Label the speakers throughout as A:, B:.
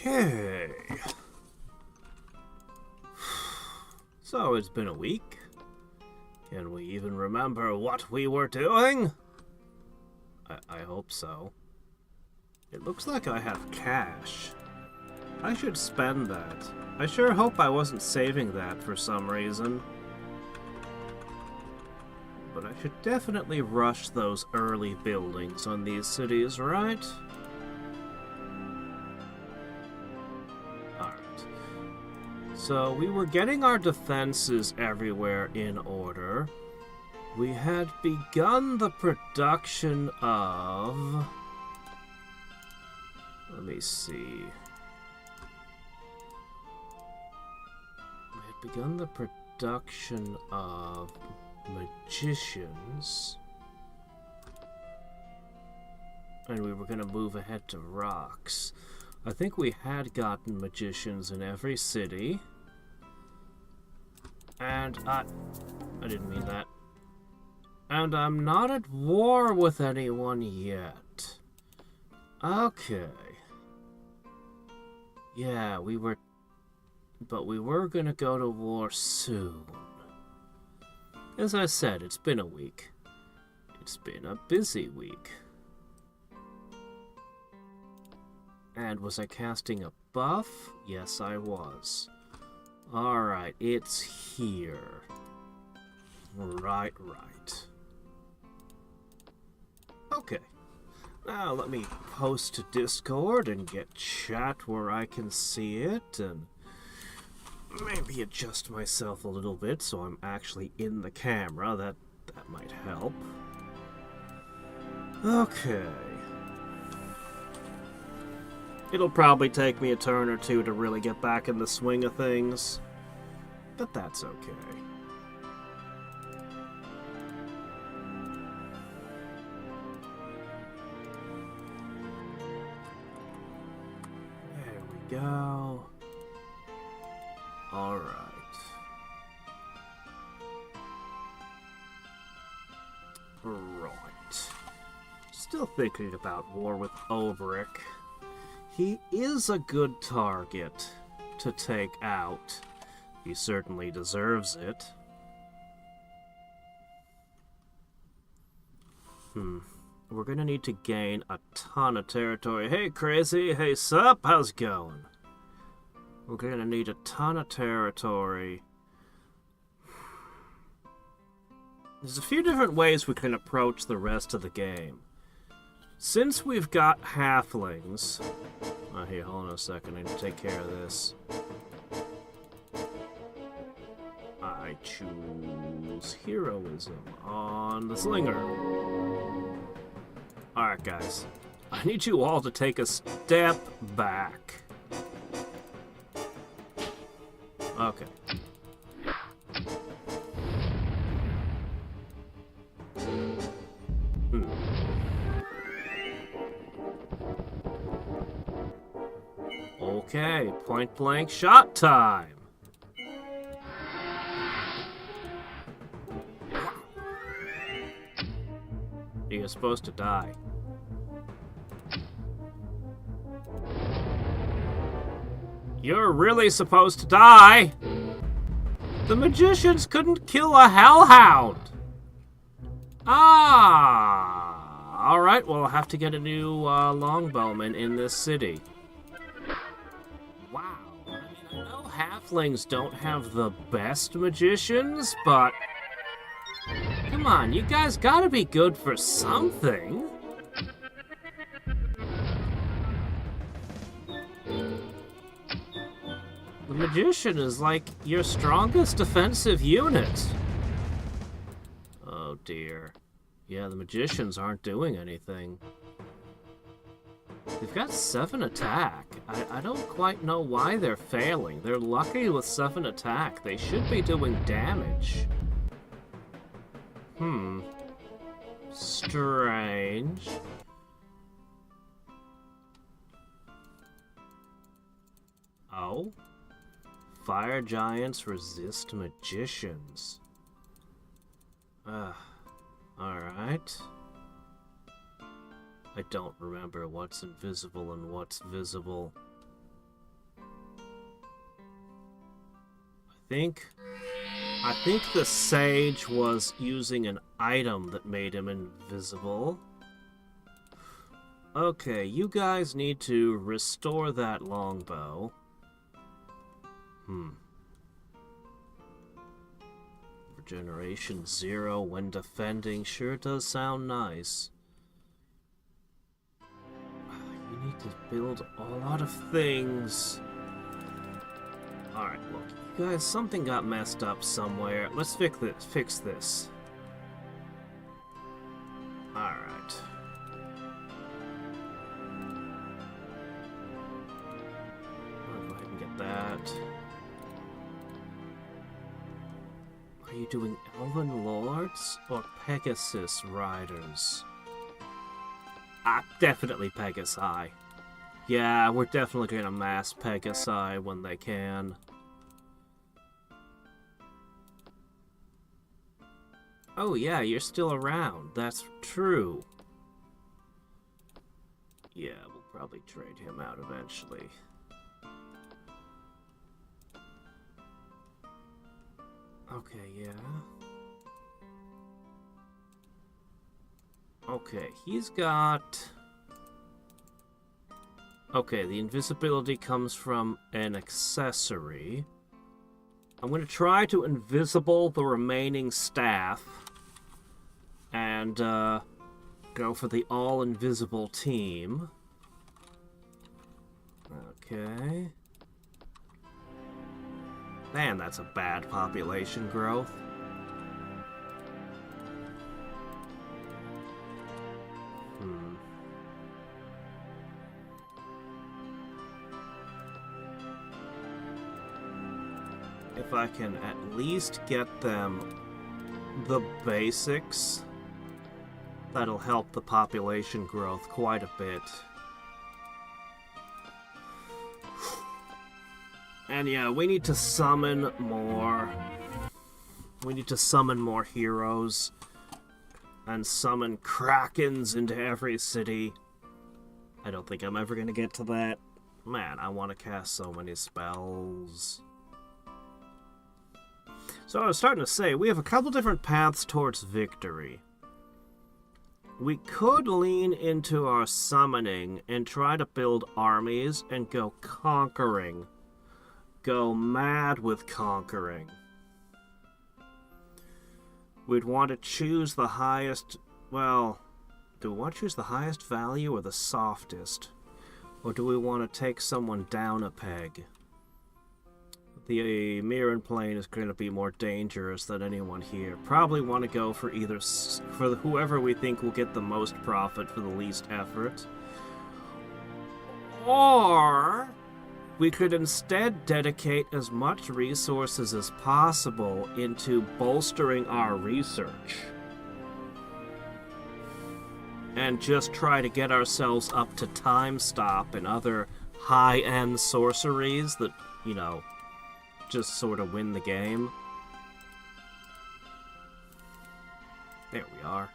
A: Okay. So it's been a week. Can we even remember what we were doing? I hope so. It looks like I have cash. I should spend that. I sure hope I wasn't saving that for some reason. But I should definitely rush those early buildings on these cities, right? Alright. So we were getting our defenses everywhere in order. We had begun the production of... Let me see. We had begun the production of magicians. And we were going to move ahead to rocks. I think we had gotten magicians in every city. And I didn't mean that. And I'm not at war with anyone yet. Okay. Yeah, but we were gonna go to war soon. As I said, it's been a week. It's been a busy week. And was I casting a buff? Yes, I was. Alright, it's here. Right. Okay. Now let me post to Discord and get chat where I can see it, and maybe adjust myself a little bit so I'm actually in the camera. That might help. Okay. It'll probably take me a turn or two to really get back in the swing of things, but that's okay. There we go. All right. Right. Still thinking about war with Obrick. He is a good target to take out. He certainly deserves it. We're gonna need to gain a ton of territory. Hey, Crazy. Hey, sup? How's it going? We're gonna need a ton of territory. There's a few different ways we can approach the rest of the game. Since we've got halflings... Oh, here, hold on a second. I need to take care of this. I choose heroism on the slinger. Alright, guys. I need you all to take a step back. Okay. Okay, point blank shot time. You're supposed to die. You're really supposed to die. The magicians couldn't kill a hellhound. Ah. Alright, well, I'll have to get a new longbowman in this city. Wow. I mean, I know halflings don't have the best magicians, but... Come on, you guys gotta be good for something. The magician is like your strongest defensive unit. Oh dear. Yeah, the magicians aren't doing anything. They've got 7 attack. I don't quite know why they're failing. They're lucky with 7 attack. They should be doing damage. Strange. Oh? Fire giants resist magicians. Alright. I don't remember what's invisible and what's visible. I think the sage was using an item that made him invisible. Okay, you guys need to restore that longbow. Regeneration 0 when defending sure does sound nice. You need to build a lot of things. Alright, look, you guys, something got messed up somewhere. Let's fix this. Alright. I'll go ahead and get that. Are you doing Elven Lords or Pegasus Riders? Definitely Pegasi. Yeah, we're definitely gonna mass Pegasi when they can. Oh yeah, you're still around. That's true. Yeah, we'll probably trade him out eventually. Okay, yeah. Okay, he's got... Okay, the invisibility comes from an accessory. I'm going to try to invisible the remaining staff and go for the all-invisible team. Okay. Man, that's a bad population growth. If I can at least get them the basics, that'll help the population growth quite a bit. And yeah, we need to summon more. We need to summon more heroes and summon krakens into every city. I don't think I'm ever gonna get to that. Man, I want to cast so many spells. So I was starting to say, we have a couple different paths towards victory. We could lean into our summoning and try to build armies and go conquering. Go mad with conquering. We'd want to choose the highest... Well, do we want to choose the highest value or the softest? Or do we want to take someone down a peg? The Mirren plane is going to be more dangerous than anyone here. Probably want to go for either for whoever we think will get the most profit for the least effort. Or we could instead dedicate as much resources as possible into bolstering our research. And just try to get ourselves up to Time Stop and other high-end sorceries that, you know, just sort of win the game. There we are.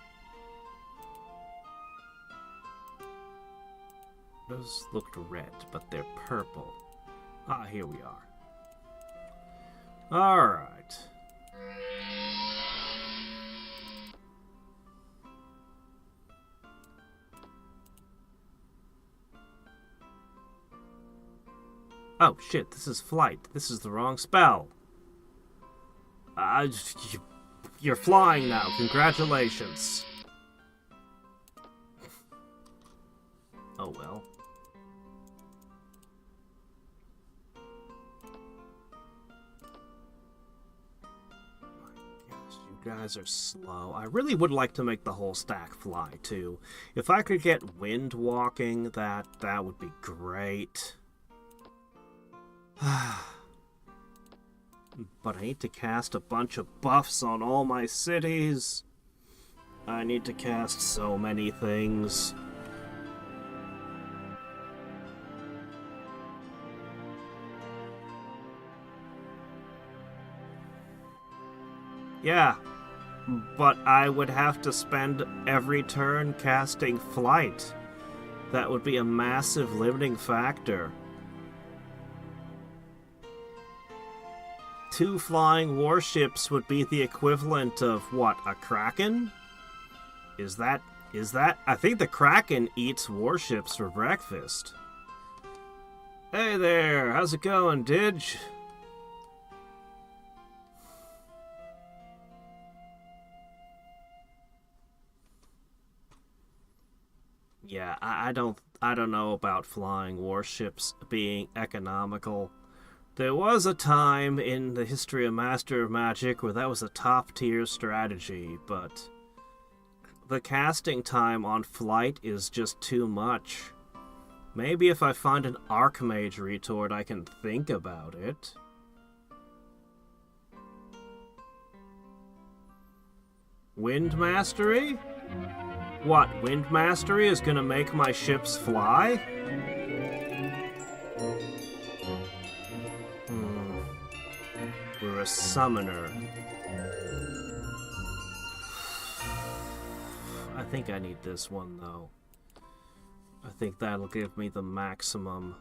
A: Those looked red, but they're purple. Ah, here we are. Alright. Oh, shit, this is flight. This is the wrong spell. You're flying now. Congratulations. Oh, well. My gosh, you guys are slow. I really would like to make the whole stack fly, too. If I could get wind walking, that would be great. But I need to cast a bunch of buffs on all my cities. I need to cast so many things. Yeah, but I would have to spend every turn casting flight. That would be a massive limiting factor. 2 flying warships would be the equivalent of, what, a kraken? Is that... I think the kraken eats warships for breakfast. Hey there, how's it going, Didge? Yeah, I don't know about flying warships being economical. There was a time in the history of Master of Magic where that was a top-tier strategy, but the casting time on flight is just too much. Maybe if I find an Archmage retort, I can think about it. Wind Mastery? What, Wind Mastery is gonna make my ships fly? We're a summoner. I think I need this one, though. I think that'll give me the maximum.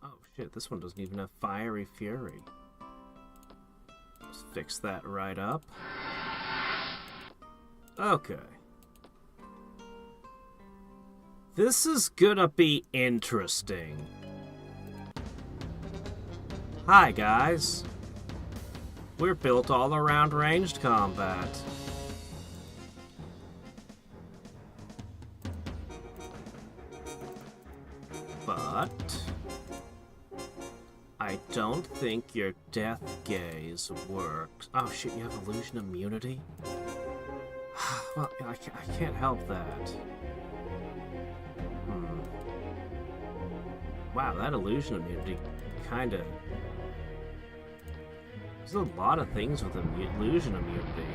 A: Oh shit, this one doesn't even have Fiery Fury. Let's fix that right up. Okay. This is gonna be interesting. Hi, guys. We're built all around ranged combat. But I don't think your death gaze works. Oh shit, you have illusion immunity? Well, I can't help that. Wow, that illusion immunity kinda... There's a lot of things with illusion immunity.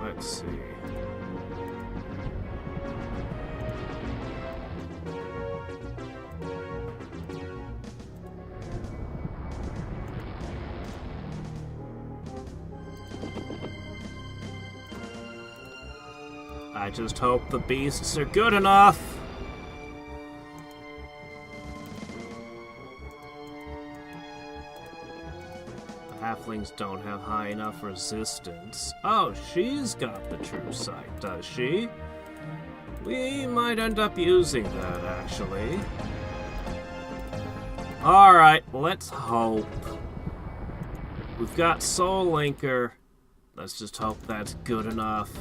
A: Let's see. I just hope the beasts are good enough. Halflings don't have high enough resistance. Oh, she's got the true sight, does she? We might end up using that, actually. Alright, let's hope. We've got Soul Linker. Let's just hope that's good enough.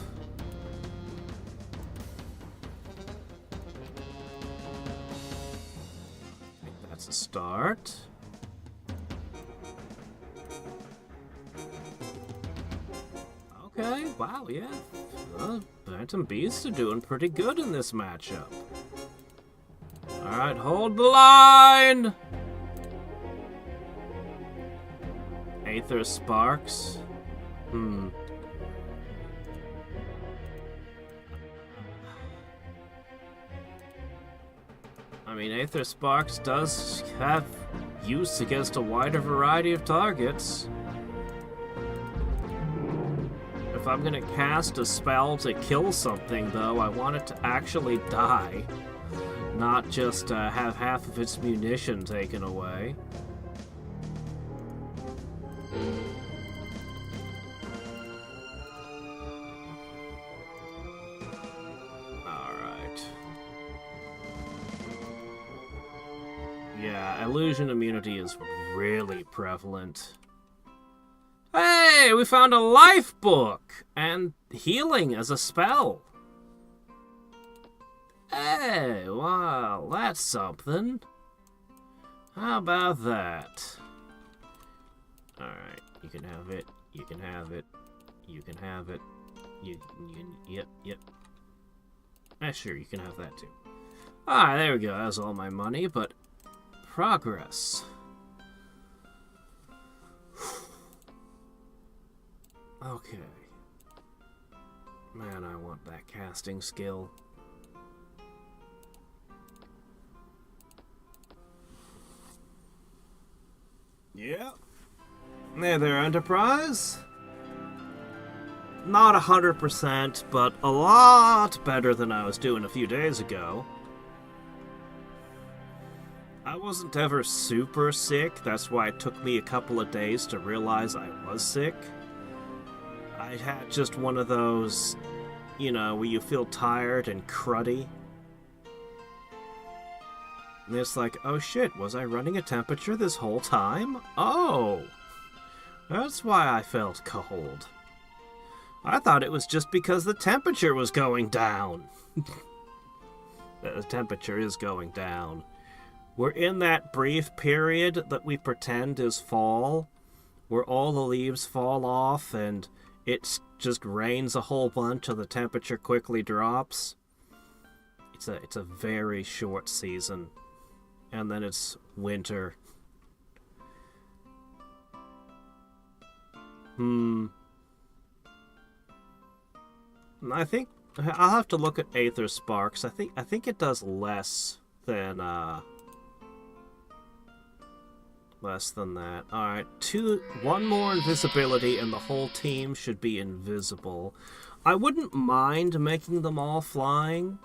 A: I think that's a start. Okay, wow, yeah. Phantom Beasts are doing pretty good in this matchup. Alright, hold the line! Aether Sparks. I mean, Aether Sparks does have use against a wider variety of targets. If I'm gonna cast a spell to kill something, though, I want it to actually die. Not just have half of its munition taken away. Alright. Yeah, illusion immunity is really prevalent. Hey, we found a life book! And healing as a spell. Hey, wow, that's something. How about that? Alright, you can have it, you can have it, you can have it, yep. Sure, you can have that too. Alright, there we go, that's all my money, but progress. Okay. Man, I want that casting skill. Yeah. Hey there, Enterprise. not 100%, but a lot better than I was doing a few days ago. I wasn't ever super sick, that's why it took me a couple of days to realize I was sick. I had just one of those, you know, where you feel tired and cruddy. And it's like, oh shit, was I running a temperature this whole time? Oh! That's why I felt cold. I thought it was just because the temperature was going down. The temperature is going down. We're in that brief period that we pretend is fall, where all the leaves fall off and it just rains a whole bunch and the temperature quickly drops. It's a very short season. And then it's winter. I think I'll have to look at Aether Sparks. I think it does less than that. Alright, one more invisibility and the whole team should be invisible. I wouldn't mind making them all flying.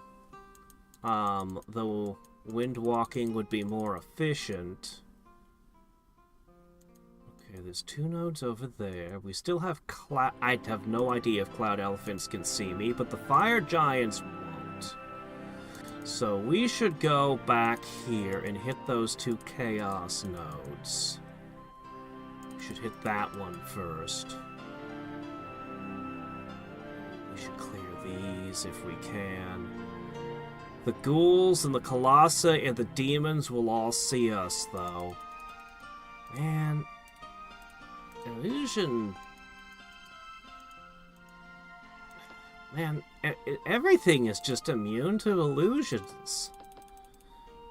A: Though wind walking would be more efficient. Okay, there's 2 nodes over there. We still have I have no idea if Cloud Elephants can see me, but the Fire Giants won't. So we should go back here and hit those 2 Chaos nodes. We should hit that one first. We should clear these if we can. The ghouls and the colossi and the demons will all see us, though. Man, illusion... Man, everything is just immune to illusions.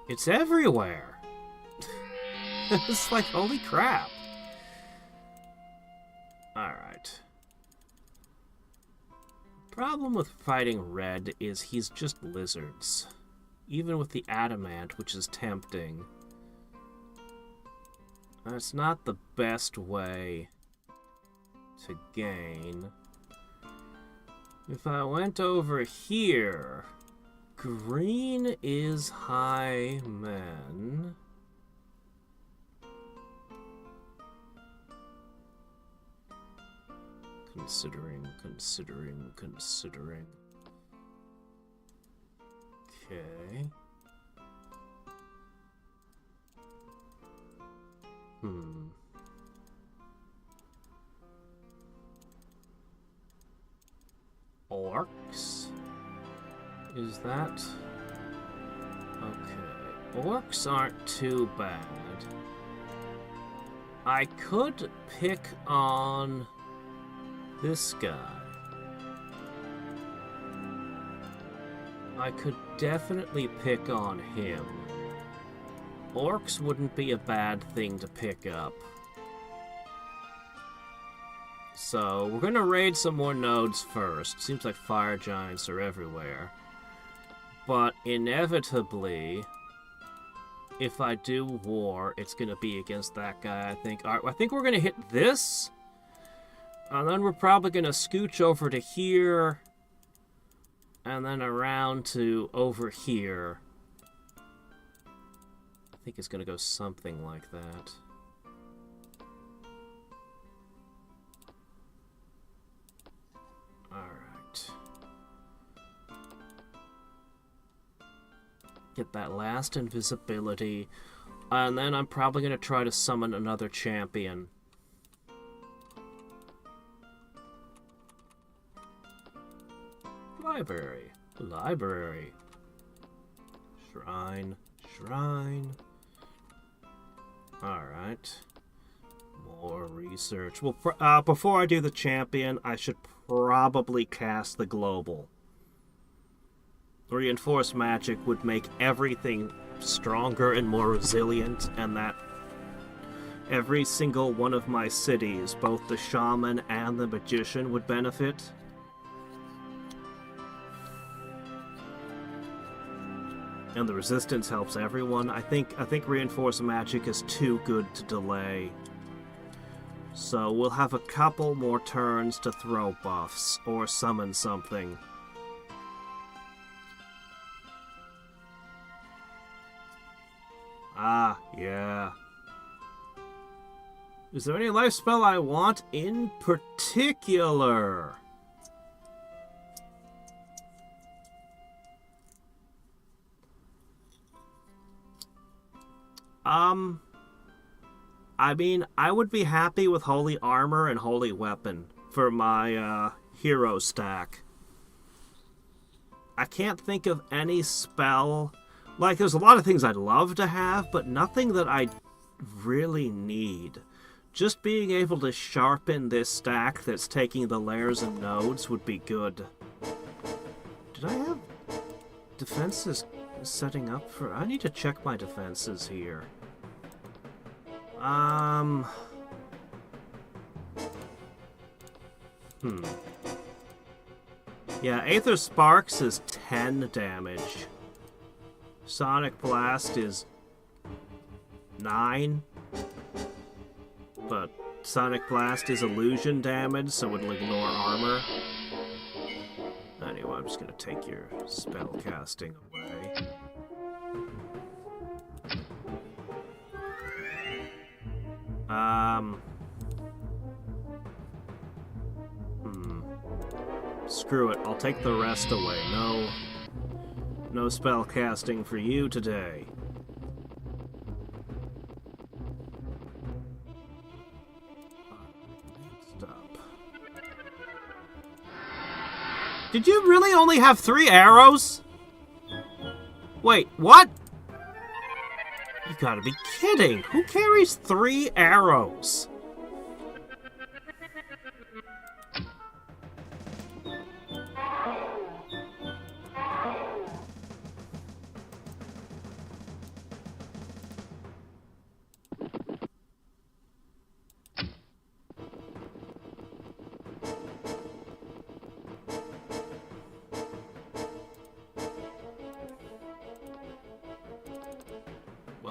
A: It's everywhere. It's like, holy crap. Alright. Problem with fighting red is he's just lizards. Even with the adamant, which is tempting. That's not the best way to gain. If I went over here, green is high men. Considering. Okay. Orcs? Is that... Okay. Orcs aren't too bad. I could pick on this guy. I could definitely pick on him. Orcs wouldn't be a bad thing to pick up. So, we're gonna raid some more nodes first. Seems like fire giants are everywhere. But inevitably, if I do war, it's gonna be against that guy, I think. Alright, I think we're gonna hit this. And then we're probably gonna scooch over to here. And then around to over here. I think it's gonna go something like that. Alright. Get that last invisibility. And then I'm probably gonna try to summon another champion. Library. Shrine. Alright. More research. Well, before I do the champion, I should probably cast the global. Reinforced magic would make everything stronger and more resilient, and that every single one of my cities, both the shaman and the magician, would benefit. And the resistance helps everyone. I think reinforced magic is too good to delay. So we'll have a couple more turns to throw buffs or summon something. Ah, yeah. Is there any life spell I want in particular? I mean, I would be happy with Holy Armor and Holy Weapon for my hero stack. I can't think of any spell. Like, there's a lot of things I'd love to have, but nothing that I really need. Just being able to sharpen this stack that's taking the layers and nodes would be good. Did I have defenses setting up for... I need to check my defenses here. Yeah, Aether Sparks is 10 damage. Sonic Blast is 9. But Sonic Blast is illusion damage, so it'll ignore armor. Anyway, I'm just gonna take your spell casting away. Screw it, I'll take the rest away. No spell casting for you today. Stop. Did you really only have 3 arrows? Wait, what? You gotta be kidding. Who carries 3 arrows?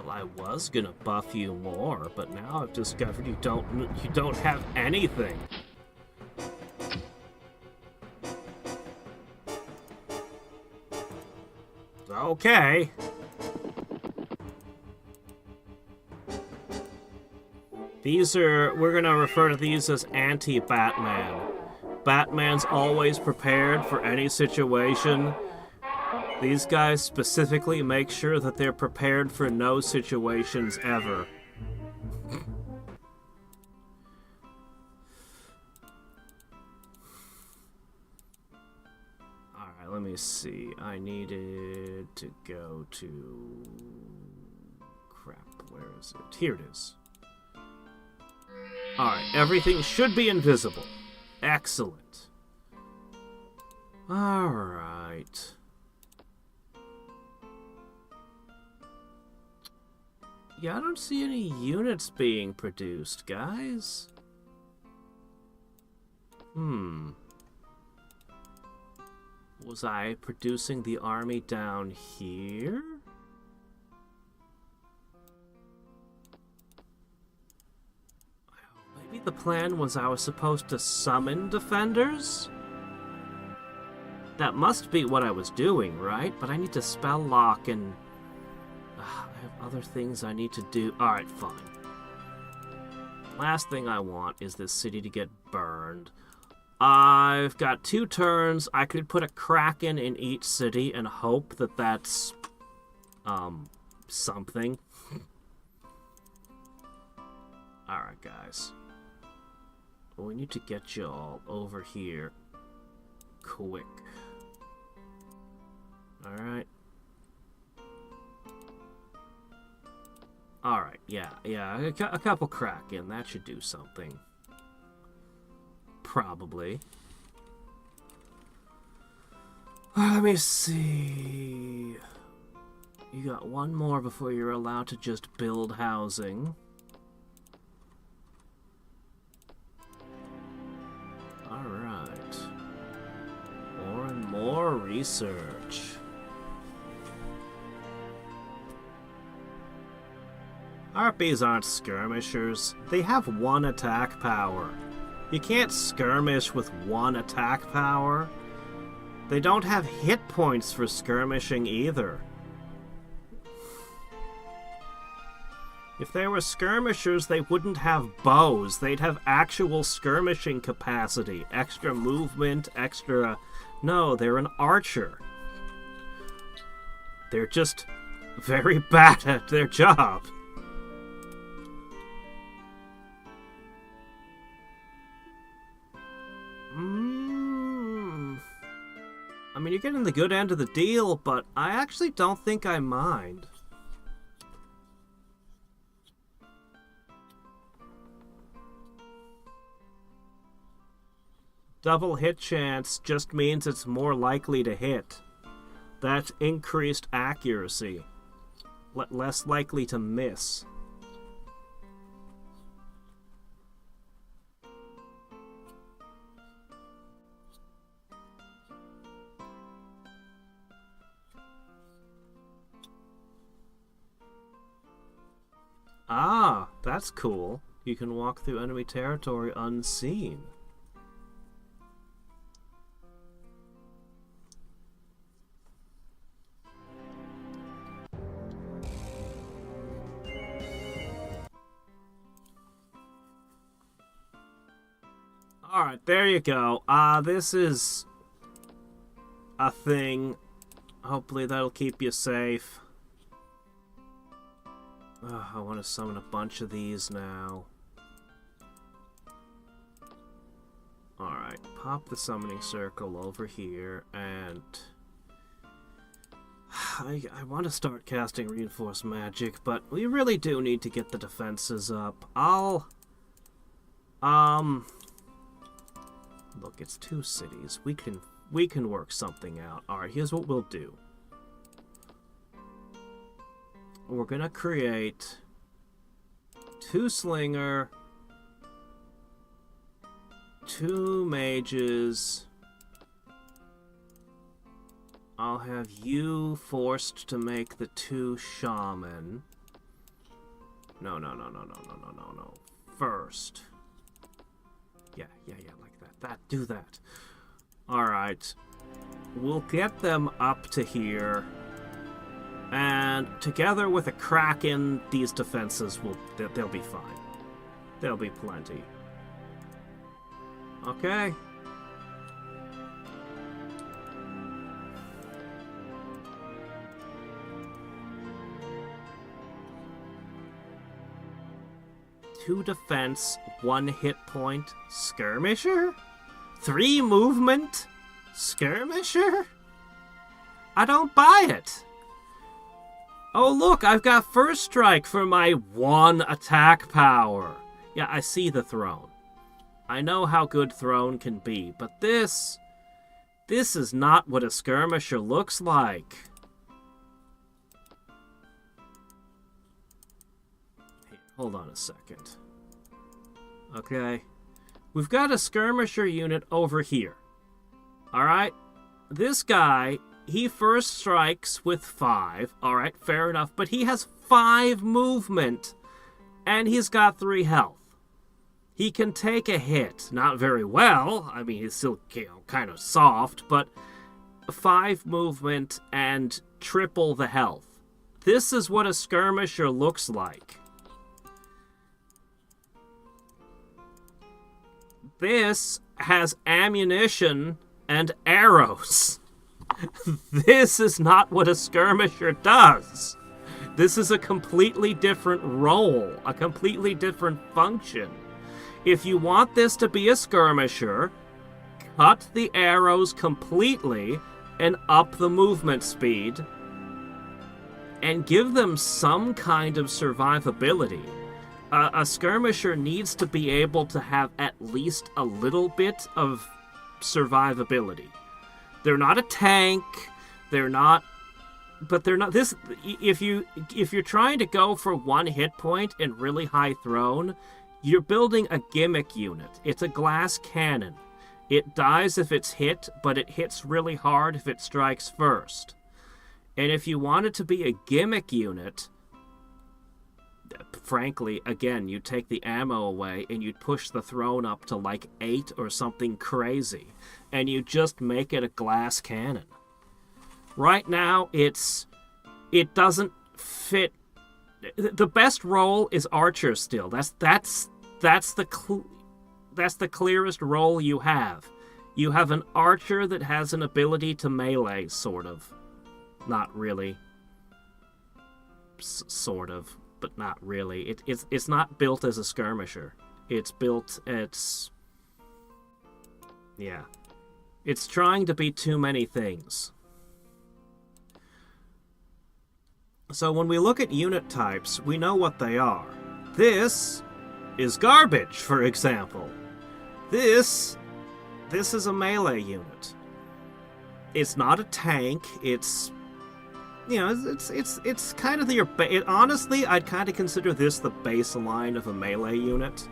A: I was gonna buff you more, but now I've discovered you don't have anything. Okay. We're gonna refer to these as anti-Batman. Batman's always prepared for any situation. These guys specifically make sure that they're prepared for no situations ever. Alright, let me see. I needed to go to... Crap, where is it? Here it is. Alright, everything should be invisible. Excellent. Alright. Yeah, I don't see any units being produced, guys. Was I producing the army down here? Maybe the plan was I was supposed to summon defenders? That must be what I was doing, right? But I need to spell lock and... I have other things I need to do. Alright, fine. Last thing I want is this city to get burned. I've got 2 turns. I could put a Kraken in each city and hope that that's... something. Alright, guys. We need to get you all over here. Quick. Alright. Alright, yeah, a couple Kraken, that should do something. Probably. Let me see... You got 1 more before you're allowed to just build housing. Alright. More and more research. Harpies aren't skirmishers. They have 1 attack power. You can't skirmish with 1 attack power. They don't have hit points for skirmishing either. If they were skirmishers, they wouldn't have bows. They'd have actual skirmishing capacity. Extra movement, extra... No, they're an archer. They're just very bad at their job. I mean, you're getting the good end of the deal, but I actually don't think I mind. Double hit chance just means it's more likely to hit. That's increased accuracy. Less likely to miss. Ah, that's cool. You can walk through enemy territory unseen. Alright, there you go. This is a thing. Hopefully that'll keep you safe. I want to summon a bunch of these now. Alright, pop the summoning circle over here, and... I want to start casting reinforced magic, but we really do need to get the defenses up. Look, it's 2 cities. We can work something out. Alright, here's what we'll do. We're gonna create 2 slinger, 2 mages. I'll have you forced to make the 2 shaman. No. First. Yeah, like that. Do that. Alright. We'll get them up to here. And together with a Kraken, these defenses they'll be fine. There'll be plenty. Okay. Two defense, 1 hit point, skirmisher? 3 movement, skirmisher? I don't buy it. Oh look, I've got first strike for my 1 attack power. Yeah, I see the throne. I know how good throne can be, but this is not what a skirmisher looks like. Hey, hold on a second. Okay. We've got a skirmisher unit over here. Alright? This guy... He first strikes with 5. Alright, fair enough. But he has 5 movement. And he's got 3 health. He can take a hit. Not very well. I mean, he's still kind of soft. But 5 movement and triple the health. This is what a skirmisher looks like. This has ammunition and arrows. This is not what a skirmisher does. This is a completely different role, a completely different function. If you want this to be a skirmisher, cut the arrows completely and up the movement speed, and give them some kind of survivability. A skirmisher needs to be able to have at least a little bit of survivability. They're not a tank. They're not this. If you're trying to go for 1 hit point and really high thrown, you're building a gimmick unit. It's a glass cannon. It dies if it's hit, but it hits really hard if it strikes first. And if you want it to be a gimmick unit, frankly, again, you'd take the ammo away and you'd push the throne up to like 8 or something crazy, and you just make it a glass cannon. Right now, it doesn't fit. The best role is archer still. That's the clearest role you have. You have an archer that has an ability to melee, sort of. Not really. Sort of, but not really. It's not built as a skirmisher. Yeah. It's trying to be too many things. So when we look at unit types, we know what they are. This is garbage, for example. This is a melee unit. It's not a tank. It's kind of honestly, I'd kind of consider this the baseline of a melee unit.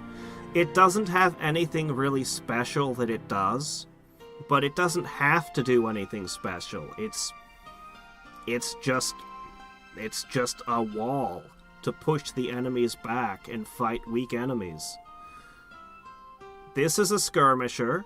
A: It doesn't have anything really special that it does, but it doesn't have to do anything special. It's just a wall to push the enemies back and fight weak enemies. This is a skirmisher,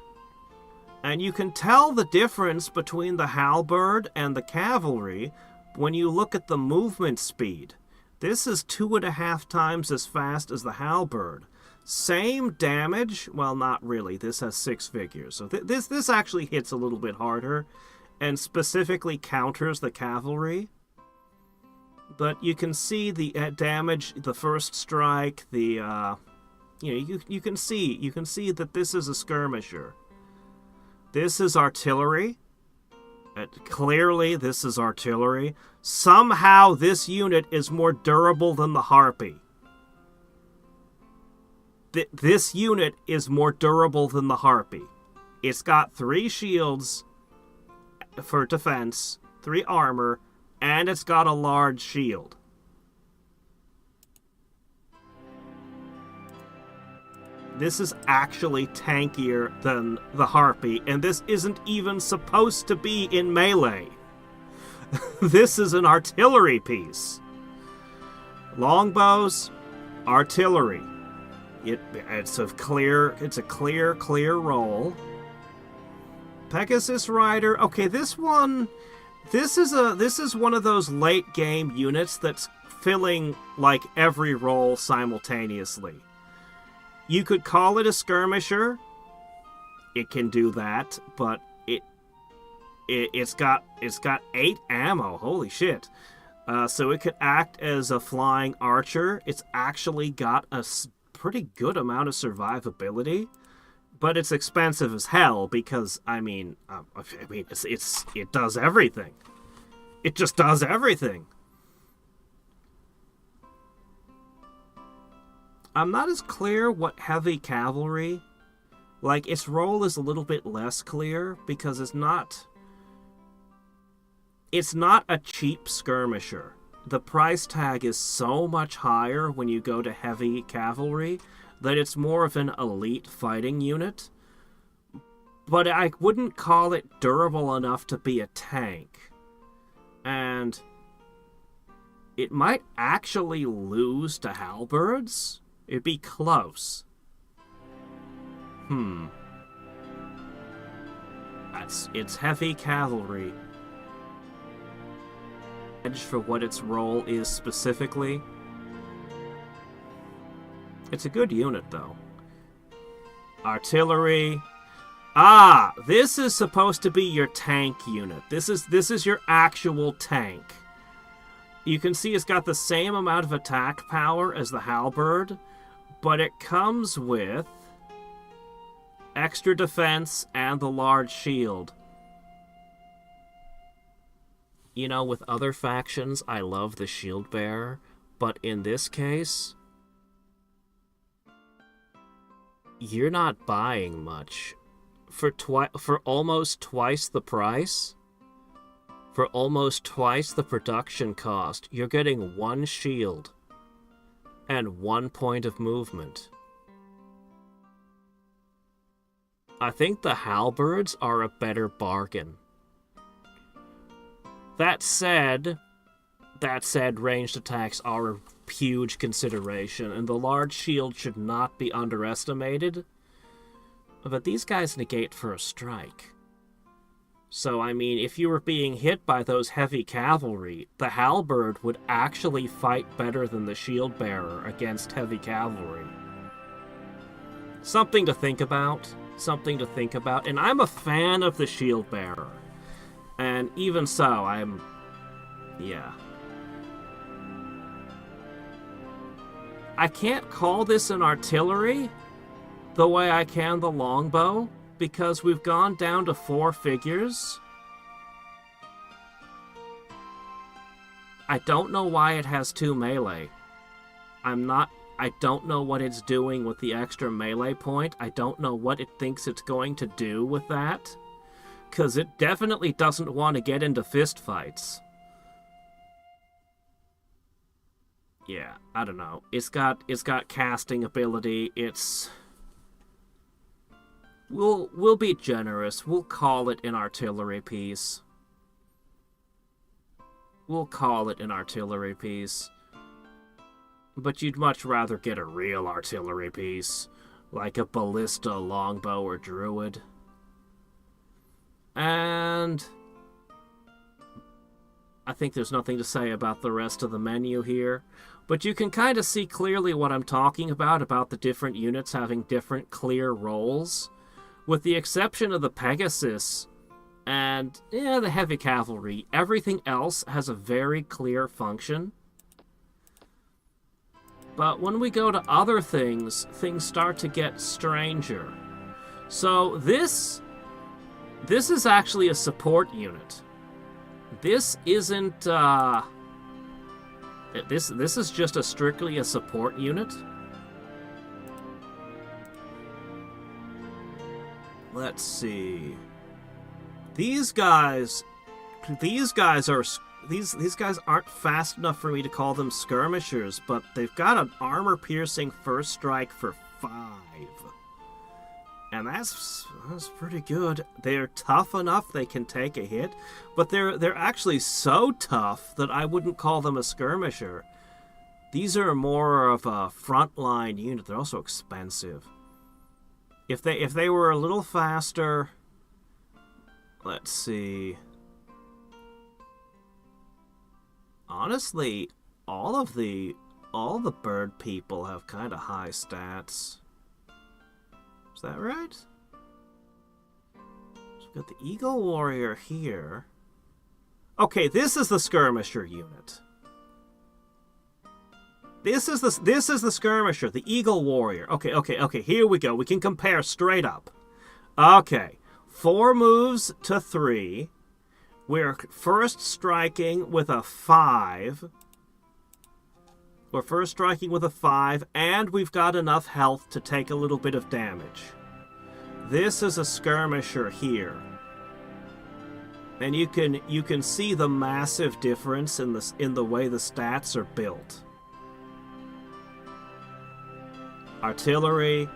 A: and you can tell the difference between the halberd and the cavalry when you look at the movement speed. This is 2.5 times as fast as the halberd. Same damage, well, not really. This has 6 figures, so this actually hits a little bit harder and specifically counters the cavalry. But you can see the damage, the first strike, you can see that this is a skirmisher. This is artillery. Clearly, this is artillery. Somehow, this unit is more durable than the harpy. This unit is more durable than the harpy. It's got 3 shields for defense, 3 armor, and it's got a large shield. This is actually tankier than the harpy, and this isn't even supposed to be in melee. This is an artillery piece. Longbows, artillery. It's a clear roll. Pegasus Rider. Okay, this is one of those late game units that's filling like every role simultaneously. You could call it a skirmisher. It can do that, but it's got 8 ammo. Holy shit! So it could act as a flying archer. It's actually got a pretty good amount of survivability, but it's expensive as hell because it does everything. It just does everything. I'm not as clear what heavy cavalry, like, its role is a little bit less clear because it's not a cheap skirmisher. The price tag is so much higher when you go to heavy cavalry that it's more of an elite fighting unit. But I wouldn't call it durable enough to be a tank. And it might actually lose to halberds. It'd be close. It's heavy cavalry. Edge for what its role is specifically. It's a good unit, though. Artillery. Ah, this is supposed to be your tank unit. This is your actual tank. You can see it's got the same amount of attack power as the halberd, but it comes with extra defense and the large shield. You know, with other factions, I love the shield bearer, but in this case, you're not buying much. For almost twice the price, for almost twice the production cost, you're getting 1 shield and 1 point of movement. I think the halberds are a better bargain. That said, ranged attacks are huge consideration, and the large shield should not be underestimated. But these guys negate first strike. So, I mean, if you were being hit by those heavy cavalry, the halberd would actually fight better than the shield bearer against heavy cavalry. Something to think about. Something to think about. And I'm a fan of the shield bearer. And even so, yeah. I can't call this an artillery the way I can the longbow, because we've gone down to 4 figures. I don't know why it has 2 melee. I don't know what it's doing with the extra melee point. I don't know what it thinks it's going to do with that. Because it definitely doesn't want to get into fist fights. Yeah, I don't know. It's got casting ability. We'll be generous. We'll call it an artillery piece. We'll call it an artillery piece. But you'd much rather get a real artillery piece, like a ballista, longbow, or druid. And I think there's nothing to say about the rest of the menu here. But you can kind of see clearly what I'm talking about the different units having different clear roles. With the exception of the Pegasus and the heavy cavalry, everything else has a very clear function. But when we go to other things, things start to get stranger. So this is actually a support unit. This isn't, this is just strictly a support unit. Let's see. These guys aren't fast enough for me to call them skirmishers, but they've got an armor-piercing first strike for 5. And that's pretty good. They're tough enough they can take a hit, but they're actually so tough that I wouldn't call them a skirmisher. These are more of a frontline unit. They're also expensive. If they were a little faster, let's see. Honestly, all the bird people have kind of high stats. Is that right? So we've got the Eagle Warrior here. Okay, this is the skirmisher unit. This is the skirmisher, the Eagle Warrior. Okay, here we go. We can compare straight up. Okay, 4 moves to 3. We're first striking with a 5. We're first striking with a 5, and we've got enough health to take a little bit of damage. This is a skirmisher here. And you can see the massive difference in the way the stats are built. Artillery.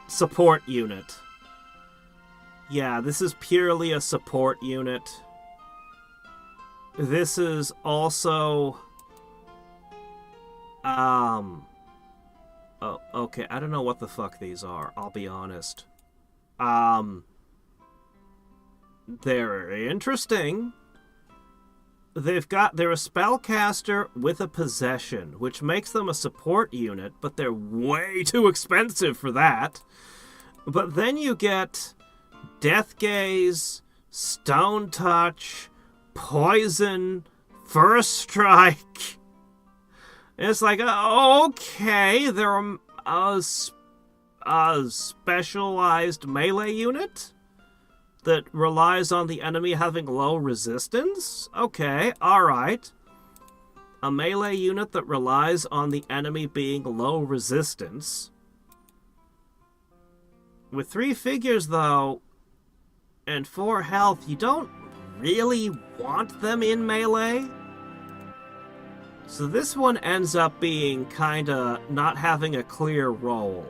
A: Support unit. Yeah, this is purely a support unit. This is also... Oh, okay, I don't know what the fuck these are, I'll be honest. They're interesting. They're a spellcaster with a possession, which makes them a support unit, but they're way too expensive for that. But then you get Death Gaze, Stone Touch, Poison, First Strike. It's like, okay, they're a specialized melee unit that relies on the enemy having low resistance? Okay, alright. A melee unit that relies on the enemy being low resistance. With 3 figures, though, and 4 health, you don't really want them in melee. So this one ends up being kinda not having a clear role.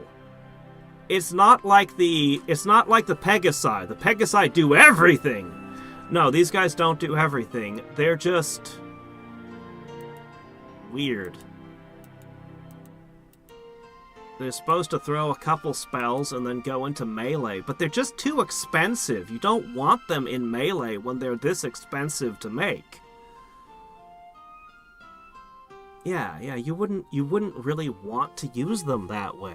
A: It's not like the Pegasi. The Pegasi do everything. No, these guys don't do everything. They're just weird. They're supposed to throw a couple spells and then go into melee, but they're just too expensive. You don't want them in melee when they're this expensive to make. Yeah, you wouldn't really want to use them that way.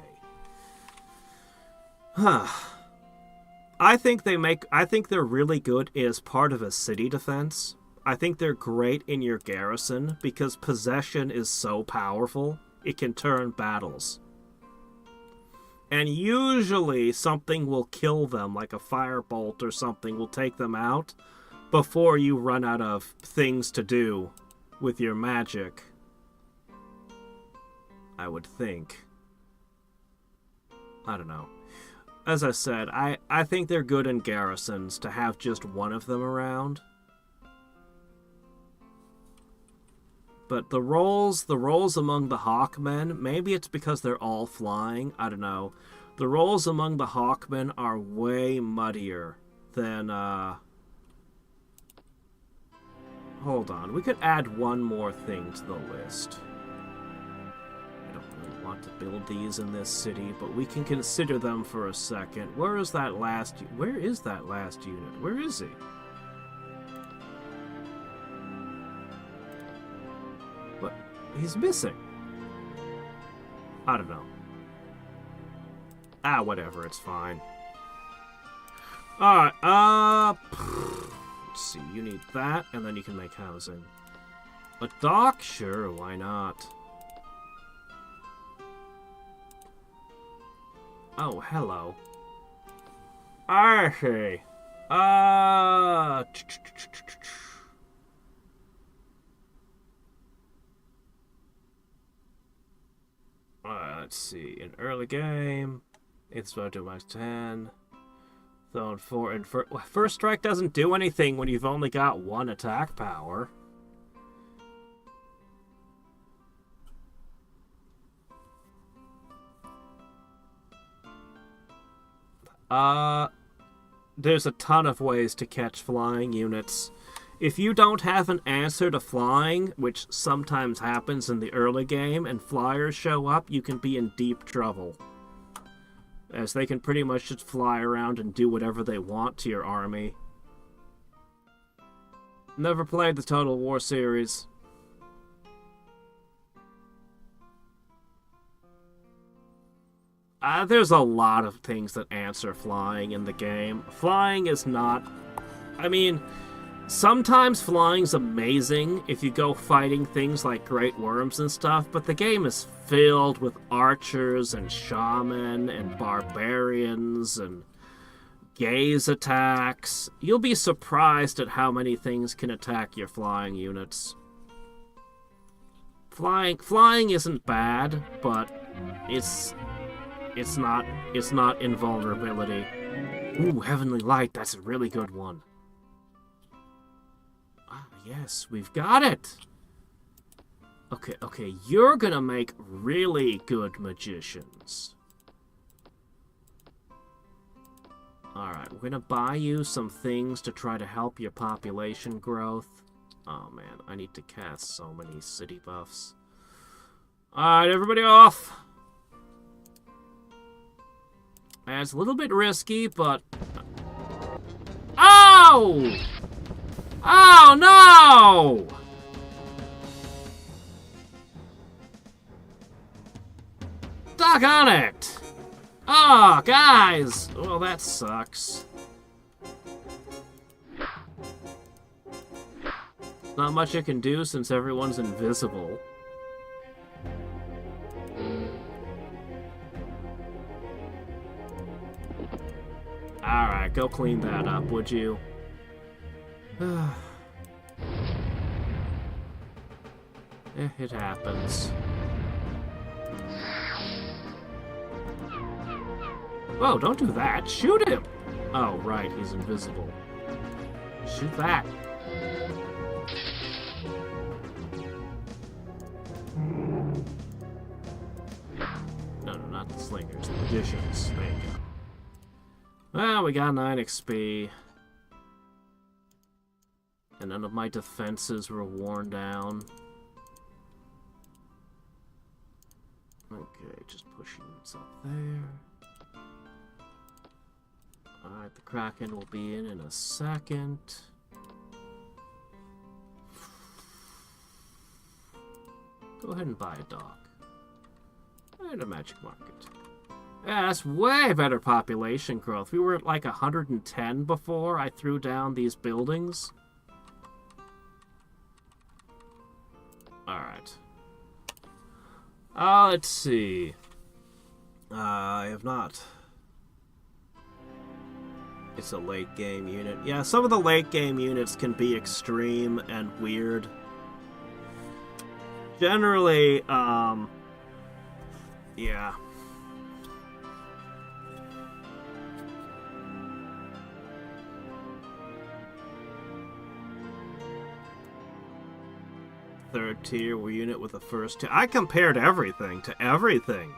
A: Huh. I think they're really good as part of a city defense. I think they're great in your garrison because possession is so powerful, it can turn battles. And usually something will kill them, like a firebolt or something will take them out before you run out of things to do with your magic. I would think. I don't know. As I said, I think they're good in garrisons to have just one of them around. But the roles among the Hawkmen, maybe it's because they're all flying, I don't know. The roles among the Hawkmen are way muddier than, Hold on, we could add one more thing to the list. I don't really want to build these in this city, but we can consider them for a second. Where is that last unit? Where is he? What? He's missing. I don't know. Ah, whatever, it's fine. Alright, let's see, you need that, and then you can make housing. A dock? Sure, why not? Oh, hello. I see. Let's see. In early game, it's about to max 10. Zone 4 and first strike doesn't do anything when you've only got one attack power. There's a ton of ways to catch flying units. If you don't have an answer to flying, which sometimes happens in the early game, and flyers show up, you can be in deep trouble. As they can pretty much just fly around and do whatever they want to your army. Never played the Total War series. There's a lot of things that answer flying in the game. Flying is not... I mean, sometimes flying's amazing if you go fighting things like great worms and stuff, but the game is filled with archers and shaman and barbarians and gaze attacks. You'll be surprised at how many things can attack your flying units. Flying isn't bad, but it's not invulnerability. Ooh, Heavenly Light, that's a really good one. Ah, yes, we've got it! Okay, you're gonna make really good magicians. Alright, we're gonna buy you some things to try to help your population growth. Oh man, I need to cast so many city buffs. Alright, everybody off! And it's a little bit risky, but... Oh! Oh, no! Doggone it! Oh, guys! Well, that sucks. Not much I can do since everyone's invisible. Alright, go clean that up, would you? It happens. Whoa, don't do that. Shoot him! Oh, right, he's invisible. Shoot that. slingers, the magicians. There you go. Well, we got 9 XP. And none of my defenses were worn down. Okay, just pushing this up there. Alright, the Kraken will be in a second. Go ahead and buy a dock. And a magic market. Yeah, that's way better population growth. We were at like 110 before I threw down these buildings. Alright. Let's see. I have not. It's a late game unit. Yeah, some of the late game units can be extreme and weird. Generally, yeah. Third tier unit with the first tier. I compared everything to everything.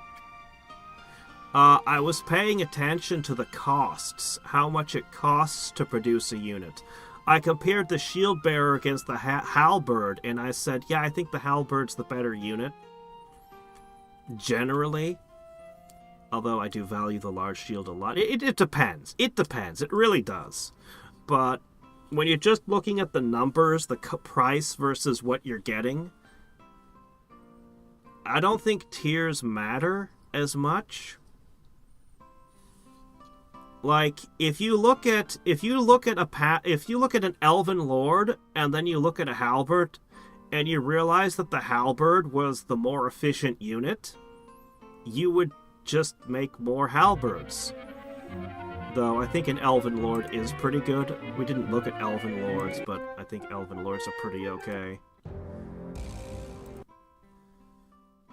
A: I was paying attention to the costs, how much it costs to produce a unit. I compared the shield bearer against the halberd, and I said, yeah, I think the halberd's the better unit. Generally. Although I do value the large shield a lot. It depends. It depends. It really does. But when you're just looking at the numbers, the price versus what you're getting, I don't think tiers matter as much. Like, if you look at an elven lord and then you look at a halberd and you realize that the halberd was the more efficient unit, you would just make more halberds. Though I think an elven lord is pretty good. We didn't look at elven lords, but I think elven lords are pretty okay.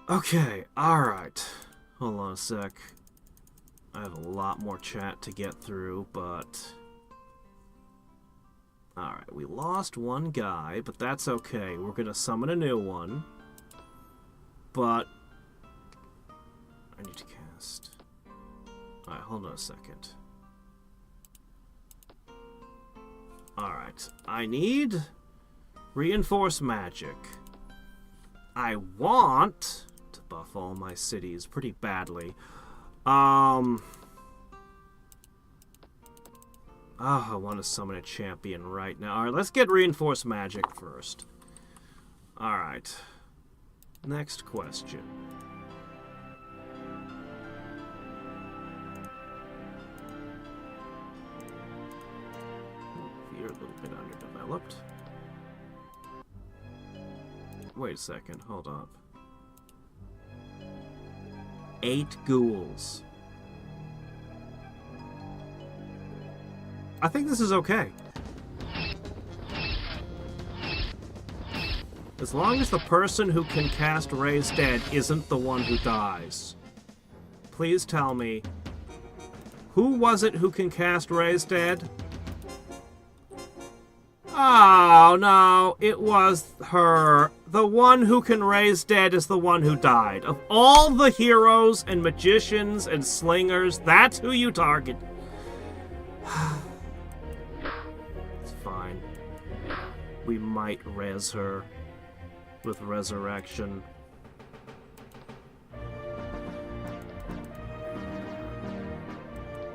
A: Okay, alright. Hold on a sec. I have a lot more chat to get through, but... Alright, we lost one guy, but that's okay. We're gonna summon a new one. But... I need to cast... Alright, hold on a second. Alright, I need... Reinforce magic. I want to buff all my cities pretty badly. Oh, I want to summon a champion right now. Alright, let's get reinforced magic first. Alright. Next question. You're a little bit underdeveloped. Wait a second, hold up. 8 ghouls. I think this is okay. As long as the person who can cast Raise Dead isn't the one who dies. Please tell me, who was it who can cast Raise Dead? Oh, no, it was her. The one who can raise dead is the one who died. Of all the heroes and magicians and slingers, that's who you target. It's fine. We might res her with resurrection.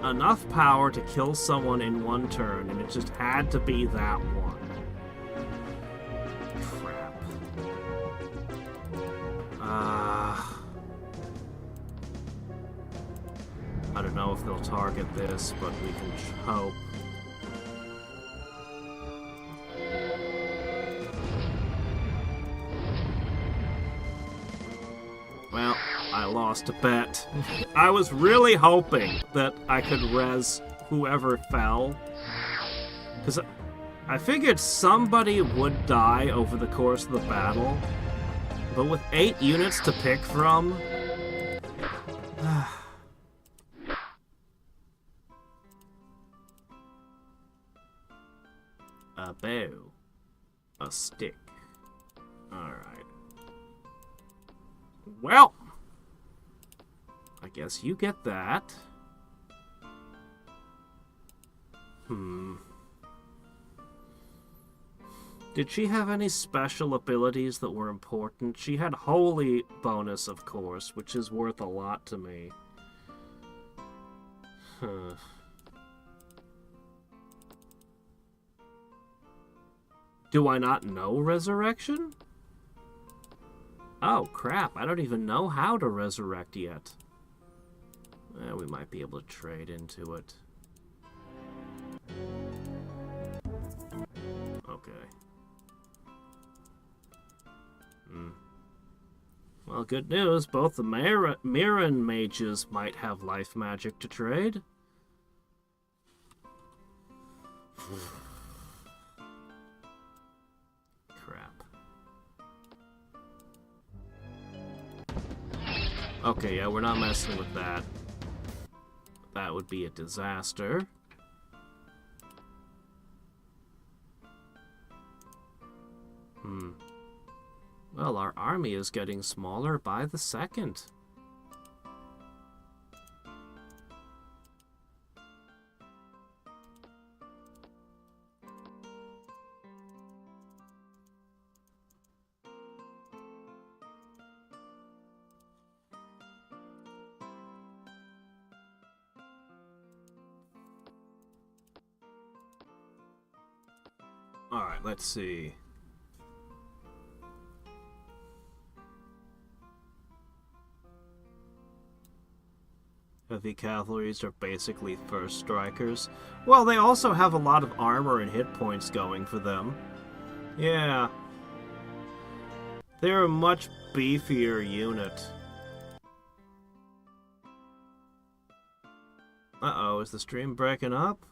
A: Enough power to kill someone in one turn, and it just had to be that one. Crap. I don't know if they'll target this, but we can hope. Well, I lost a bet. I was really hoping that I could res whoever fell. Because I figured somebody would die over the course of the battle. But with 8 units to pick from... a bow. A stick. Alright. Well... I guess you get that. Did she have any special abilities that were important? She had Holy bonus, of course, which is worth a lot to me. Do I not know Resurrection? Oh, crap. I don't even know how to resurrect yet. We might be able to trade into it. Okay. Well, good news. Both the Mirren mages might have life magic to trade. Crap. Okay, yeah, we're not messing with that. That would be a disaster. Well, our army is getting smaller by the second. Alright, let's see. Heavy cavalries are basically first strikers. Well, they also have a lot of armor and hit points going for them. Yeah. They're a much beefier unit. Uh-oh, is the stream breaking up?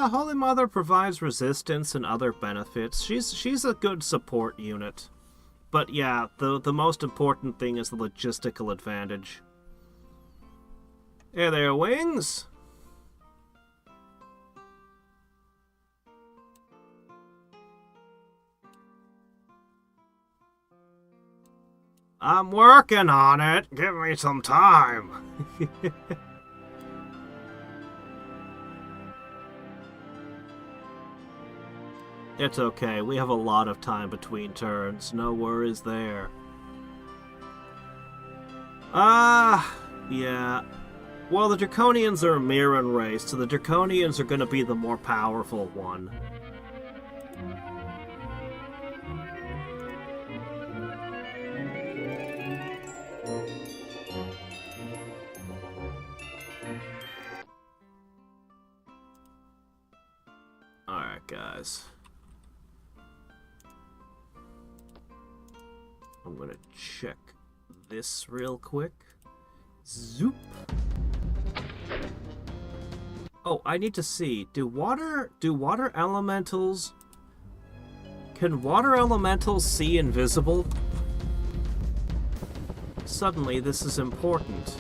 A: Holy Mother provides resistance and other benefits. She's a good support unit. But yeah, the most important thing is the logistical advantage. Hey there, Wings! I'm working on it. Give me some time. It's okay, we have a lot of time between turns. No worries there. Yeah. Well, the Draconians are a Mirren race, so the Draconians are going to be the more powerful one. Alright, guys. I'm gonna check this real quick. Zoop. Oh, I need to see. Do water elementals... Can water elementals see invisible? Suddenly, this is important.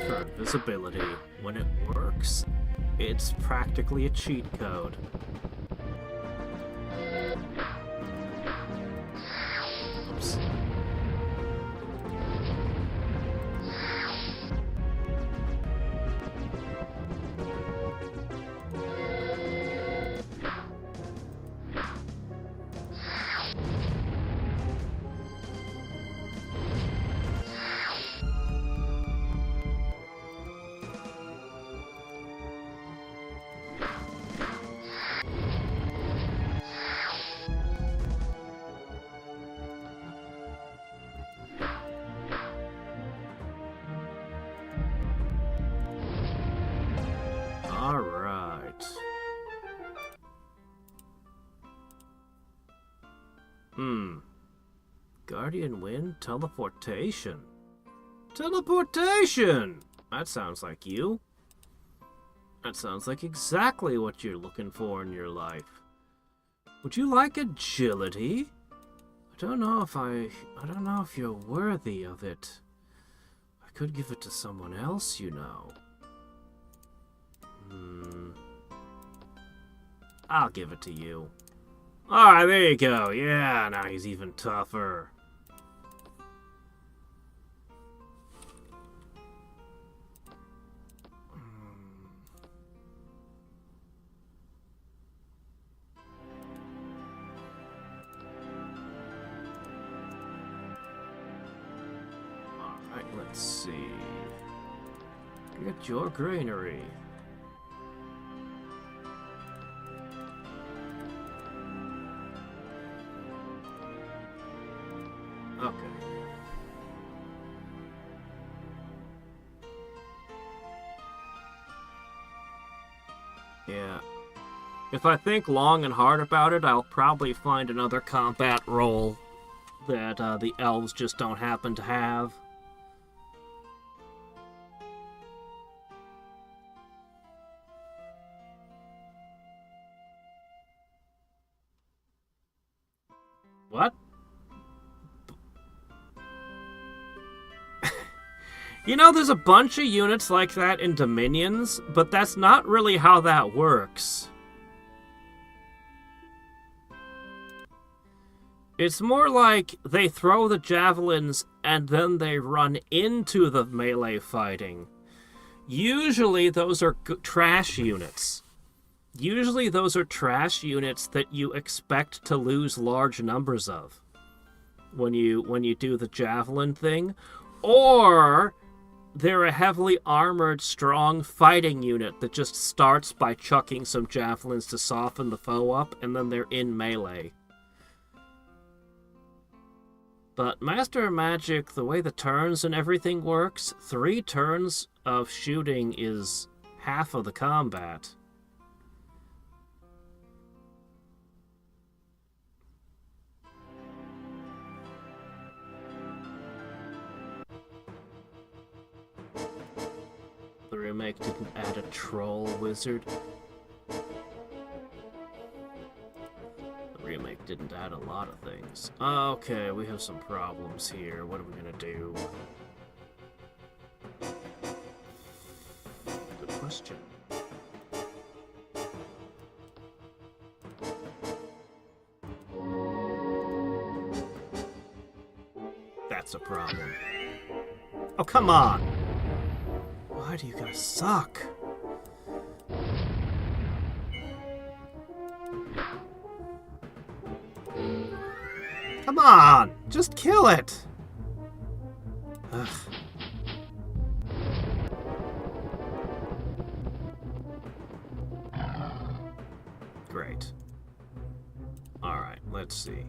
A: For invisibility. When it works, it's practically a cheat code. Oops. Guardian Wind, teleportation. Teleportation! That sounds like you. That sounds like exactly what you're looking for in your life. Would you like agility? I don't know if you're worthy of it. I could give it to someone else, you know. I'll give it to you. Alright, there you go. Yeah, now he's even tougher. Alright, let's see. Get your granary. Okay. Yeah. If I think long and hard about it, I'll probably find another combat role that the elves just don't happen to have. What? You know, there's a bunch of units like that in Dominions, but that's not really how that works. It's more like they throw the javelins and then they run into the melee fighting. Usually those are trash units. Usually those are trash units that you expect to lose large numbers of when you do the javelin thing. Or they're a heavily armored, strong fighting unit that just starts by chucking some javelins to soften the foe up, and then they're in melee. But Master of Magic, the way the turns and everything works, 3 turns of shooting is half of the combat. The remake didn't add a troll wizard. The remake didn't add a lot of things. Okay, we have some problems here. What are we gonna do? Good question. That's a problem. Oh, come on! Why do you guys suck? Come on! Just kill it! Ugh. Great. Alright, let's see.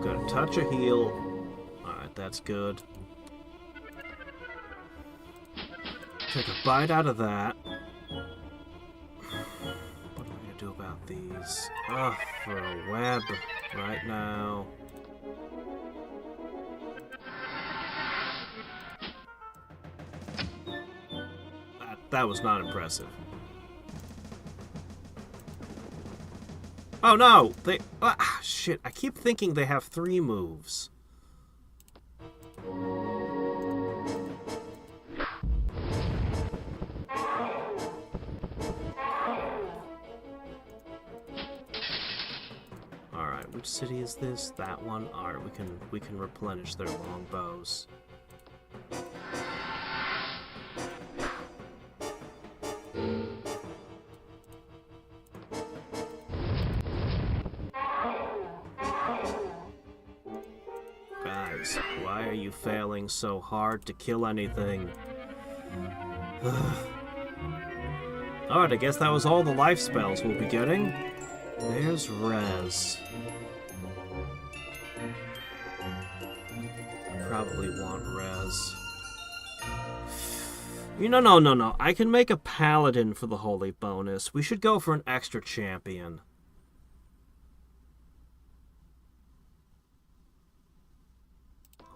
A: Got a touch of heal. Alright, that's good. Take a bite out of that. What are we gonna do about these? Ugh, for a web right now. That was not impressive. Oh no! They... shit, I keep thinking they have 3 moves. Which city is this? That one? Alright, we can replenish their longbows. Guys, why are you failing so hard to kill anything? Alright, I guess that was all the life spells we'll be getting. There's Res. Probably want res. No. I can make a paladin for the holy bonus. We should go for an extra champion.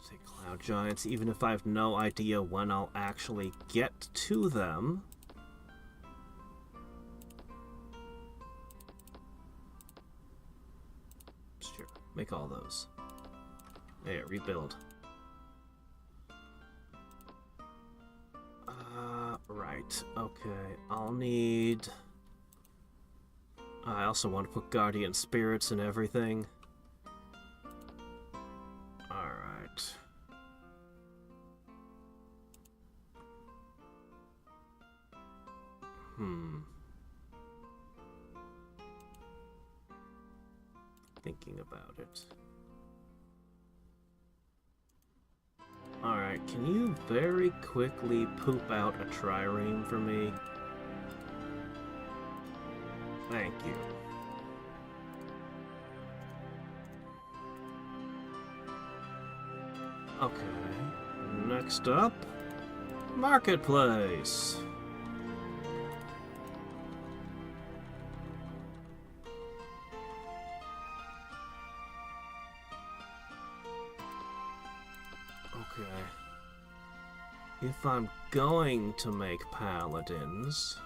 A: take cloud giants, even if I have no idea when I'll actually get to them. Sure, make all those. There, rebuild. Right, okay, I'll need... I also want to put guardian spirits and everything. Alright. Thinking about it. Alright, can you very quickly poop out a trireme for me? Thank you. Okay, next up, Marketplace. Okay. If I'm going to make paladins,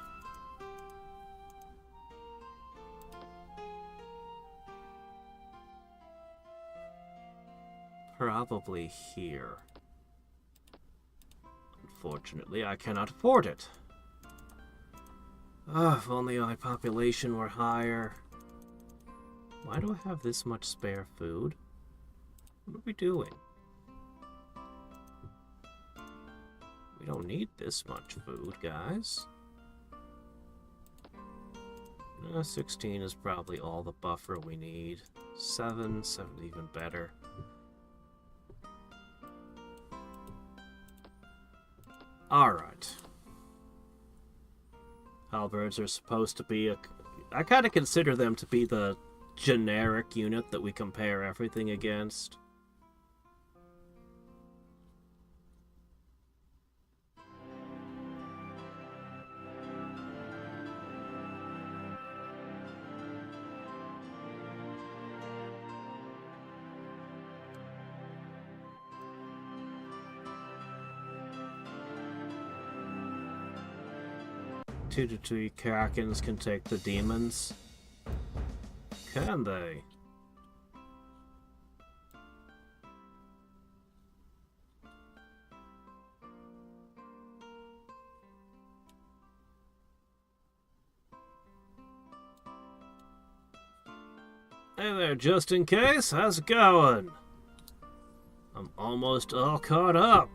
A: probably here. Unfortunately, I cannot afford it. If only my population were higher. Why do I have this much spare food? What are we doing? We don't need this much food, guys. 16 is probably all the buffer we need. 7's even better. Alright. Halberds are supposed to be I kind of consider them to be the generic unit that we compare everything against. Two to two Krakens can take the demons. Can they? Hey there, just in case. How's it going? I'm almost all caught up.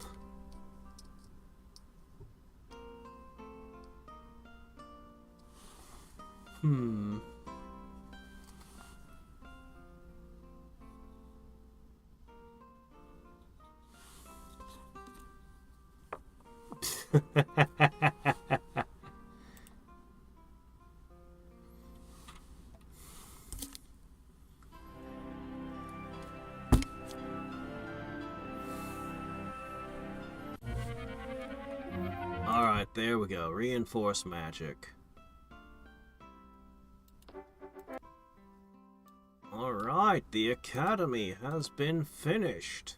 A: Alright, there we go. Reinforce magic. Alright, the academy has been finished.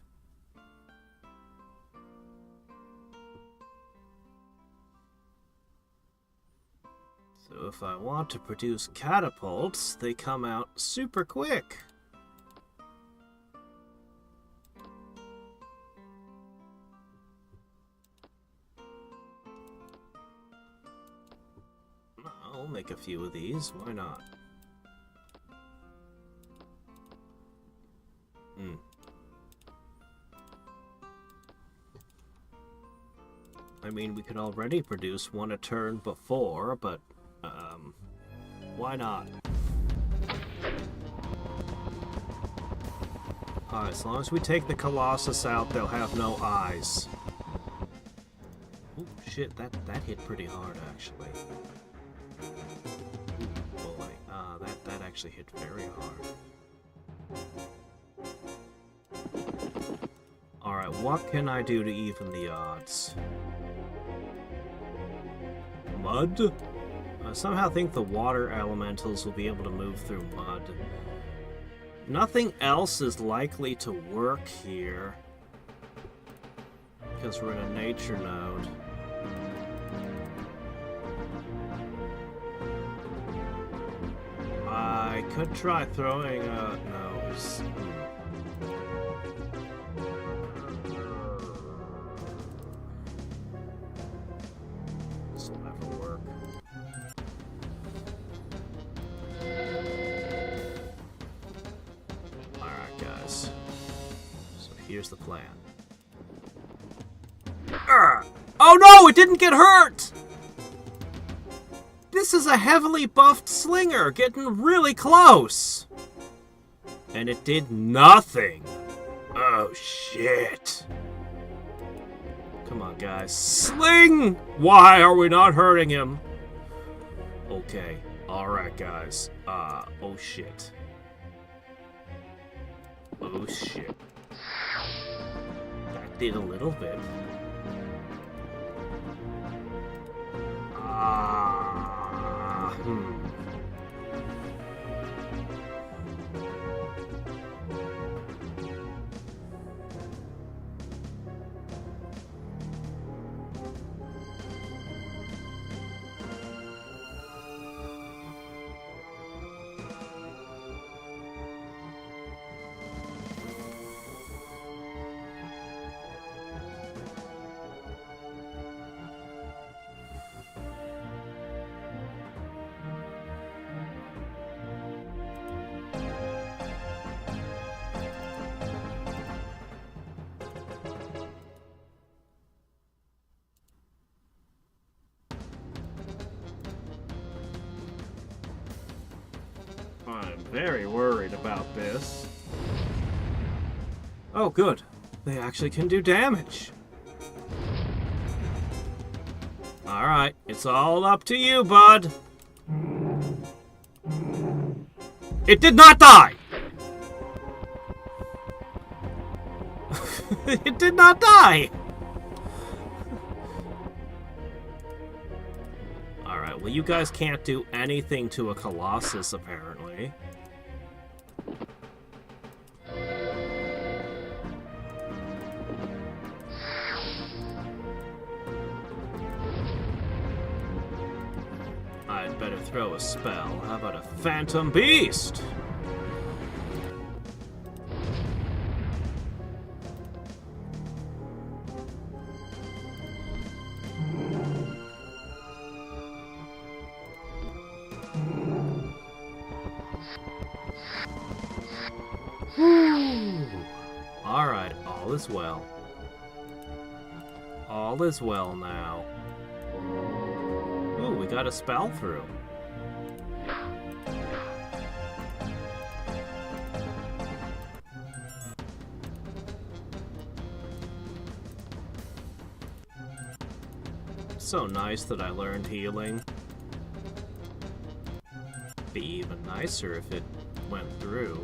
A: So if I want to produce catapults, they come out super quick. I'll make a few of these, why not? I mean, we could already produce one a turn before, but, why not? Alright, as long as we take the Colossus out, they'll have no eyes. Oh, shit, that hit pretty hard, actually. Ooh, boy, that actually hit very hard. Alright, what can I do to even the odds? Mud? I somehow think the water elementals will be able to move through mud. Nothing else is likely to work here. because we're in a nature node. I could try throwing a nose. This will never work. Alright, guys. So here's the plan. Oh no, it didn't get hurt! This is a heavily buffed slinger getting really close. And it did nothing. Oh shit. Come on, guys. Sling! Why are we not hurting him? Okay. Alright, guys. Oh shit. Oh shit. That did a little bit. I'm very worried about this. Oh, good. They actually can do damage. Alright, it's all up to you, bud. It did not die! It did not die! Alright, well, you guys can't do anything to a Colossus, apparently. I'd better throw a spell. How about a Phantom Beast? Alright, all is well. All is well now. Ooh, we got a spell through. So nice that I learned healing. Be even nicer if it went through.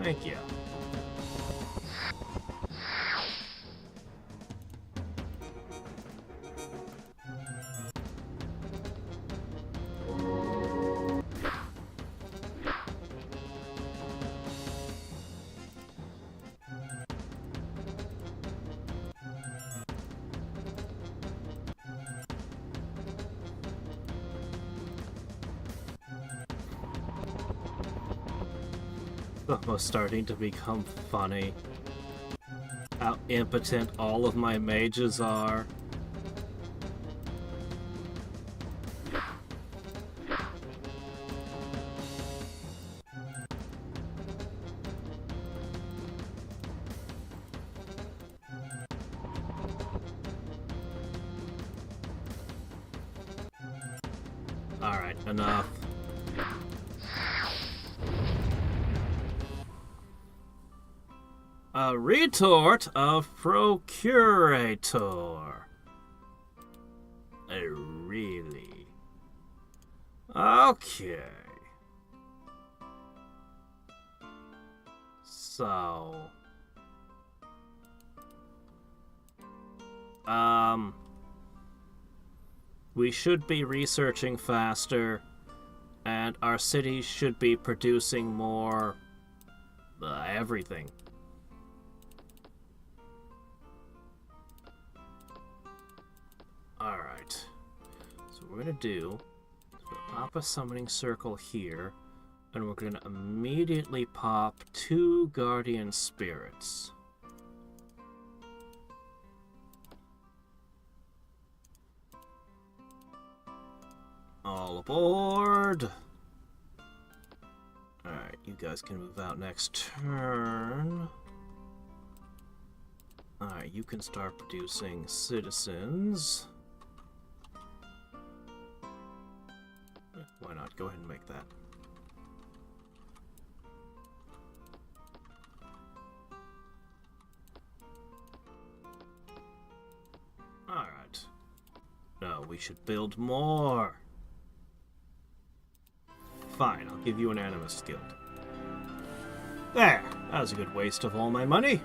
A: Thank you. Almost starting to become funny. How impotent all of my mages are. Alright, enough. A retort of Procurator. Really? Okay. So... we should be researching faster, and our cities should be producing more... everything. we're gonna do is we're gonna pop a summoning circle here, and we're gonna immediately pop 2 guardian spirits. All aboard! Alright, you guys can move out next turn. Alright, you can start producing citizens. Why not? Go ahead and make that. Alright. No, we should build more. Fine, I'll give you an Animus Guild. There! That was a good waste of all my money.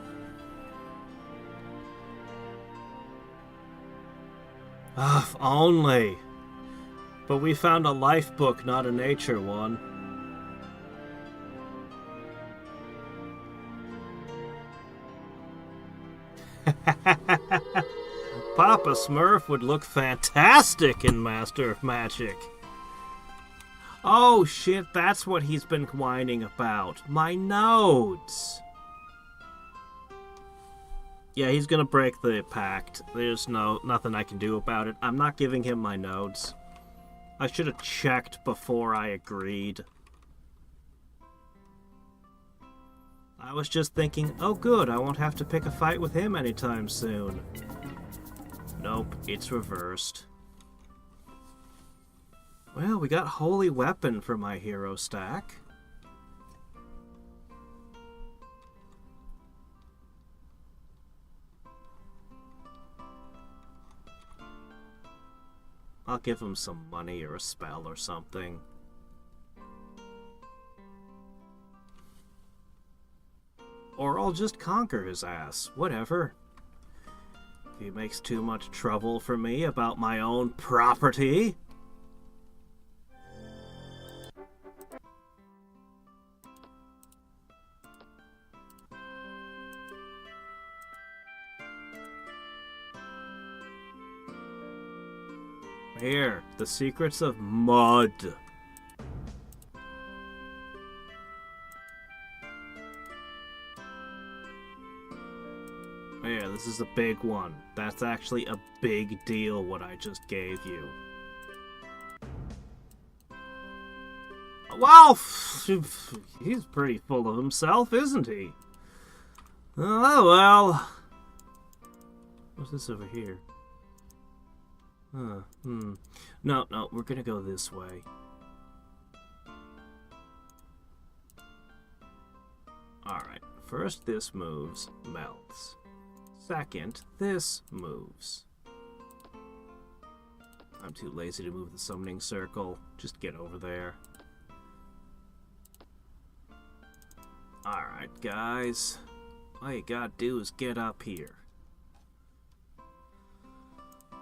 A: Ah, if only. But we found a life book, not a nature one. Papa Smurf would look fantastic in Master of Magic. Oh shit, that's what he's been whining about. My nodes! Yeah, he's gonna break the pact. There's nothing I can do about it. I'm not giving him my nodes. I should have checked before I agreed. I was just thinking, oh good, I won't have to pick a fight with him anytime soon. Nope, it's reversed. Well, we got Holy Weapon for my hero stack. I'll give him some money or a spell or something. Or I'll just conquer his ass. Whatever. If he makes too much trouble for me about my own property. Here, the secrets of mud. Yeah, this is a big one. That's actually a big deal, what I just gave you. Wow, he's pretty full of himself, isn't he? Oh, well. What's this over here? No, we're gonna go this way. Alright, first this moves, melts. Second, this moves. I'm too lazy to move the summoning circle. Just get over there. Alright, guys. All you gotta do is get up here.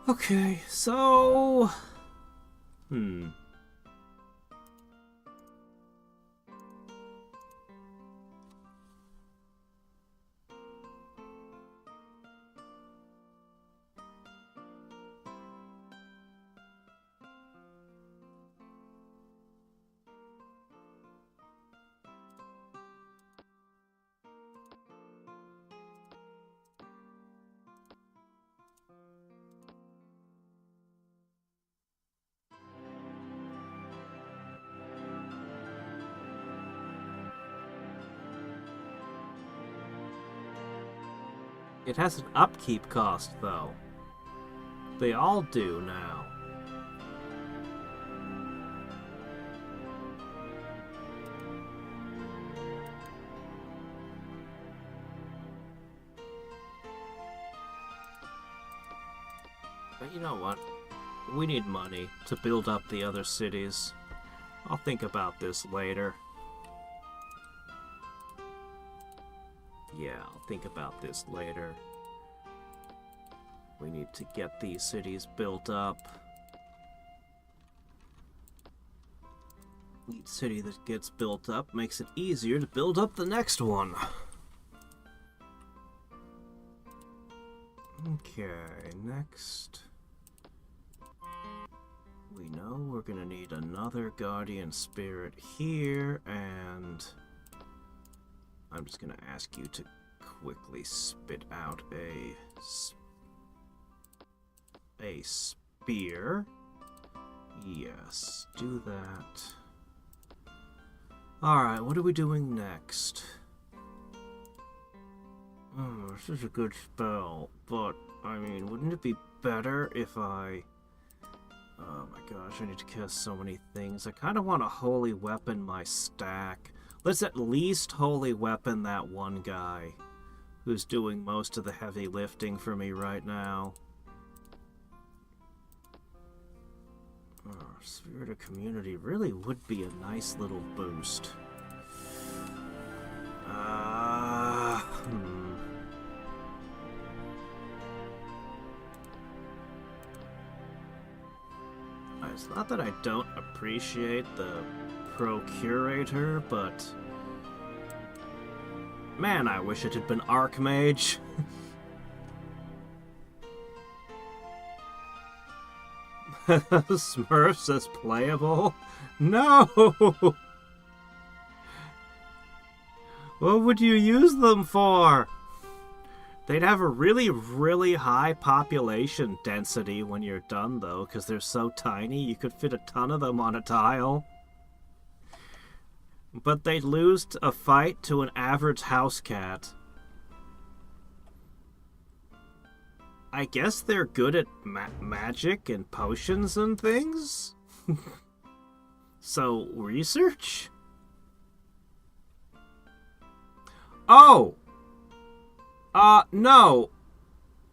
A: Okay, so... It has an upkeep cost, though. They all do now. But you know what? We need money to build up the other cities. I'll think about this later. Yeah, I'll think about this later. We need to get these cities built up. Each city that gets built up makes it easier to build up the next one. Okay, next. we know we're gonna need another guardian spirit here, and I'm just gonna ask you to quickly spit out a spear. Yes, do that. Alright, what are we doing next? Oh, this is a good spell, but, I mean, wouldn't it be better if I... Oh my gosh, I need to cast so many things. I kind of want to holy weapon my stack. Let's at least holy weapon that one guy who's doing most of the heavy lifting for me right now. Oh, Spirit of Community really would be a nice little boost. It's not that I don't appreciate the Procurator, but... Man, I wish it had been Archmage. Smurf says playable? No! What would you use them for? They'd have a really, really high population density when you're done, though, because they're so tiny, you could fit a ton of them on a tile. But they'd lose a fight to an average house cat. I guess they're good at magic and potions and things? So, research? Oh! No.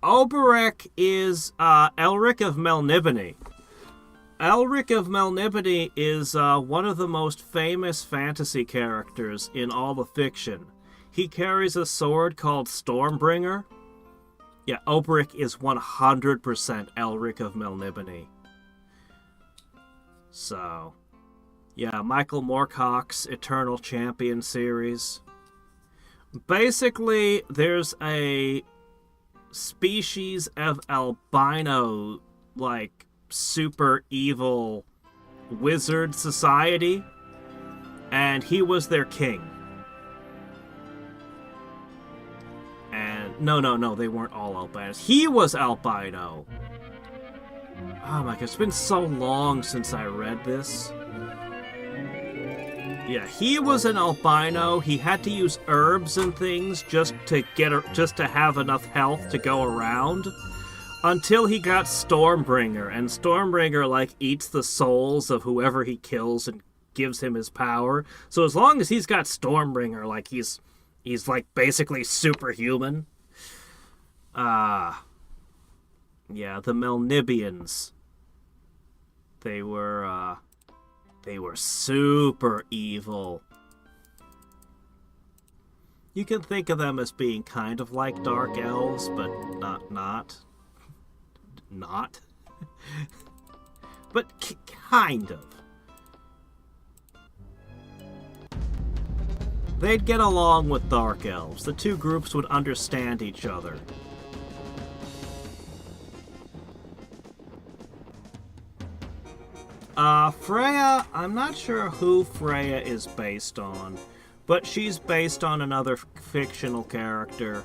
A: Oberek is, Elric of Melniboné. Elric of Melniboné is, one of the most famous fantasy characters in all the fiction. He carries a sword called Stormbringer. Yeah, Oberek is 100% Elric of Melniboné. So, yeah, Michael Moorcock's Eternal Champion series. Basically, there's a species of albino, like, super evil wizard society, and he was their king. And no, they weren't all albinos. He was albino. Oh my god, it's been so long since I read this. Yeah, he was an albino. He had to use herbs and things just to have enough health to go around, until he got Stormbringer, and Stormbringer like eats the souls of whoever he kills and gives him his power. So as long as he's got Stormbringer, like he's like basically superhuman. Yeah, the Melnibians. They were super evil. You can think of them as being kind of like dark elves, but not. But kind of. They'd get along with dark elves. The two groups would understand each other. Freya, I'm not sure who Freya is based on, but she's based on another fictional character.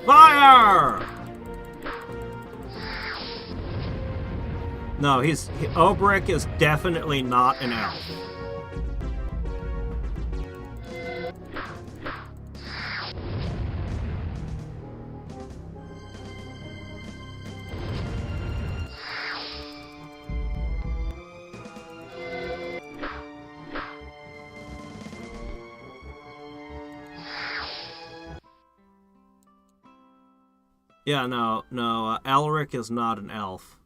A: Fire! No, Oberek is definitely not an elf. Yeah, no, Elric is not an elf.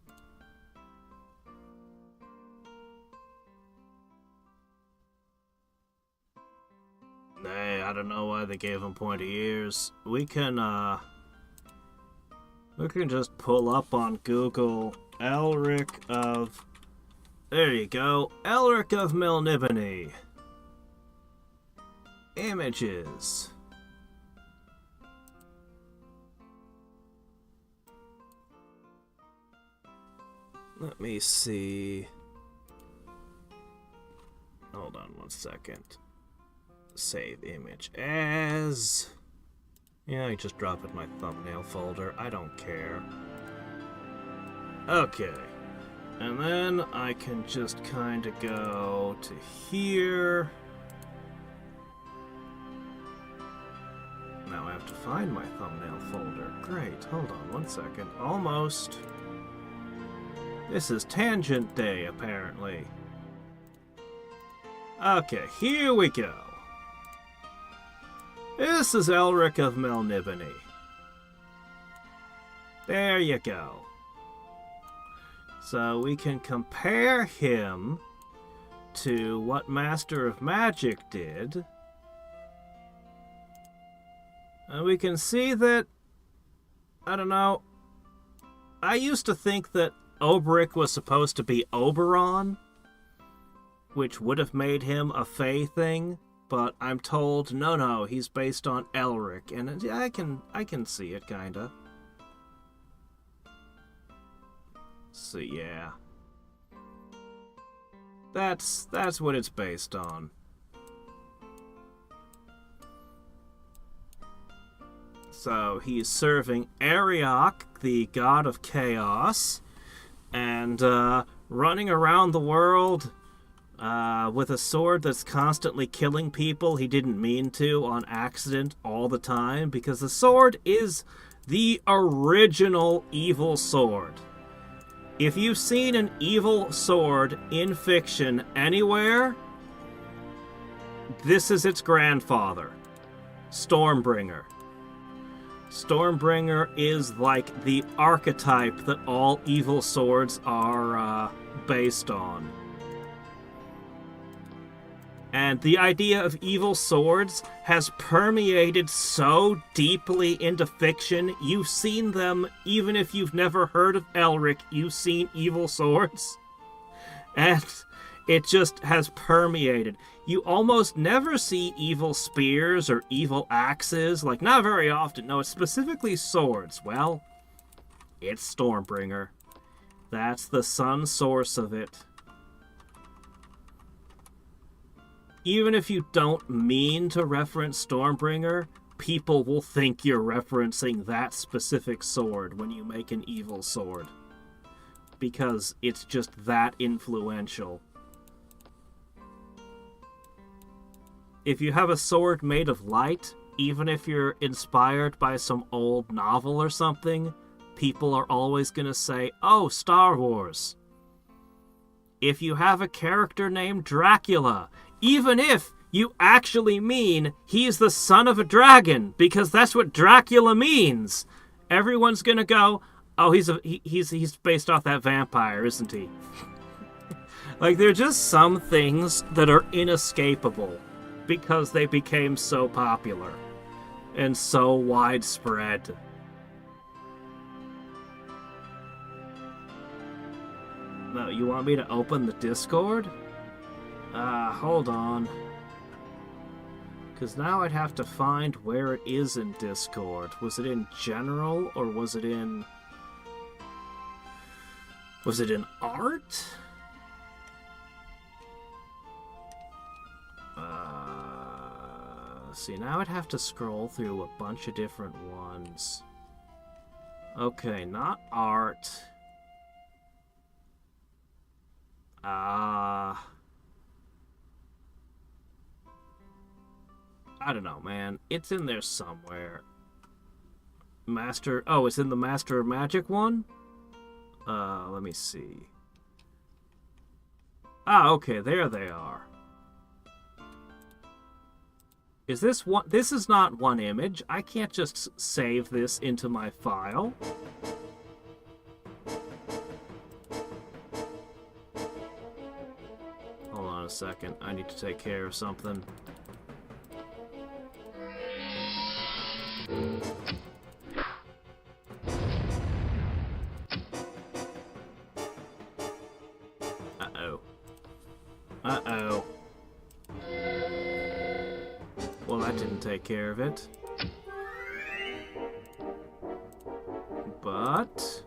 A: Nay, I don't know why they gave him pointy ears. We can just pull up on Google Elric of... There you go. Elric of Melniboné. Images. Let me see. Hold on 1 second. Save image as... Yeah, I just drop it in my thumbnail folder. I don't care. Okay. And then I can just kind of go to here. Now I have to find my thumbnail folder. Great, hold on 1 second. Almost. This is Tangent Day, apparently. Okay, here we go. This is Elric of Melniboné. There you go. So we can compare him to what Master of Magic did. And we can see that, I don't know, I used to think that Obric was supposed to be Oberon, which would have made him a Fey thing, but I'm told, no, he's based on Elric, and I can see it, kinda. So yeah. That's what it's based on. So he's serving Ariok, the god of chaos, and running around the world with a sword that's constantly killing people he didn't mean to on accident all the time, because the sword is the original evil sword. If you've seen an evil sword in fiction anywhere, this is its grandfather, Stormbringer. Stormbringer is like the archetype that all evil swords are based on. And the idea of evil swords has permeated so deeply into fiction. You've seen them, even if you've never heard of Elric, you've seen evil swords. And it just has permeated. You almost never see evil spears or evil axes. Like, not very often. No, it's specifically swords. Well, it's Stormbringer. That's the sun source of it. Even if you don't mean to reference Stormbringer, people will think you're referencing that specific sword when you make an evil sword. Because it's just that influential. If you have a sword made of light, even if you're inspired by some old novel or something, people are always going to say, oh, Star Wars. If you have a character named Dracula, even if you actually mean he's the son of a dragon, because that's what Dracula means, everyone's going to go, oh, he's based off that vampire, isn't he? Like, there are just some things that are inescapable because they became so popular and so widespread. No, you want me to open the Discord? Hold on. Because now I'd have to find where it is in Discord. Was it in general, or was it in... Was it in art? See, now I'd have to scroll through a bunch of different ones. Okay, not art. I don't know, man. It's in there somewhere. Master... Oh, it's in the Master of Magic one? Let me see. Ah, okay, there they are. Is this one? This is not one image. I can't just save this into my file. Hold on a second. I need to take care of something. Uh-oh. Well, that didn't take care of it. But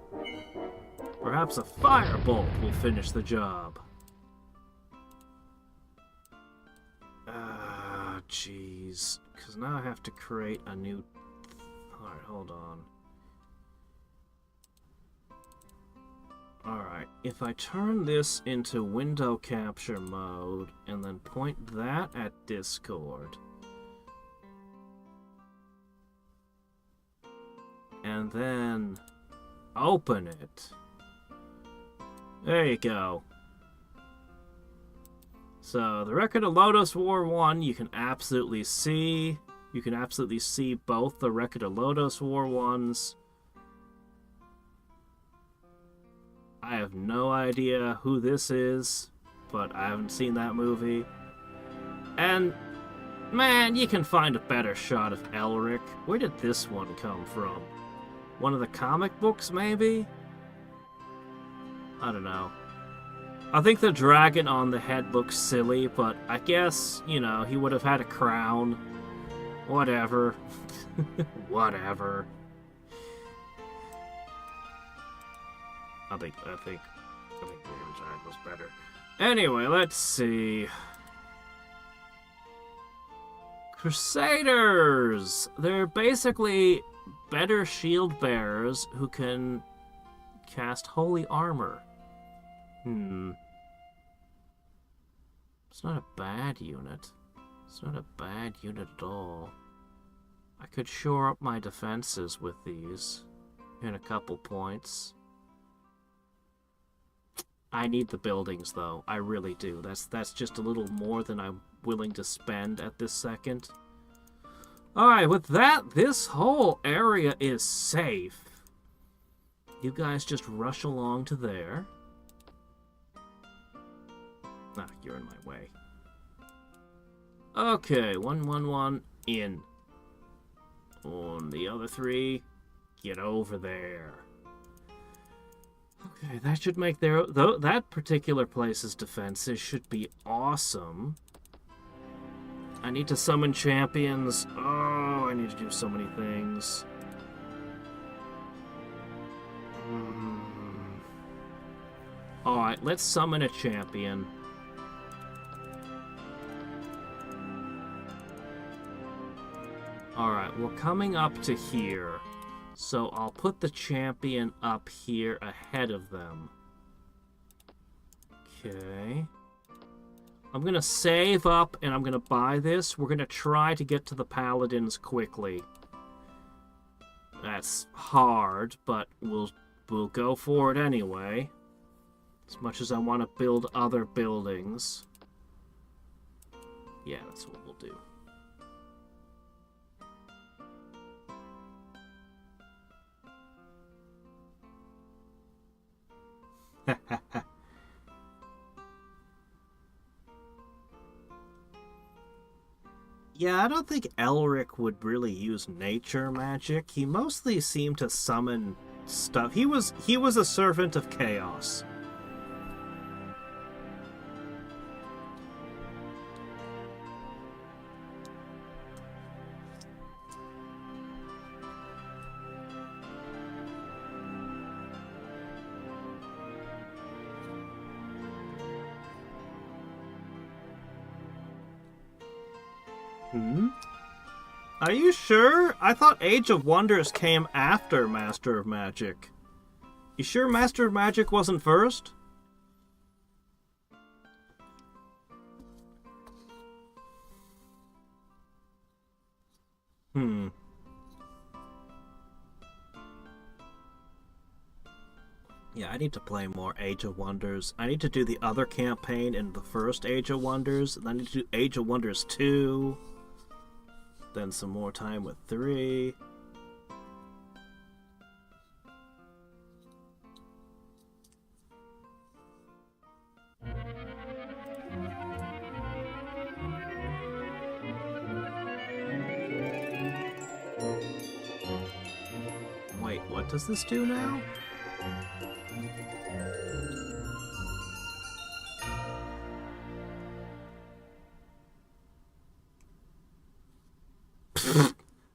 A: perhaps a firebolt will finish the job. Ah, jeez. Because now I have to create a new... Alright, hold on. Alright, if I turn this into window capture mode and then point that at Discord, and then open it, there you go. So the Record of Lodoss War 1 you can absolutely see. You can absolutely see both the Record of Lodoss War 1s. I have no idea who this is, but I haven't seen that movie. And, man, you can find a better shot of Elric. Where did this one come from? One of the comic books, maybe? I don't know. I think the dragon on the head looks silly, but I guess, you know, he would have had a crown. Whatever. Whatever. I think the design was better. Anyway, let's see. Crusaders! They're basically better shield bearers who can cast holy armor. It's not a bad unit. It's not a bad unit at all. I could shore up my defenses with these in a couple points. I need the buildings, though. I really do. That's just a little more than I'm willing to spend at this second. Alright, with that, this whole area is safe. You guys just rush along to there. Ah, you're in my way. Okay, 111 in. On the other three, get over there. Okay, that should make that particular place's defenses should be awesome. I need to summon champions. Oh, I need to do so many things. Alright, let's summon a champion. Alright, we're coming up to here. So I'll put the champion up here ahead of them. Okay. I'm going to save up and I'm going to buy this. We're going to try to get to the paladins quickly. That's hard, but we'll go for it anyway. As much as I want to build other buildings. Yeah, that's what we'll do. Yeah, I don't think Elric would really use nature magic. He mostly seemed to summon stuff. He was a servant of chaos. Are you sure? I thought Age of Wonders came after Master of Magic. You sure Master of Magic wasn't first? Yeah, I need to play more Age of Wonders. I need to do the other campaign in the first Age of Wonders, and I need to do Age of Wonders 2. Then some more time with 3. Wait, what does this do now?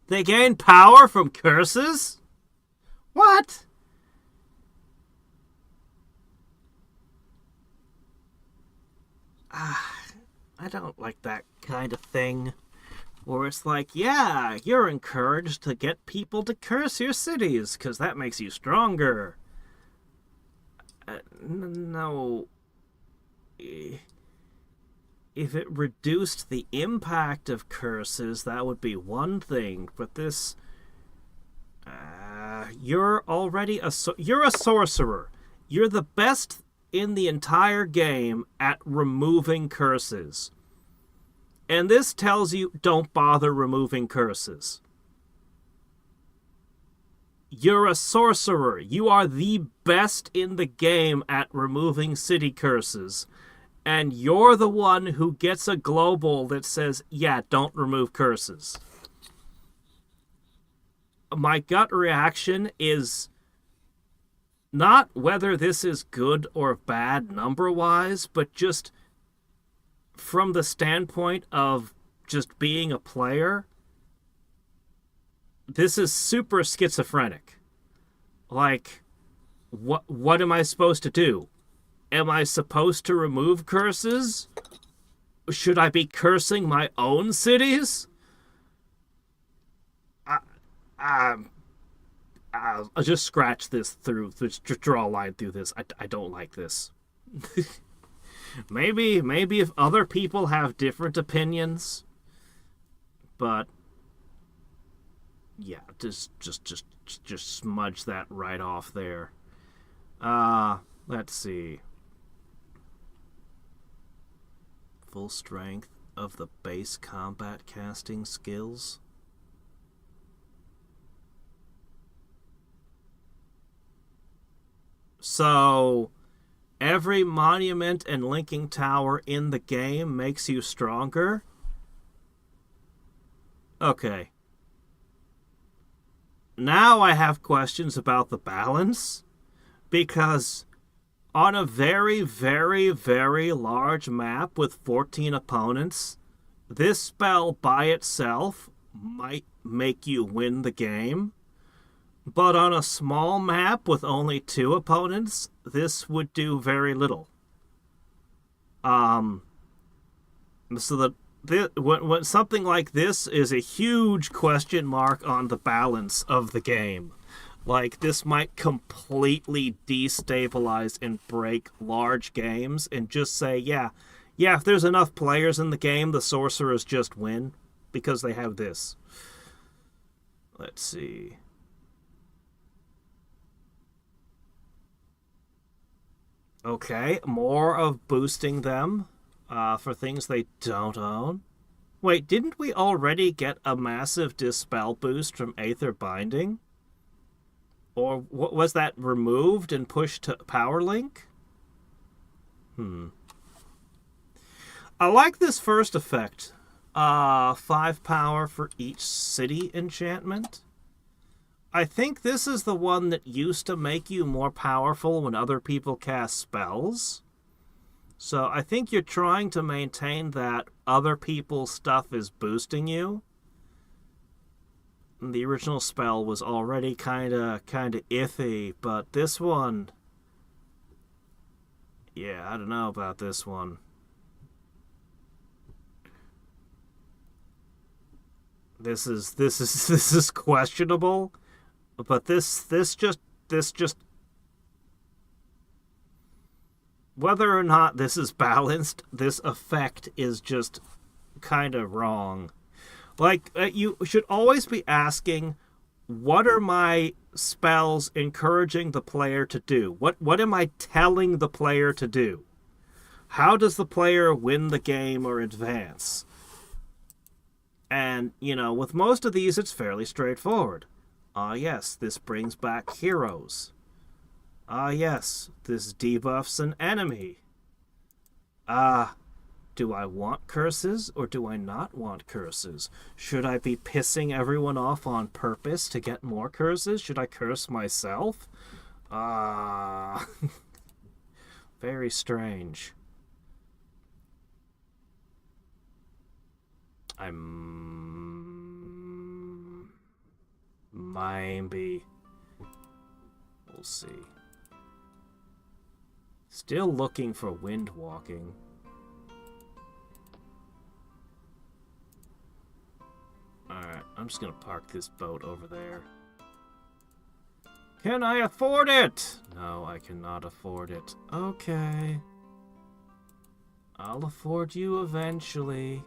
A: They gain power from curses? What? I don't like that kind of thing. Where it's like, yeah, you're encouraged to get people to curse your cities, because that makes you stronger. No. If it reduced the impact of curses, that would be one thing. But this... you're already you're a sorcerer. You're the best in the entire game at removing curses. And this tells you, don't bother removing curses. You're a sorcerer. You are the best in the game at removing city curses. And you're the one who gets a global that says, yeah, don't remove curses. My gut reaction is not whether this is good or bad number-wise, but just from the standpoint of just being a player, this is super schizophrenic. Like, what am I supposed to do? Am I supposed to remove curses? Should I be cursing my own cities? I'll just scratch this through, just draw a line through this. I don't like this. maybe if other people have different opinions, but yeah, just smudge that right off there. Let's see. Full strength of the base combat casting skills. So, every monument and linking tower in the game makes you stronger? Okay. Now I have questions about the balance, because on a very, very, very large map with 14 opponents, this spell by itself might make you win the game. But on a small map with only 2 opponents, this would do very little. So when something like this is a huge question mark on the balance of the game. Like, this might completely destabilize and break large games and just say, yeah, if there's enough players in the game, the sorcerers just win because they have this. Let's see. Okay, more of boosting them for things they don't own. Wait, didn't we already get a massive Dispel boost from Aether Binding? Or was that removed and pushed to Power Link? I like this first effect. 5 power for each city enchantment. I think this is the one that used to make you more powerful when other people cast spells. So I think you're trying to maintain that other people's stuff is boosting you. The original spell was already kind of iffy, but this one... yeah, I don't know about this one. This is questionable. But this just whether or not this is balanced, this effect is just kind of wrong. Like, you should always be asking, what are my spells encouraging the player to do? What am I telling the player to do? How does the player win the game or advance? And, with most of these, it's fairly straightforward. Yes, this brings back heroes. Yes, this debuffs an enemy. Do I want curses or do I not want curses? Should I be pissing everyone off on purpose to get more curses? Should I curse myself? Very strange. maybe. We'll see. Still looking for wind walking. Alright, I'm just gonna park this boat over there. Can I afford it? No, I cannot afford it. Okay. I'll afford you eventually.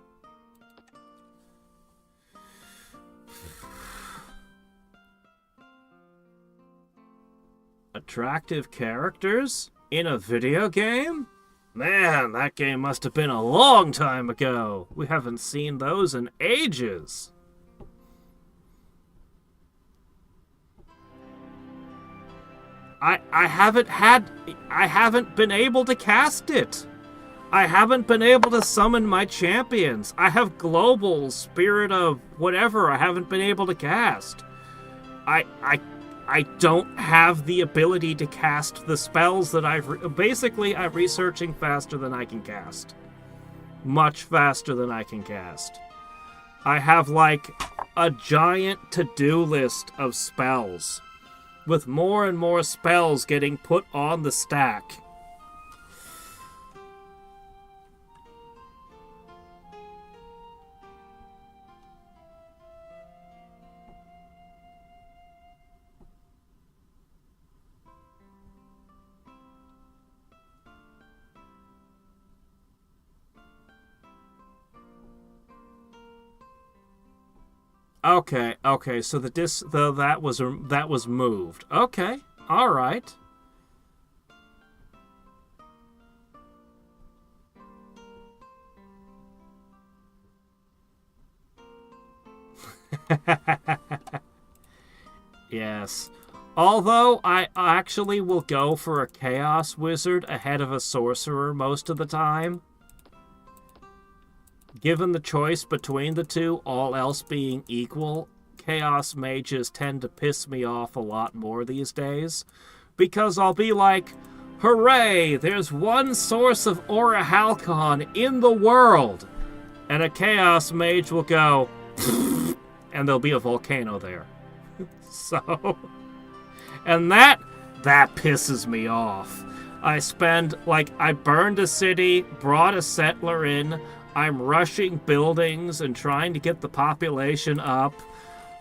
A: Attractive characters in a video game? Man, that game must have been a long time ago. We haven't seen those in ages. I haven't been able to cast it. I haven't been able to summon my champions. I have global spirit of whatever I haven't been able to cast. I don't have the ability to cast the spells that basically, I'm researching faster than I can cast. Much faster than I can cast. I have, like, a giant to-do list of spells, with more and more spells getting put on the stack. Okay, so that was moved. Okay, all right. Yes. Although I actually will go for a Chaos Wizard ahead of a Sorcerer most of the time. Given the choice between the two, all else being equal, Chaos Mages tend to piss me off a lot more these days. Because I'll be like, hooray, there's one source of Aura Halcon in the world! And a Chaos Mage will go, and there'll be a volcano there. So, and that pisses me off. I burned a city, brought a settler in, I'm rushing buildings and trying to get the population up.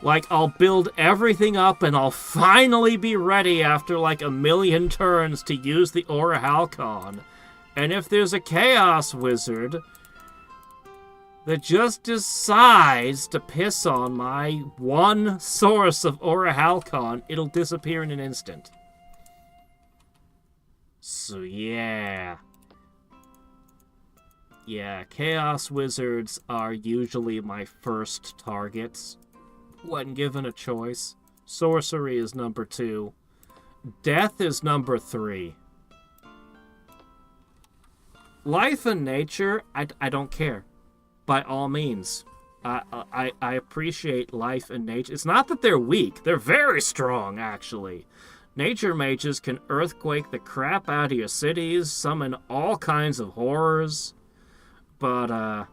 A: Like, I'll build everything up and I'll finally be ready after like a million turns to use the Aura Halcon. And if there's a Chaos Wizard that just decides to piss on my one source of Aura Halcon, it'll disappear in an instant. So yeah. Yeah, Chaos Wizards are usually my first targets when given a choice. Sorcery is number 2. Death is number 3. Life and nature, I don't care. By all means. I appreciate life and nature. It's not that they're weak. They're very strong, actually. Nature mages can earthquake the crap out of your cities, summon all kinds of horrors. But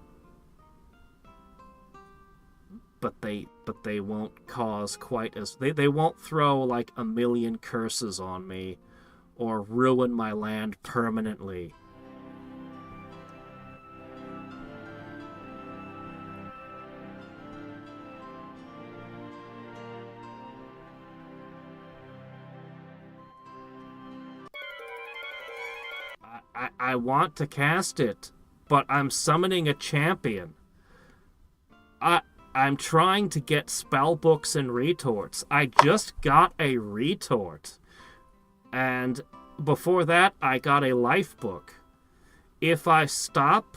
A: they won't cause quite as... They won't throw, like, a million curses on me or ruin my land permanently. I want to cast it, but I'm summoning a champion. I'm trying to get spell books and retorts. I just got a retort. And before that, I got a life book. If I stop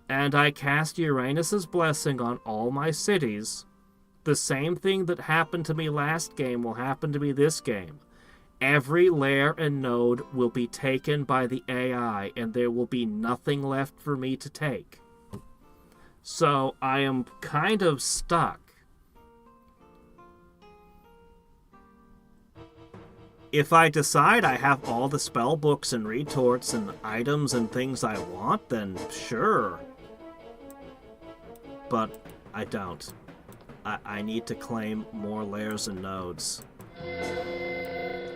A: and I cast Uranus's Blessing on all my cities, the same thing that happened to me last game will happen to me this game. Every lair and node will be taken by the AI, and there will be nothing left for me to take. So I am kind of stuck. If I decide I have all the spell books and retorts and items and things I want, then sure. But I don't. I need to claim more lairs and nodes.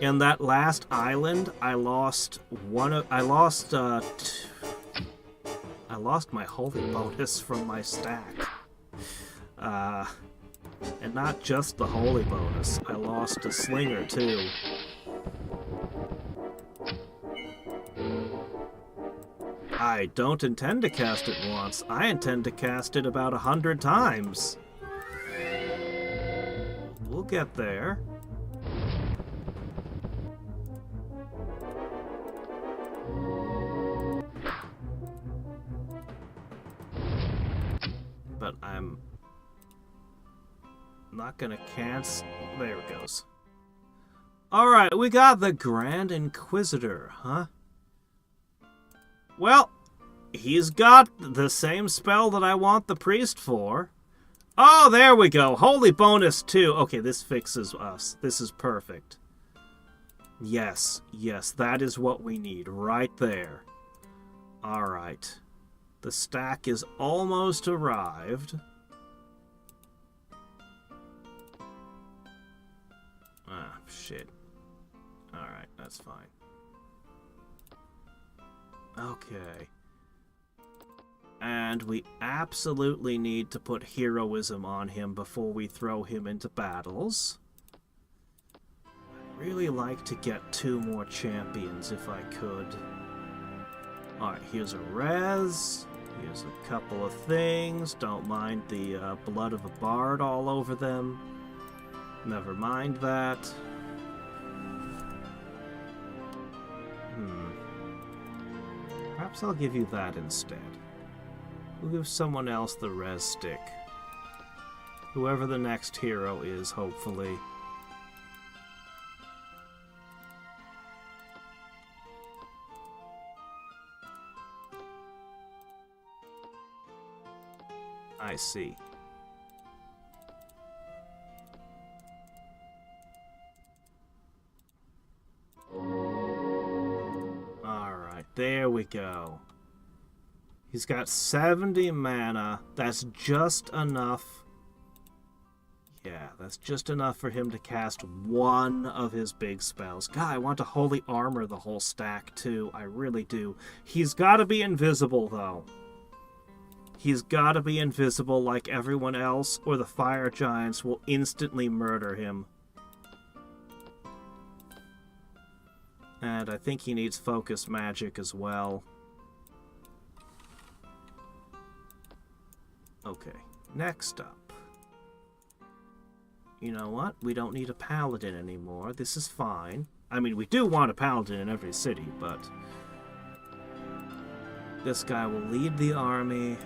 A: In that last island, I lost I lost my holy bonus from my stack. And not just the holy bonus. I lost a slinger too. I don't intend to cast it once. I intend to cast it about 100 times. We'll get there. But I'm not gonna cancel. There it goes. Alright, we got the Grand Inquisitor, huh? Well, he's got the same spell that I want the priest for. Oh, there we go. Holy bonus too. Okay, this fixes us. This is perfect. Yes, yes, that is what we need right there. Alright. The stack is almost arrived. Ah, shit. Alright, that's fine. Okay. And we absolutely need to put heroism on him before we throw him into battles. I'd really like to get 2 more champions if I could. Alright, here's a res. Here's a couple of things. Don't mind the blood of a bard all over them. Never mind that. Perhaps I'll give you that instead. We'll give someone else the res stick. Whoever the next hero is, hopefully. I see. There we go. He's got 70 mana. That's just enough. Yeah, that's just enough for him to cast 1 of his big spells. God, I want to holy armor the whole stack, too. I really do. He's got to be invisible, though. He's got to be invisible like everyone else, or the fire giants will instantly murder him. And I think he needs focus magic as well. Okay, next up. You know what? We don't need a paladin anymore. This is fine. I mean, we do want a paladin in every city, but... this guy will lead the army.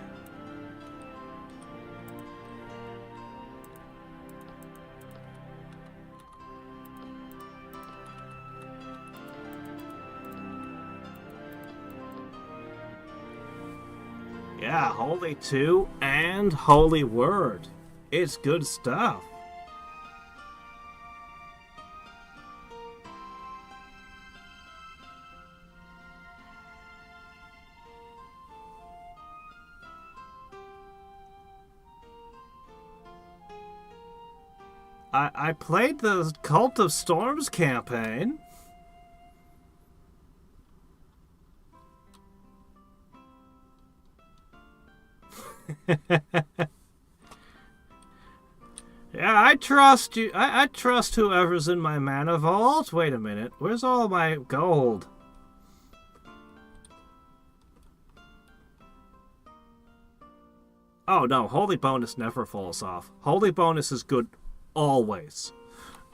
A: Yeah, Holy 2 and Holy Word. It's good stuff. I played the Cult of Storms campaign. Yeah, I trust you. I trust whoever's in my mana vault. Wait a minute. Where's all my gold? Oh no, Holy Bonus never falls off. Holy Bonus is good always.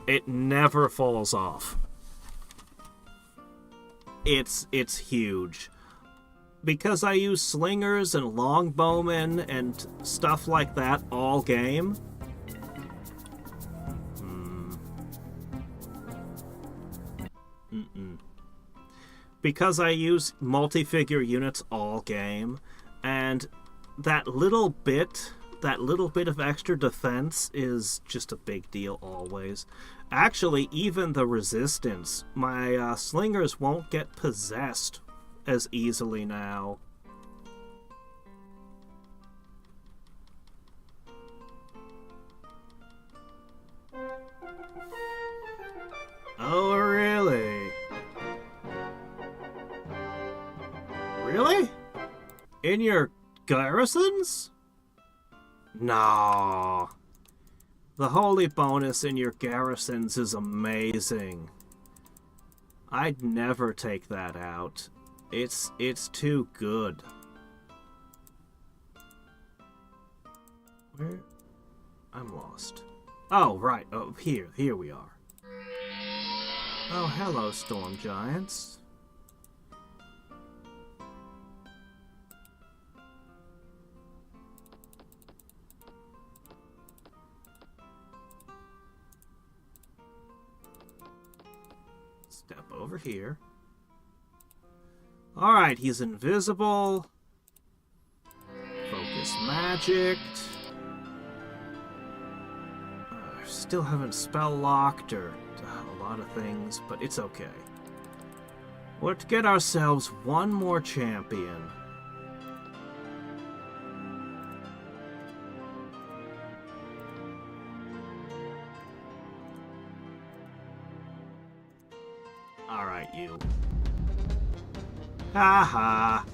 A: It never falls off. It's huge. Because I use slingers and longbowmen and stuff like that all game. Because I use multi-figure units all game, and that little bit of extra defense is just a big deal always. Actually, even the resistance, my slingers won't get possessed as easily now. Really? In your garrisons? No. The holy bonus in your garrisons is amazing. I'd never take that out. It's too good. Where? I'm lost. Oh, right. Oh, here we are. Oh, hello, storm giants. Step over here. Alright, he's invisible. Focus magic. Still haven't spell locked or a lot of things, but it's okay. Let's get ourselves one more champion. Alright, you. Ha ha.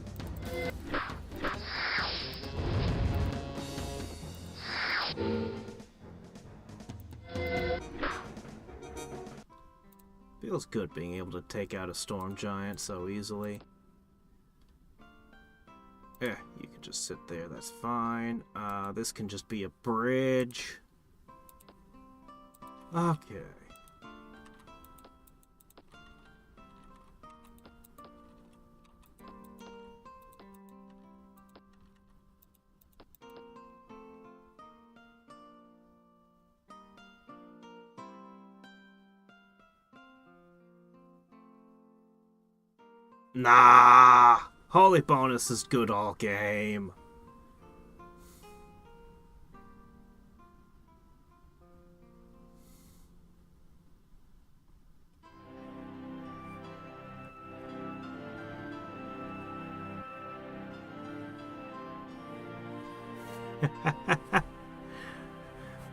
A: Feels good being able to take out a storm giant so easily. Yeah, you can just sit there, that's fine. This can just be a bridge. Okay. Nah! Holy bonus is good all game.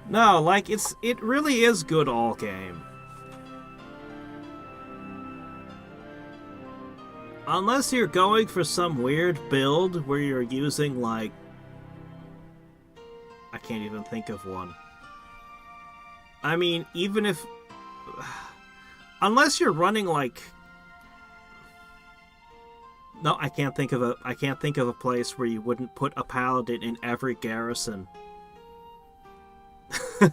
A: No, like, it really is good all game. Unless you're going for some weird build where you're using, like... I can't even think of one. I mean, even if... Unless you're running, like... No, I can't think of a place where you wouldn't put a paladin in every garrison.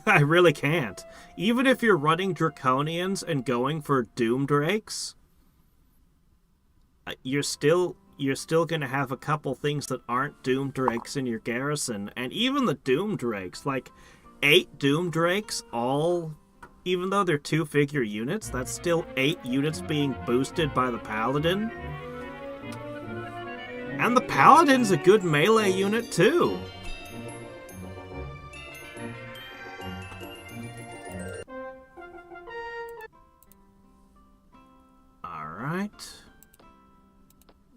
A: I really can't. Even if you're running draconians and going for doom drakes... You're still gonna have a couple things that aren't Doom Drakes in your garrison, and even the Doom Drakes, like 8 Doom Drakes, all, even though they're 2-figure units, that's still 8 units being boosted by the Paladin. And the Paladin's a good melee unit too. Alright.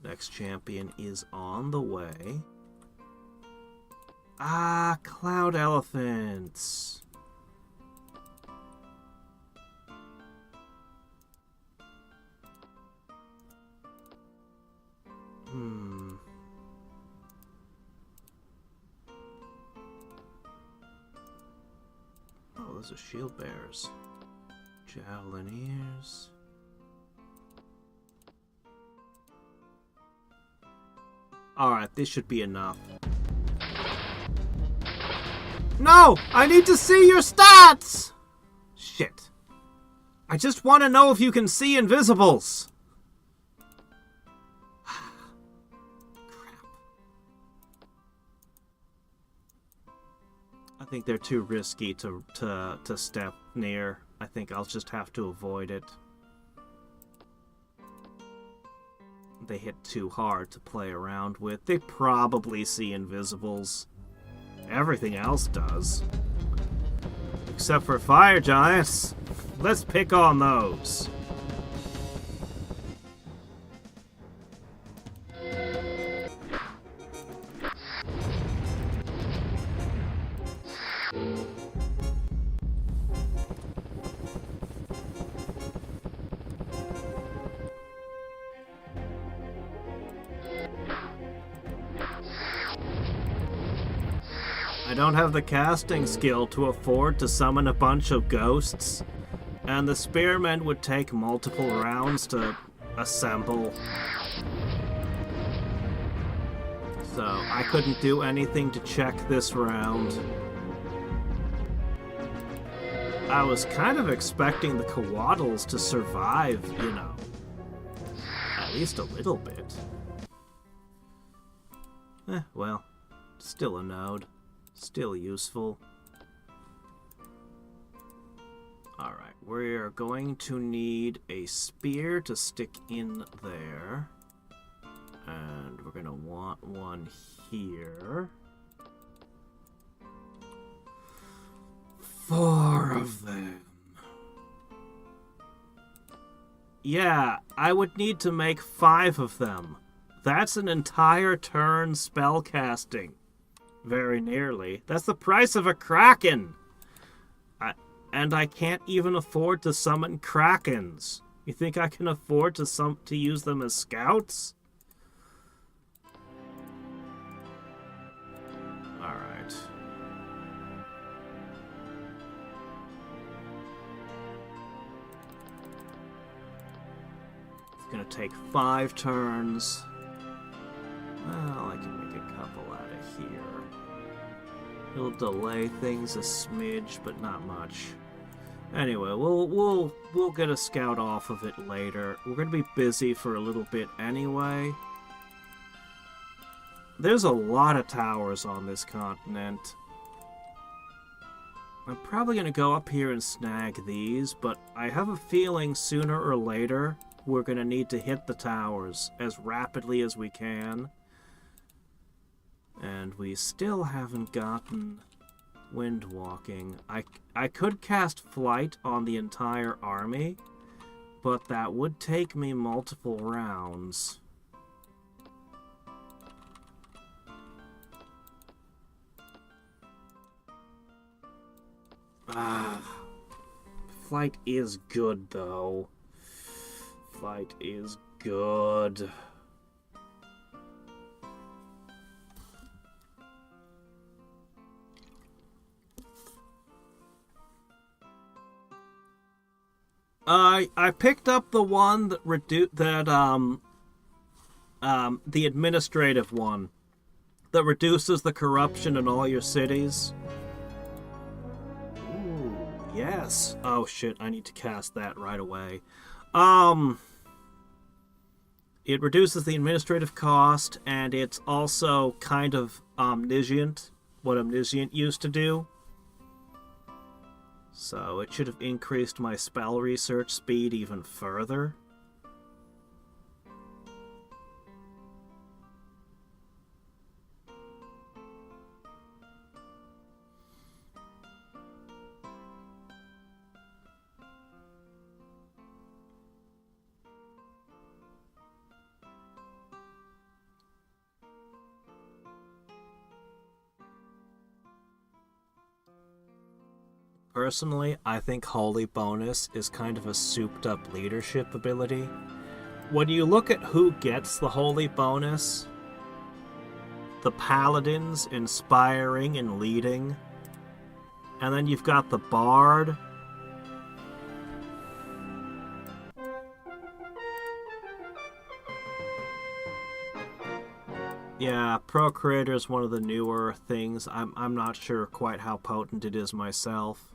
A: Next champion is on the way. Ah, cloud elephants. Oh, those are shield bearers. Javelineers. Alright, this should be enough. No! I need to see your stats! Shit. I just want to know if you can see invisibles. Crap. I think they're too risky to step near. I think I'll just have to avoid it. They hit too hard to play around with. They probably see invisibles. Everything else does. Except for fire giants. Let's pick on those. I don't have the casting skill to afford to summon a bunch of ghosts, and the spearmen would take multiple rounds to assemble. So I couldn't do anything to check this round. I was kind of expecting the Coatls to survive, you know, at least a little bit. Well, still a node. Still useful. Alright, we're going to need a spear to stick in there. And we're going to want one here. 4 of them. Yeah, I would need to make 5 of them. That's an entire turn spell casting. Very nearly. That's the price of a kraken! And I can't even afford to summon krakens. You think I can afford to use them as scouts? Alright. It's gonna take 5 turns. Well, I can make a couple out of here. It'll delay things a smidge, but not much. Anyway, we'll get a scout off of it later. We're gonna be busy for a little bit anyway. There's a lot of towers on this continent. I'm probably gonna go up here and snag these, but I have a feeling sooner or later we're gonna need to hit the towers as rapidly as we can. And we still haven't gotten wind walking. I could cast flight on the entire army, but that would take me multiple rounds. Flight is good, though. Flight is good. I picked up the one that the administrative one that reduces the corruption in all your cities. Ooh, yes. Oh shit, I need to cast that right away. It reduces the administrative cost, and it's also kind of omniscient, what omniscient used to do. So it should have increased my spell research speed even further. Personally, I think Holy Bonus is kind of a souped-up leadership ability. When you look at who gets the Holy Bonus, the Paladins inspiring and leading, and then you've got the Bard. Yeah, Procreator is one of the newer things. I'm not sure quite how potent it is myself.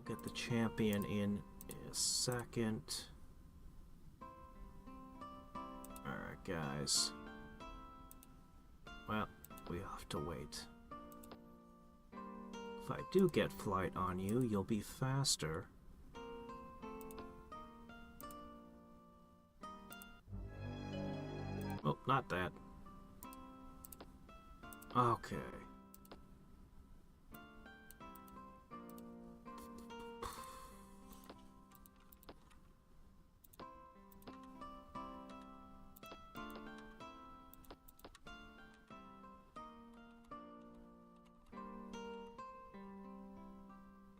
A: Get the champion in a second. Alright, guys. Well, we have to wait. If I do get flight on you, you'll be faster. Oh, not that. Okay.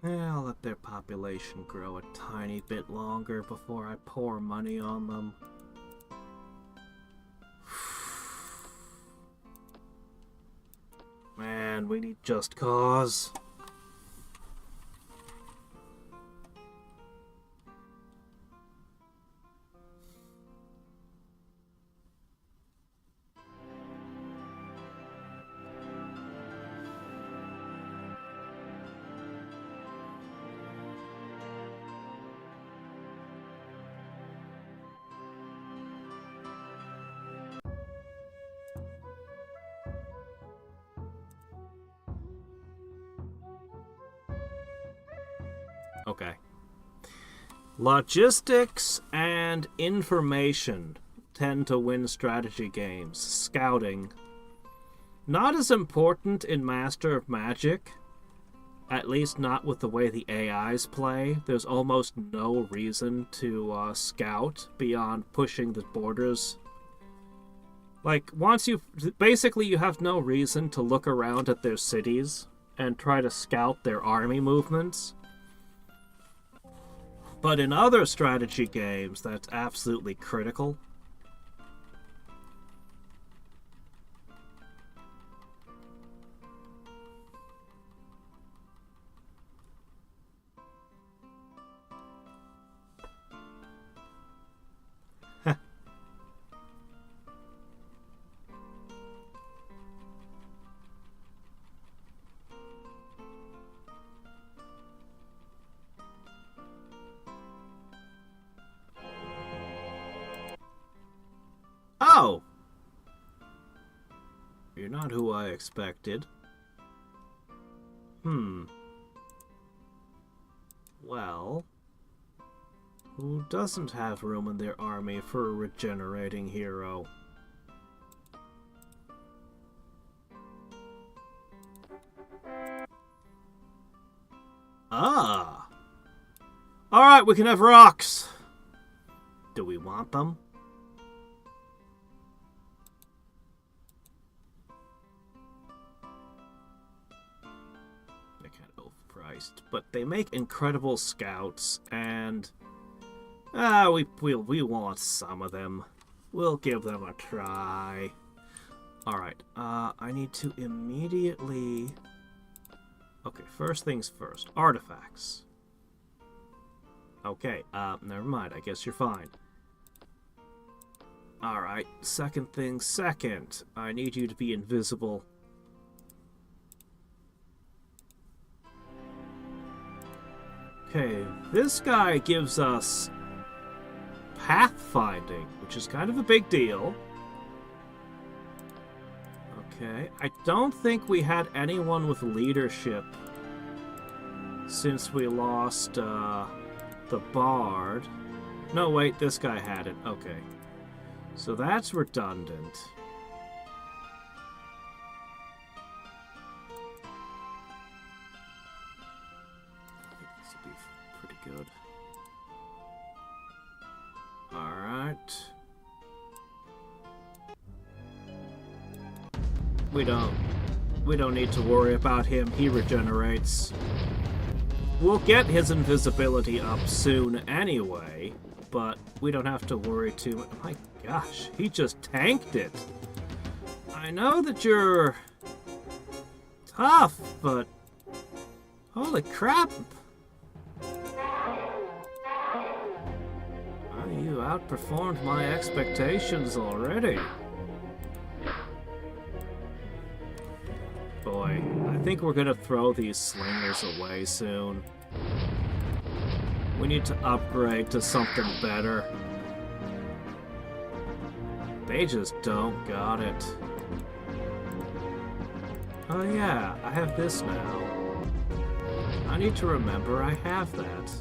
A: I'll let their population grow a tiny bit longer before I pour money on them. And we need just cause. Okay. Logistics and information tend to win strategy games. Scouting. Not as important in Master of Magic. At least not with the way the AIs play. There's almost no reason to scout beyond pushing the borders. Like, basically you have no reason to look around at their cities and try to scout their army movements. But in other strategy games, that's absolutely critical. Oh! You're not who I expected. Well... who doesn't have room in their army for a regenerating hero? Ah! Alright, we can have rocks! Do we want them? But they make incredible scouts, and we want some of them. We'll give them a try. Alright, I need to immediately... Okay, first things first. Artifacts. Okay, never mind. I guess you're fine. Alright, second thing second. I need you to be invisible. Okay, this guy gives us pathfinding, which is kind of a big deal. Okay, I don't think we had anyone with leadership since we lost the Bard. No, wait, this guy had it. Okay, so that's redundant. Good. Alright. We don't need to worry about him. He regenerates. We'll get his invisibility up soon anyway, but we don't have to worry too much. My gosh, he just tanked it. I know that you're tough, but holy crap. You outperformed my expectations already. Boy, I think we're gonna throw these slingers away soon. We need to upgrade to something better. They just don't got it. Oh yeah, I have this now. I need to remember I have that.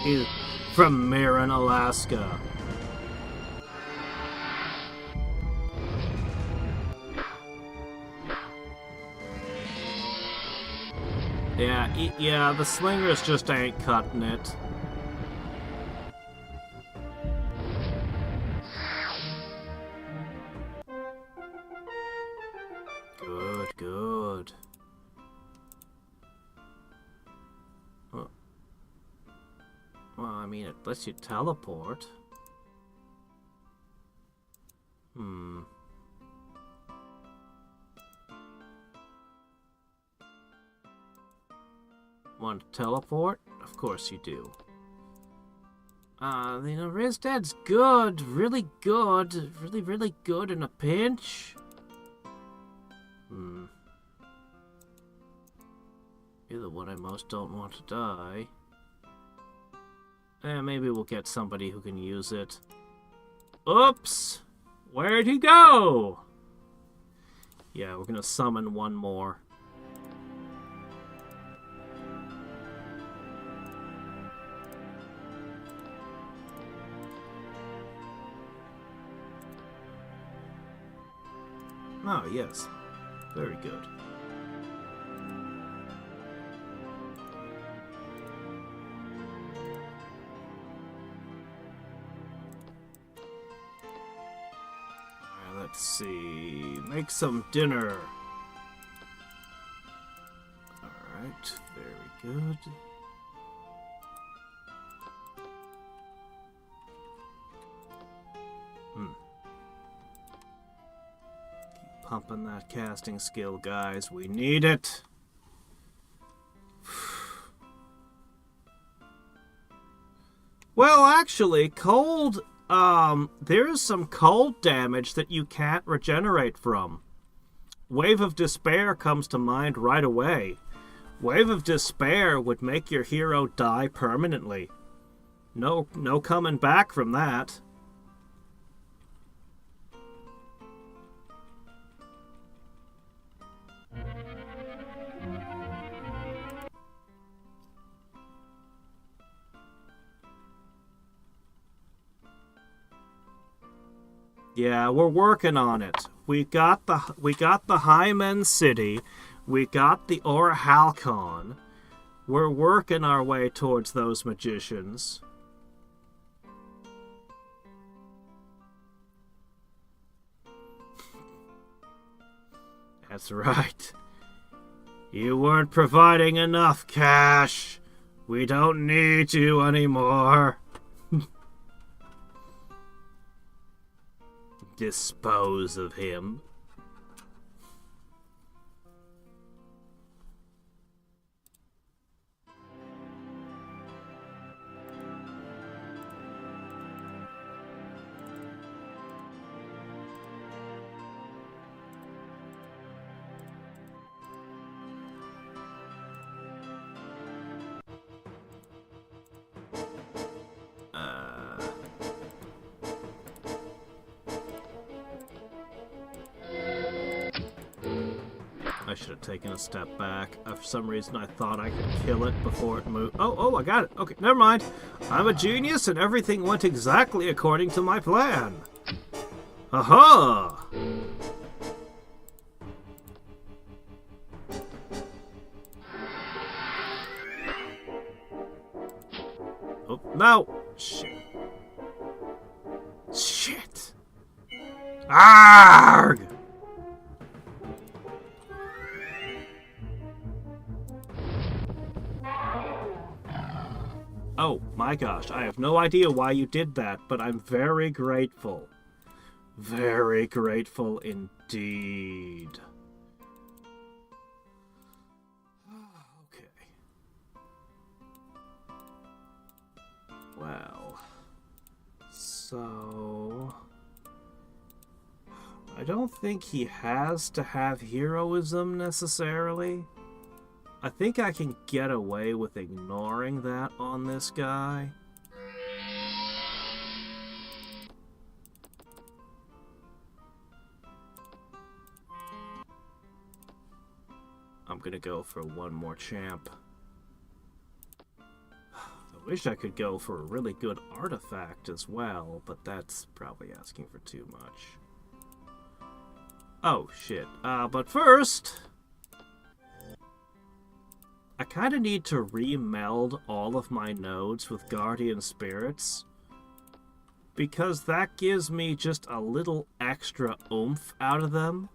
A: He's from Marin, Alaska. Yeah, the slingers just ain't cutting it. Good. Well, I mean, it lets you teleport. Want to teleport? Of course you do. You know, Rizdad's good. Really good. Really good in a pinch. You're the one I most don't want to die. Maybe we'll get somebody who can use it. Oops! Where'd he go? Yeah, we're gonna summon one more. Oh, yes. Very good. Let's see. Make some dinner. Alright, very good. Keep pumping that casting skill, guys. We need it. Well, actually, cold... there is some cold damage that you can't regenerate from. Wave of Despair comes to mind right away. Wave of Despair would make your hero die permanently. No coming back from that. Yeah, we're working on it. We got the Hymen City. We got the Aura Halcon. We're working our way towards those magicians. That's right. You weren't providing enough cash. We don't need you anymore. Dispose of him. I should have taken a step back. For some reason, I thought I could kill it before it moved. Oh, I got it. Okay, never mind. I'm a genius, and everything went exactly according to my plan. Aha! Oh, no! Shit. Shit! Arrgh! Oh my gosh, I have no idea why you did that, but I'm very grateful. Very grateful indeed. Okay. Well, so... I don't think he has to have heroism necessarily. I think I can get away with ignoring that on this guy. I'm gonna go for one more champ. I wish I could go for a really good artifact as well, but that's probably asking for too much. Oh, shit. But first... I kind of need to remeld all of my nodes with Guardian Spirits, because that gives me just a little extra oomph out of them.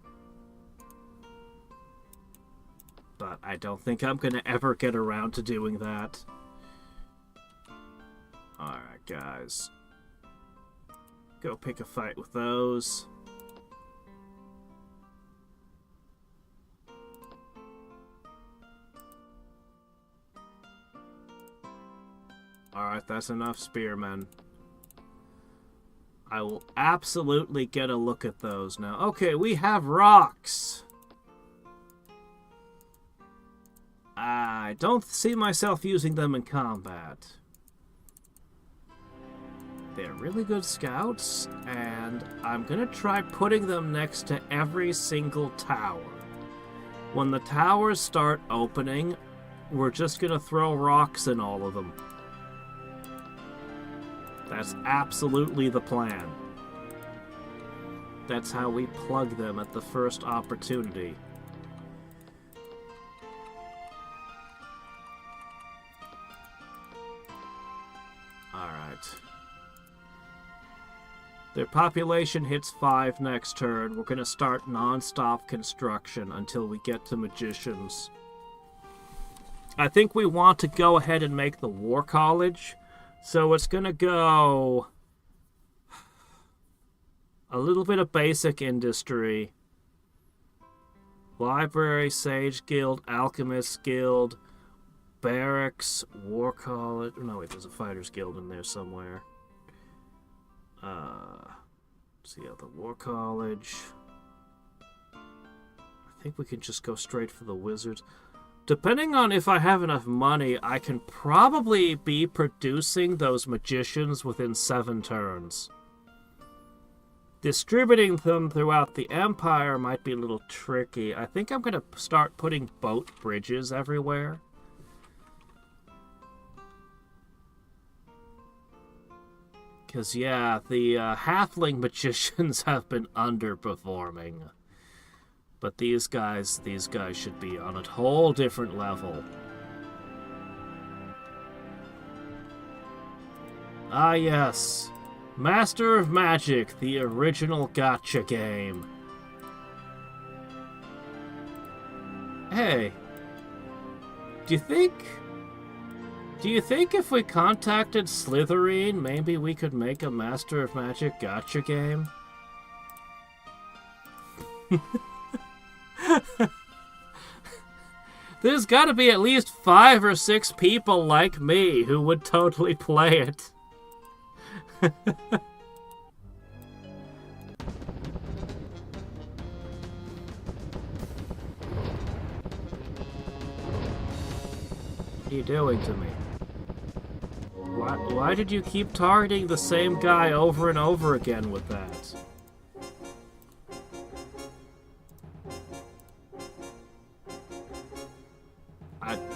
A: But I don't think I'm going to ever get around to doing that. Alright, guys. Go pick a fight with those. Alright, that's enough spearmen. I will absolutely get a look at those now. Okay, we have rocks. I don't see myself using them in combat. They're really good scouts, and I'm gonna try putting them next to every single tower. When the towers start opening, we're just gonna throw rocks in all of them. That's absolutely the plan. That's how we plug them at the first opportunity. Alright. Their population hits 5 next turn. We're going to start non-stop construction until we get to magicians. I think we want to go ahead and make the War College. So it's going to go a little bit of basic industry. Library, Sage Guild, Alchemist Guild, Barracks, War College. No, wait, there's a Fighters Guild in there somewhere. See how the War College. I think we can just go straight for the Wizards. Depending on if I have enough money, I can probably be producing those magicians within 7 turns. Distributing them throughout the Empire might be a little tricky. I think I'm going to start putting boat bridges everywhere. Because, yeah, the halfling magicians have been underperforming. But these guys should be on a whole different level. Ah, yes. Master of Magic, the original gacha game. Hey. Do you think if we contacted Slytherin, maybe we could make a Master of Magic gacha game? There's gotta be at least 5 or 6 people like me who would totally play it. What are you doing to me? Why did you keep targeting the same guy over and over again with that?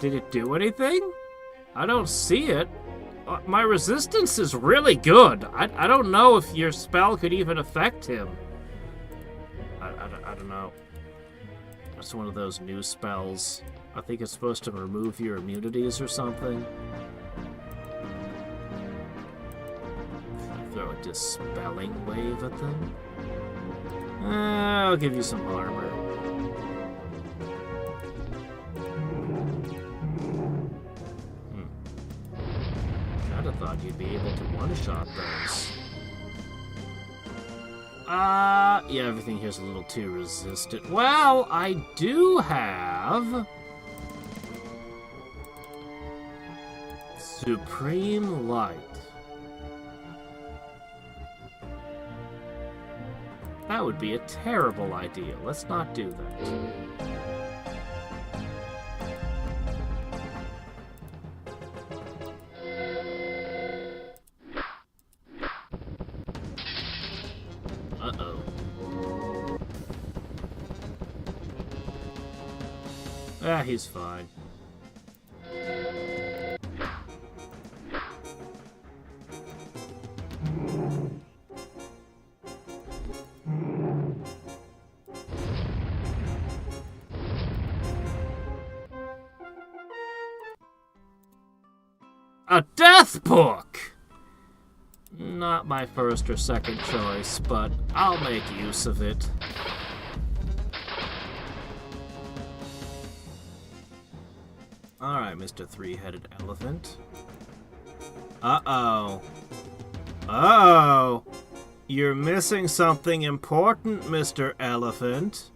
A: Did it do anything? I don't see it. My resistance is really good. I don't know if your spell could even affect him. I don't know. It's one of those new spells. I think it's supposed to remove your immunities or something. Throw a dispelling wave at them. I'll give you some armor. I'd have thought you'd be able to one-shot those. Yeah, everything here's a little too resistant. Well, I do have Supreme Light. That would be a terrible idea. Let's not do that. Ah, he's fine. A death book! Not my first or second choice, but I'll make use of it. Alright, Mr. Three-Headed Elephant. Uh-oh. Uh-oh! You're missing something important, Mr. Elephant.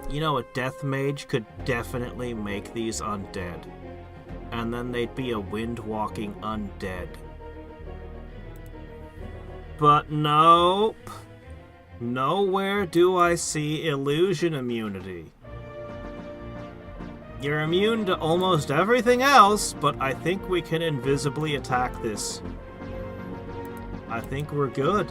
A: You know, a death mage could definitely make these undead. and then they'd be a wind-walking undead. But nope. Nowhere do I see illusion immunity. You're immune to almost everything else, but I think we can invisibly attack this. I think we're good.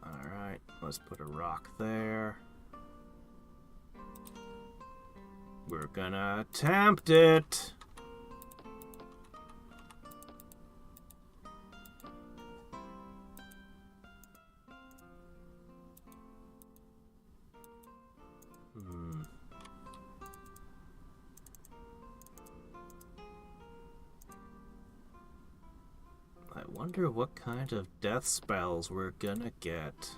A: Alright, let's put a rock there. We're gonna attempt it. I wonder what kind of death spells we're gonna get.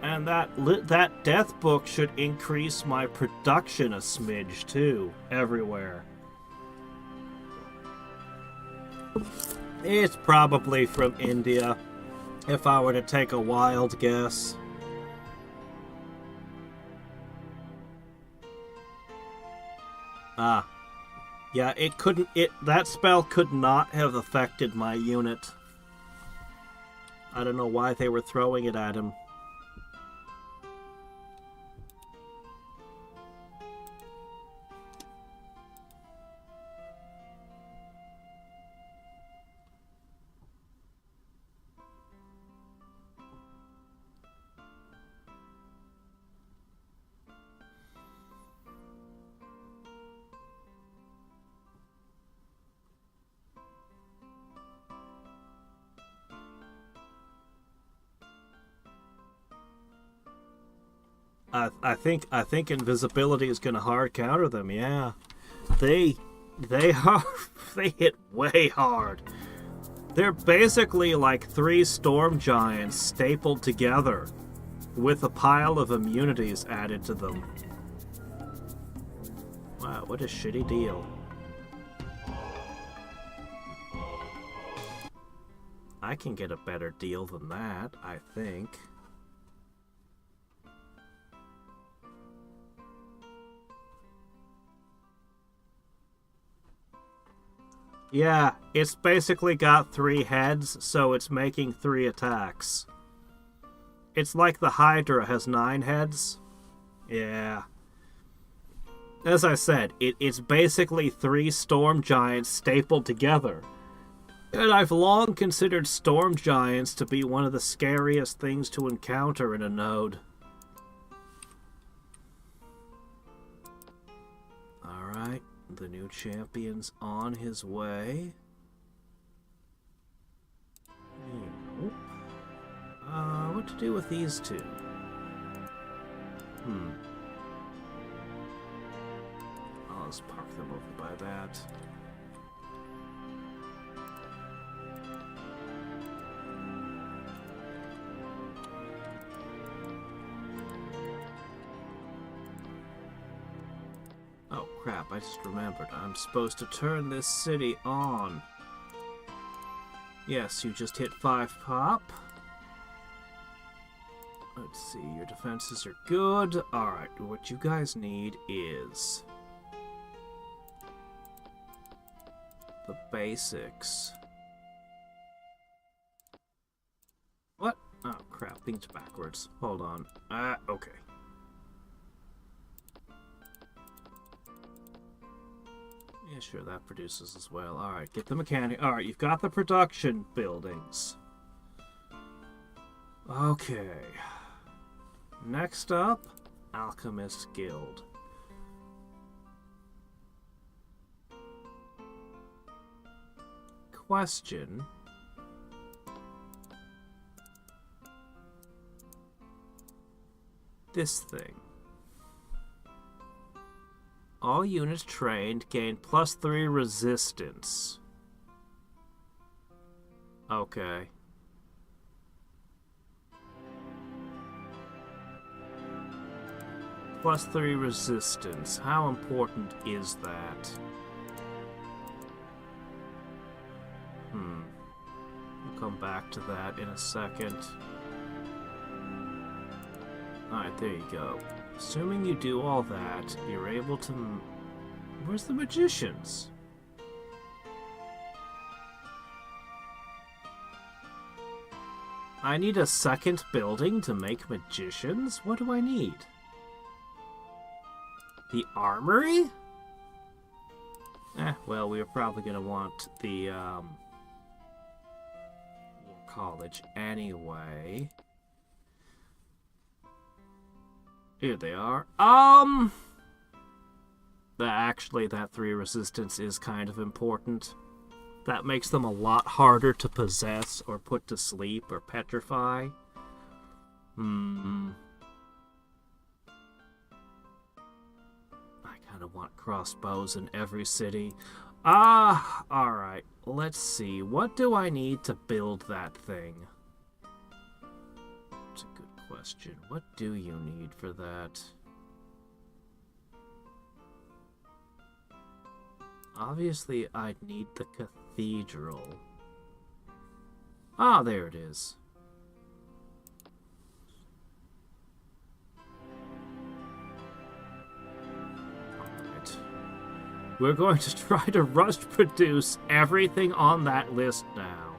A: And that death book should increase my production a smidge too, everywhere. It's probably from India, if I were to take a wild guess. Ah. Yeah, that spell could not have affected my unit. I don't know why they were throwing it at him. I think invisibility is gonna hard counter them. Yeah, they hit way hard. They're basically like 3 storm giants stapled together, with a pile of immunities added to them. Wow, what a shitty deal. I can get a better deal than that, I think. Yeah, it's basically got 3 heads, so it's making 3 attacks. It's like the Hydra has 9 heads. Yeah. As I said, it's basically 3 storm giants stapled together. And I've long considered storm giants to be one of the scariest things to encounter in a node. Alright. The new champion's on his way. What to do with these 2? I'll just park them over by that. Oh crap, I just remembered. I'm supposed to turn this city on. Yes, you just hit 5 pop. Let's see, your defenses are good. Alright, what you guys need is the basics. What? Oh crap, things backwards. Hold on. Okay. Yeah, sure, that produces as well. Alright, get the mechanic. Alright, you've got the production buildings. Okay. Next up, Alchemist Guild. Question. This thing. All units trained gain +3 resistance. Okay. +3 resistance. How important is that? We'll come back to that in a second. Alright, there you go. Assuming you do all that, you're able to... Where's the magicians? I need a second building to make magicians? What do I need? The armory? Well, we are probably going to want the college anyway. Here they are. Actually, that 3 resistance is kind of important. That makes them a lot harder to possess or put to sleep or petrify. I kind of want crossbows in every city. Alright. Let's see. What do I need to build that thing? That's a good question. What do you need for that? Obviously, I'd need the cathedral. Ah, there it is. Alright. We're going to try to rush produce everything on that list now.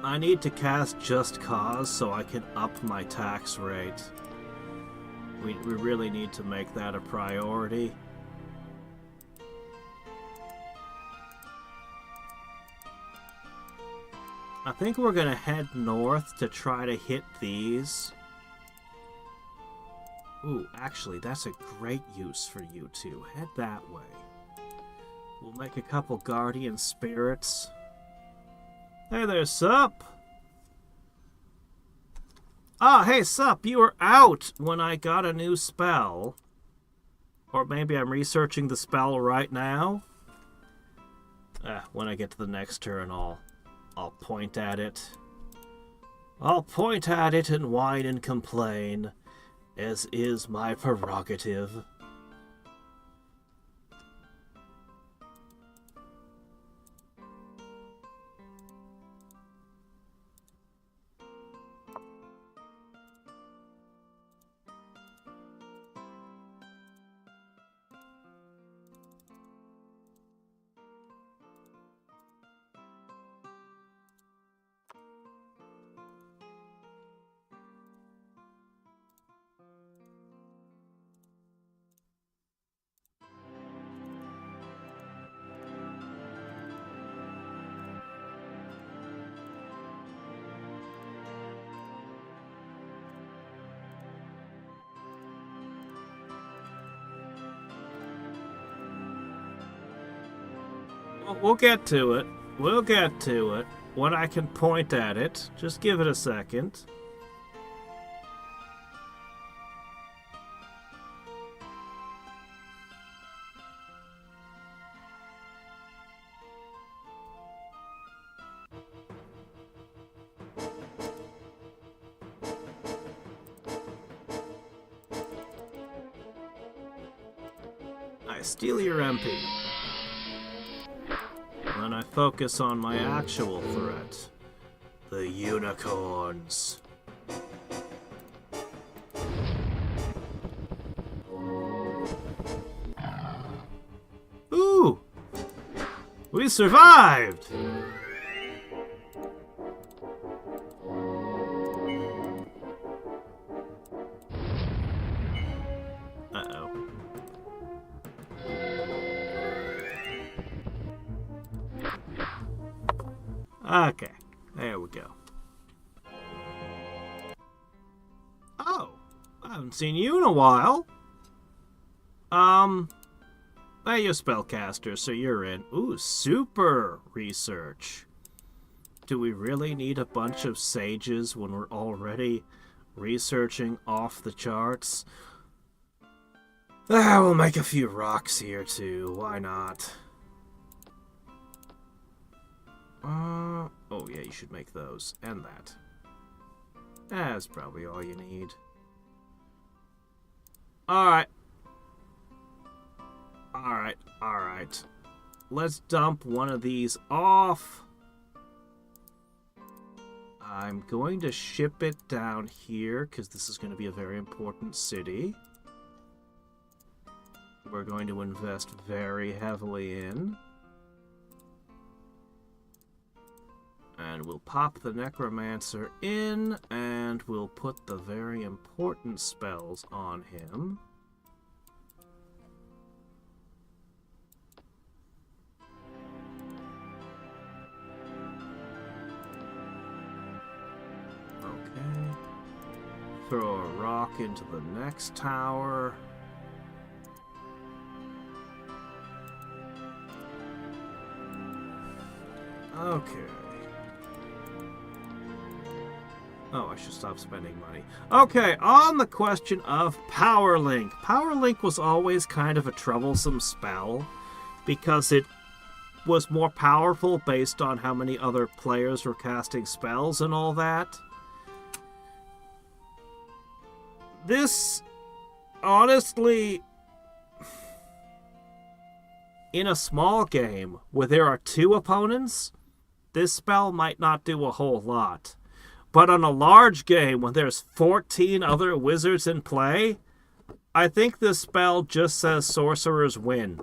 A: I need to cast Just Cause so I can up my tax rate. We really need to make that a priority. I think we're going to head north to try to hit these. Ooh, actually, that's a great use for you two. Head that way. We'll make a couple guardian spirits. Hey there, Sup! Ah, hey, Sup, you were out when I got a new spell. Or maybe I'm researching the spell right now. When I get to the next turn, I'll point at it. I'll point at it and whine and complain, as is my prerogative. We'll get to it. We'll get to it. When I can point at it. Just give it a second. I steal your MP. Then I focus on my actual threat. The unicorns. Ooh! We survived! Uh-oh. Okay, there we go. Oh, I haven't seen you in a while. Hey, you're a spellcaster, so you're in. Ooh, super research. Do we really need a bunch of sages when we're already researching off the charts? We'll make a few rocks here too, why not? Oh yeah, you should make those, and that. That's probably all you need. Alright. Alright, alright. Let's dump one of these off. I'm going to ship it down here, because this is going to be a very important city. We're going to invest very heavily in. And we'll pop the Necromancer in, and we'll put the very important spells on him. Okay. Throw a rock into the next tower. Okay. Oh, I should stop spending money. Okay, on the question of Power Link. Power Link was always kind of a troublesome spell because it was more powerful based on how many other players were casting spells and all that. This, honestly, in a small game where there are 2 opponents, this spell might not do a whole lot. But on a large game, when there's 14 other wizards in play, I think this spell just says sorcerers win.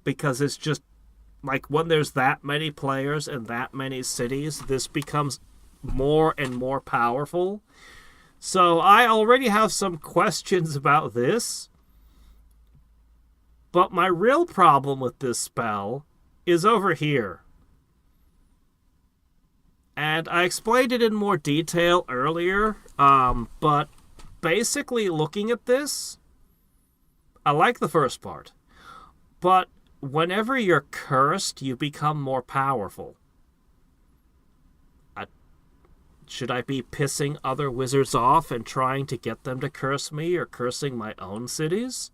A: Because it's just, like, when there's that many players and that many cities, this becomes more and more powerful. So I already have some questions about this. But my real problem with this spell is over here. And I explained it in more detail earlier, but basically looking at this, I like the first part. But whenever you're cursed, you become more powerful. Should I be pissing other wizards off and trying to get them to curse me or cursing my own cities?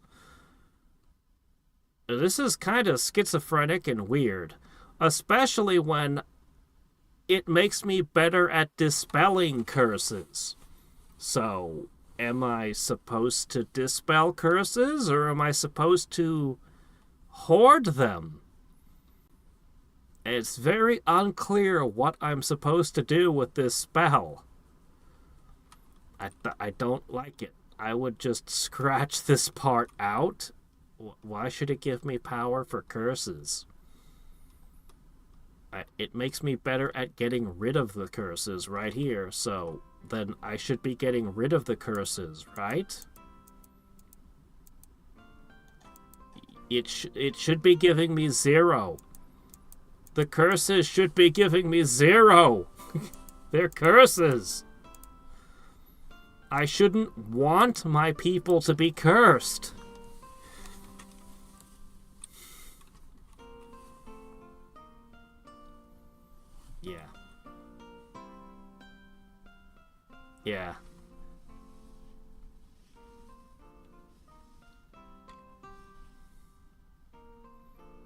A: This is kind of schizophrenic and weird, especially when it makes me better at dispelling curses. So, am I supposed to dispel curses, or am I supposed to hoard them? It's very unclear what I'm supposed to do with this spell. I don't like it. I would just scratch this part out. Why should it give me power for curses? It makes me better at getting rid of the curses right here, so then I should be getting rid of the curses, right? It should be giving me 0. The curses should be giving me 0. They're curses. I shouldn't want my people to be cursed. Yeah. Yeah.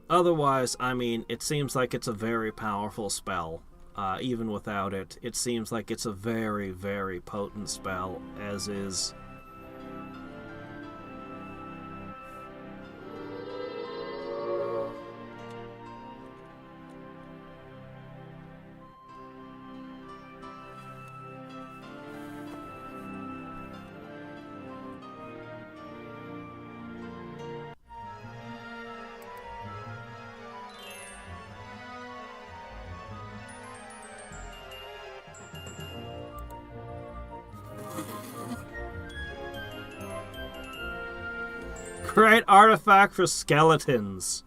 A: Otherwise, I mean, it seems like it's a very powerful spell. Even without it, it seems like it's a very, very potent spell, as is. Great artifact for skeletons.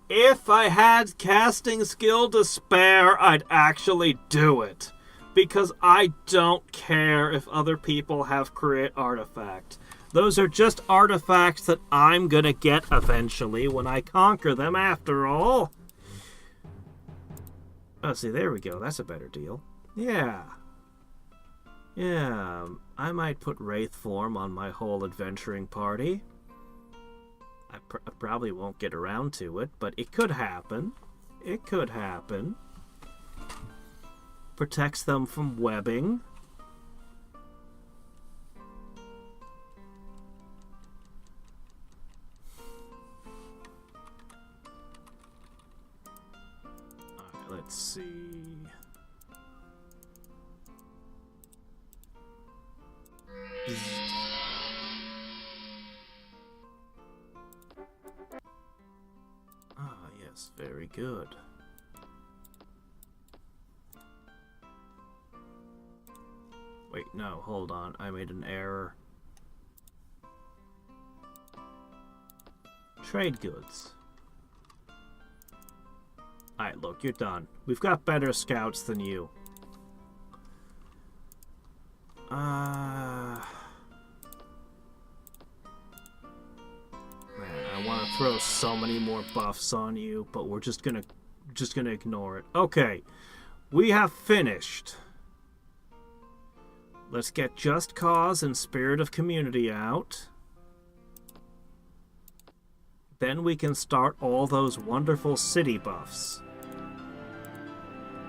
A: If I had casting skill to spare, I'd actually do it. Because I don't care if other people have create artifact. Those are just artifacts that I'm gonna get eventually when I conquer them after all. Oh, see, there we go. That's a better deal. Yeah. Yeah, I might put Wraith form on my whole adventuring party. I probably won't get around to it, but it could happen. It could happen. Protects them from webbing. Alright, let's see. Ah, yes, very good. Wait, no, hold on. I made an error. Trade goods. Alright, look, you're done. We've got better scouts than you. Man, I want to throw so many more buffs on you, but we're just gonna ignore it. Okay, we have finished. Let's get Just Cause and Spirit of Community out. Then we can start all those wonderful city buffs.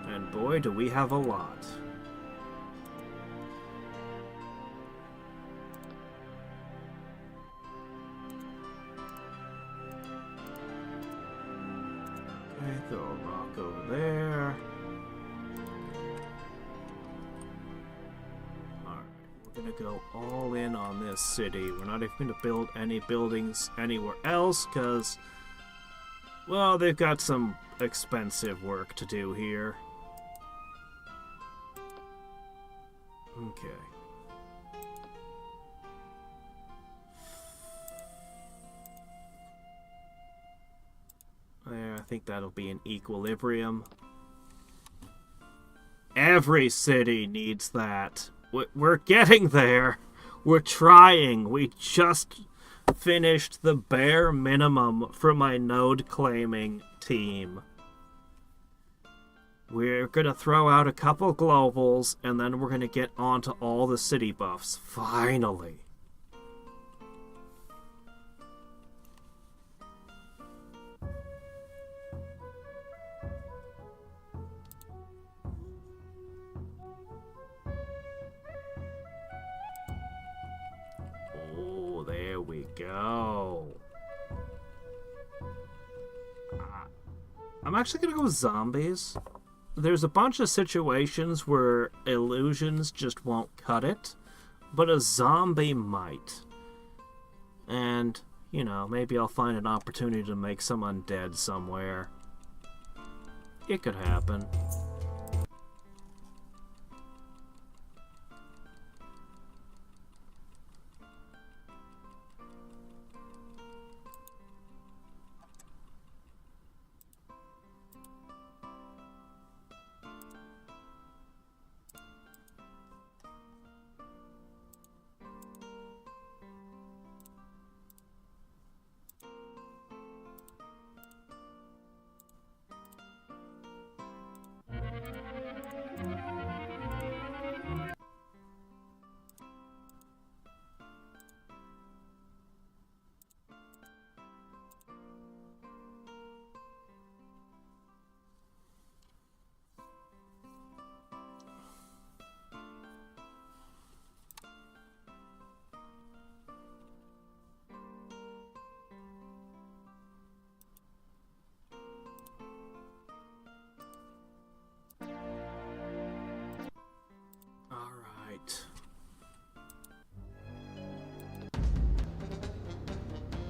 A: And boy, do we have a lot. Okay, throw a rock over there. We're gonna go all in on this city. We're not even gonna build any buildings anywhere else because, well, they've got some expensive work to do here. Okay. There, I think that'll be an equilibrium. Every city needs that. We're getting there. We're trying. We just finished the bare minimum for my node claiming team. We're going to throw out a couple globals, and then we're going to get onto all the city buffs. Finally. Oh, there we go. I'm actually going to go with zombies. There's a bunch of situations where illusions just won't cut it, but a zombie might. And, you know, maybe I'll find an opportunity to make some undead somewhere. It could happen.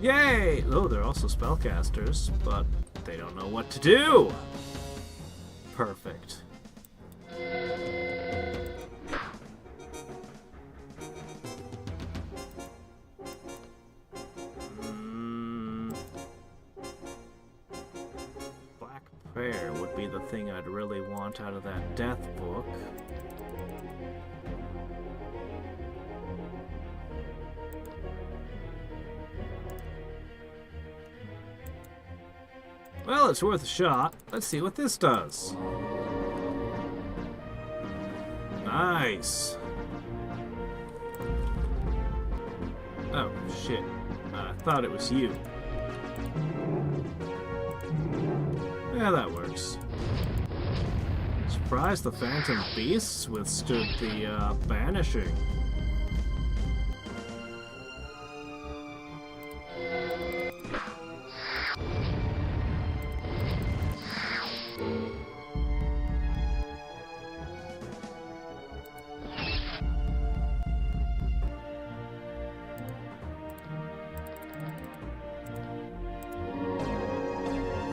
A: Yay! Oh, they're also spellcasters, but they don't know what to do! Perfect. Black Prayer would be the thing I'd really want out of that death book. Well, it's worth a shot. Let's see what this does. Nice. Oh, shit. I thought it was you. Yeah, that works. Surprised the Phantom Beasts withstood the banishing.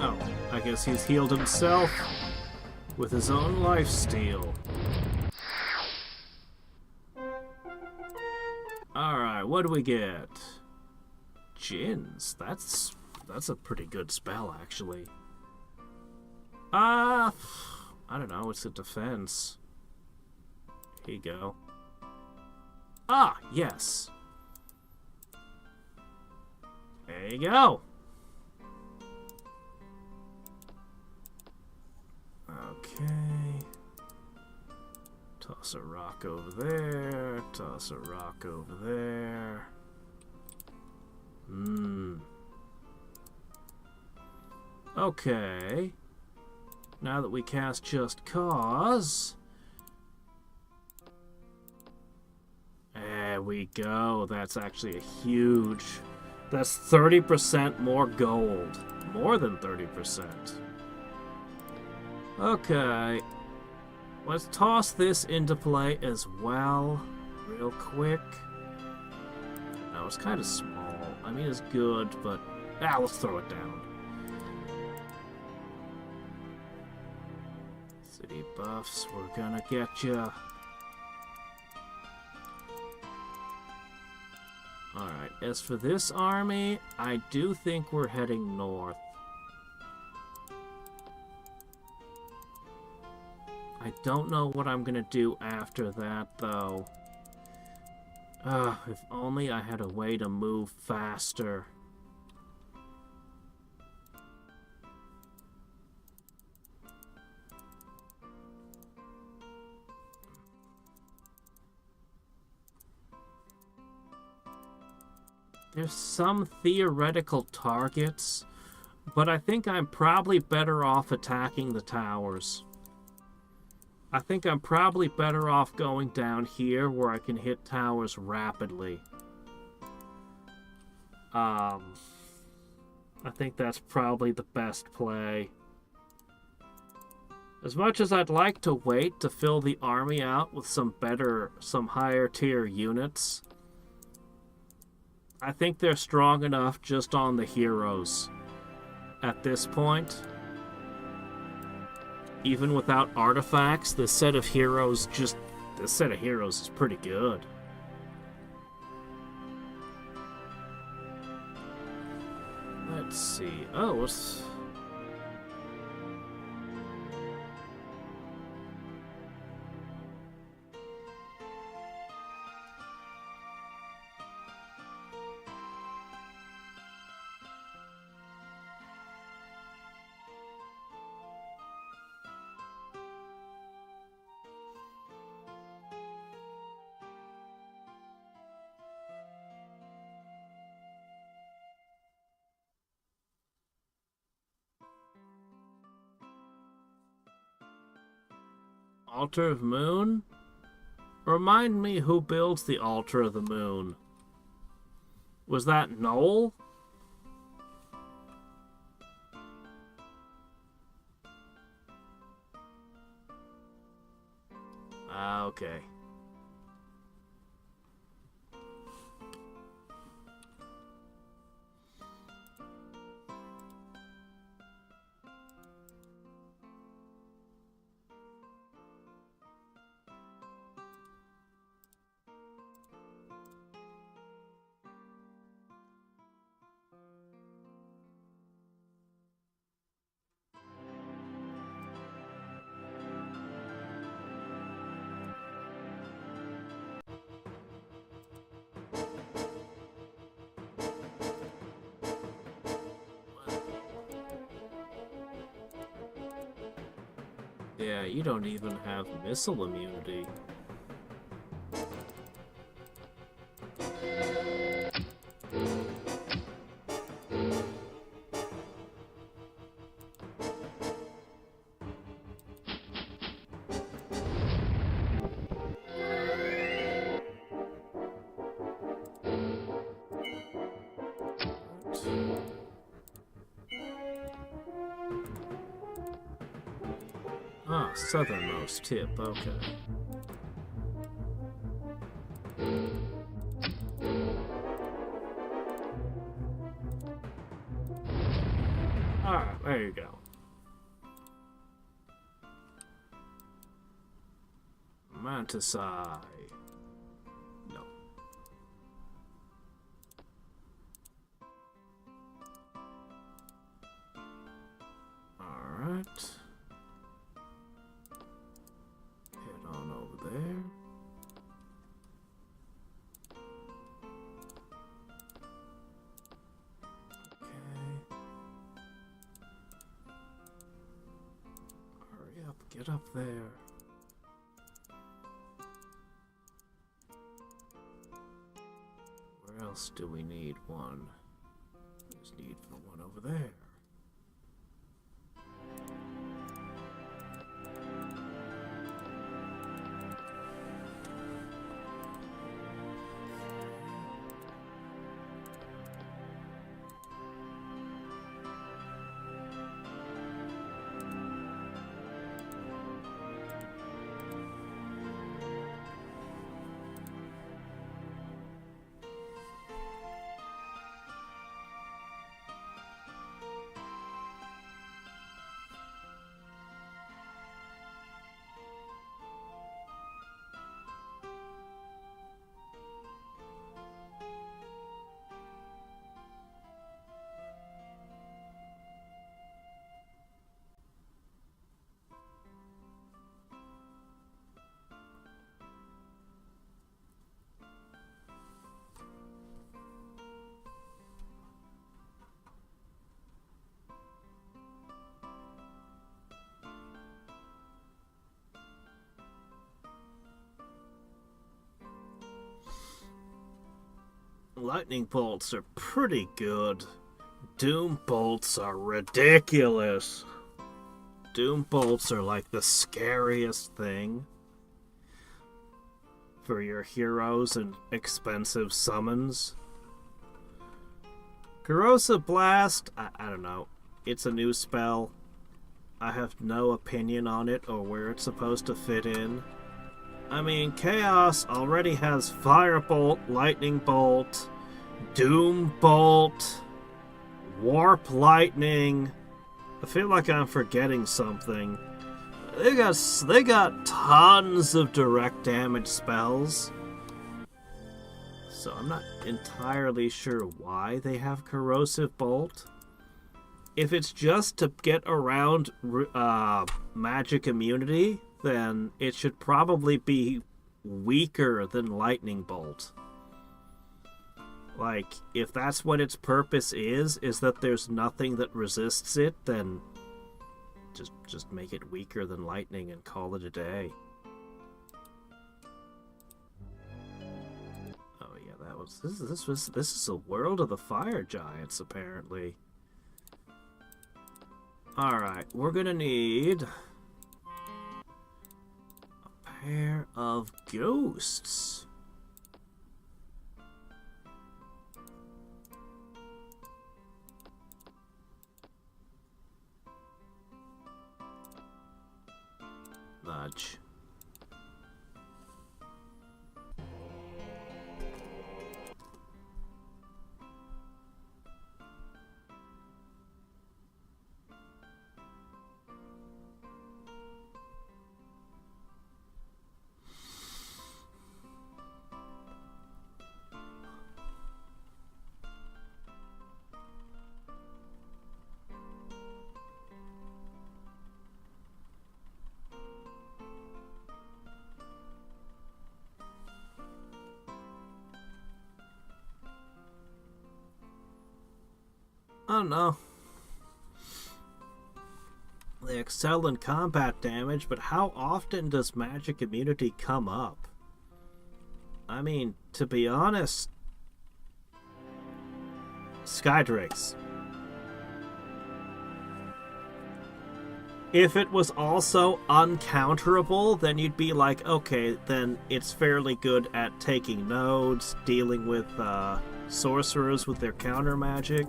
A: Oh, I guess he's healed himself with his own lifesteal. Alright, what do we get? Djinns. That's a pretty good spell, actually. I don't know, it's a defense. Here you go. Ah, yes. There you go. Okay. Toss a rock over there. Toss a rock over there. Okay. Now that we cast Just Cause. There we go. That's actually a huge... That's 30% more gold. More than 30%. Okay. Let's toss this into play as well. Real quick. No, it's kind of small. I mean, it's good, but... let's throw it down. City buffs, we're gonna get ya. Alright, as for this army, I do think we're heading north. I don't know what I'm gonna do after that, though. If only I had a way to move faster. There's some theoretical targets, but I think I'm probably better off attacking the towers. I think I'm probably better off going down here where I can hit towers rapidly. I think that's probably the best play. As much as I'd like to wait to fill the army out with some higher tier units, I think they're strong enough just on the heroes at this point. Even without artifacts, this set of heroes is pretty good. Let's see. Oh, what's... Altar of Moon? Remind me who builds the Altar of the Moon. Was that Noel? Okay. Yeah, you don't even have missile immunity. Ah, southernmost tip, okay. Alright, there you go. Mantis Eye. No. Alright. Head on over there. Get up there. Where else do we need one? We just need one over there. Lightning bolts are pretty good. Doom bolts are ridiculous. Doom bolts are like the scariest thing for your heroes and expensive summons. Corrosive Blast, I don't know. It's a new spell. I have no opinion on it or where it's supposed to fit in. I mean, Chaos already has Firebolt, Lightning Bolt, Doom Bolt, Warp Lightning. I feel like I'm forgetting something. They got tons of direct damage spells. So I'm not entirely sure why they have Corrosive Bolt. If it's just to get around magic immunity, then it should probably be weaker than Lightning Bolt. Like, if that's what its purpose is that there's nothing that resists it, then just make it weaker than Lightning and call it a day. Oh yeah, that was this is a World of the Fire Giants apparently. All right, we're gonna need pair of ghosts. Nudge. I don't know. They excel in combat damage, but how often does magic immunity come up? I mean, to be honest, Hadriex. If it was also uncounterable, then you'd be like, okay, then it's fairly good at taking nodes, dealing with sorcerers with their counter magic.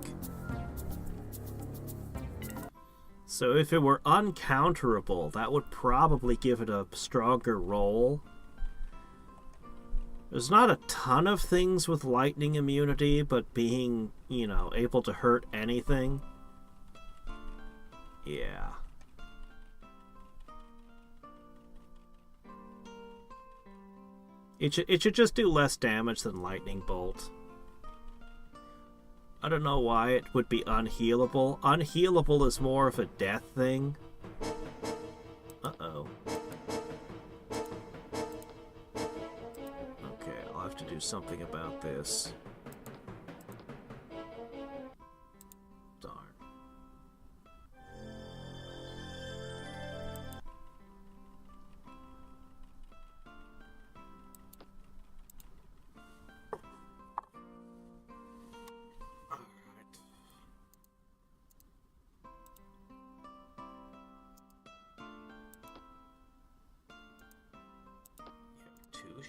A: So if it were uncounterable, that would probably give it a stronger roll. There's not a ton of things with lightning immunity, but being, you know, able to hurt anything. Yeah. It should just do less damage than lightning bolt. I don't know why it would be unhealable. Unhealable is more of a death thing. Uh-oh. Okay, I'll have to do something about this. Darn.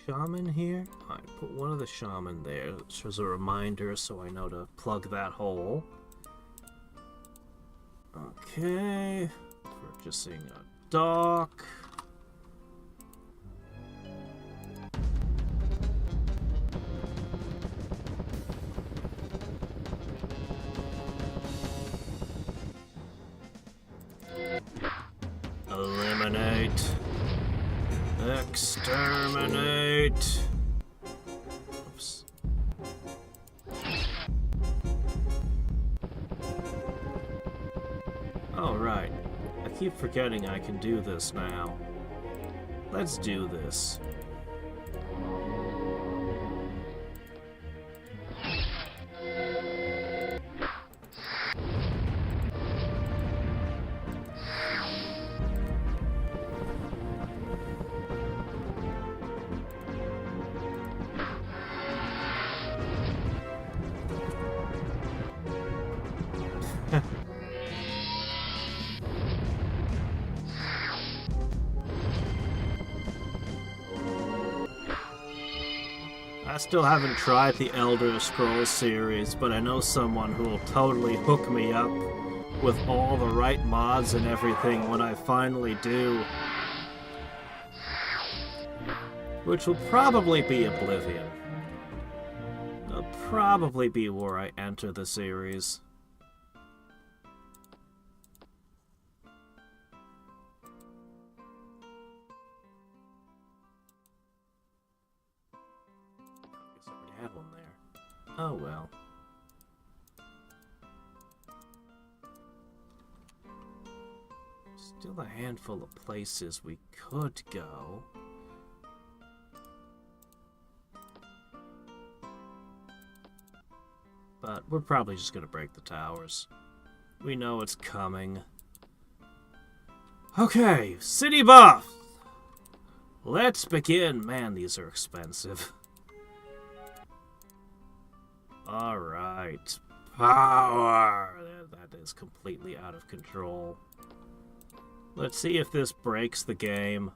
A: Shaman here? Alright, put one of the shaman there. Just as a reminder so I know to plug that hole. Okay. Purchasing a dock. Eliminate. Exterminate! Oops. Oh, right. I keep forgetting I can do this now. Let's do this. I still haven't tried the Elder Scrolls series, but I know someone who will totally hook me up with all the right mods and everything when I finally do. Which will probably be Oblivion. It'll probably be where I enter the series. Had one there. Oh well. Still a handful of places we could go. But we're probably just gonna break the towers. We know it's coming. Okay, city buff! Let's begin. Man, these are expensive. Alright. Power! That is completely out of control. Let's see if this breaks the game.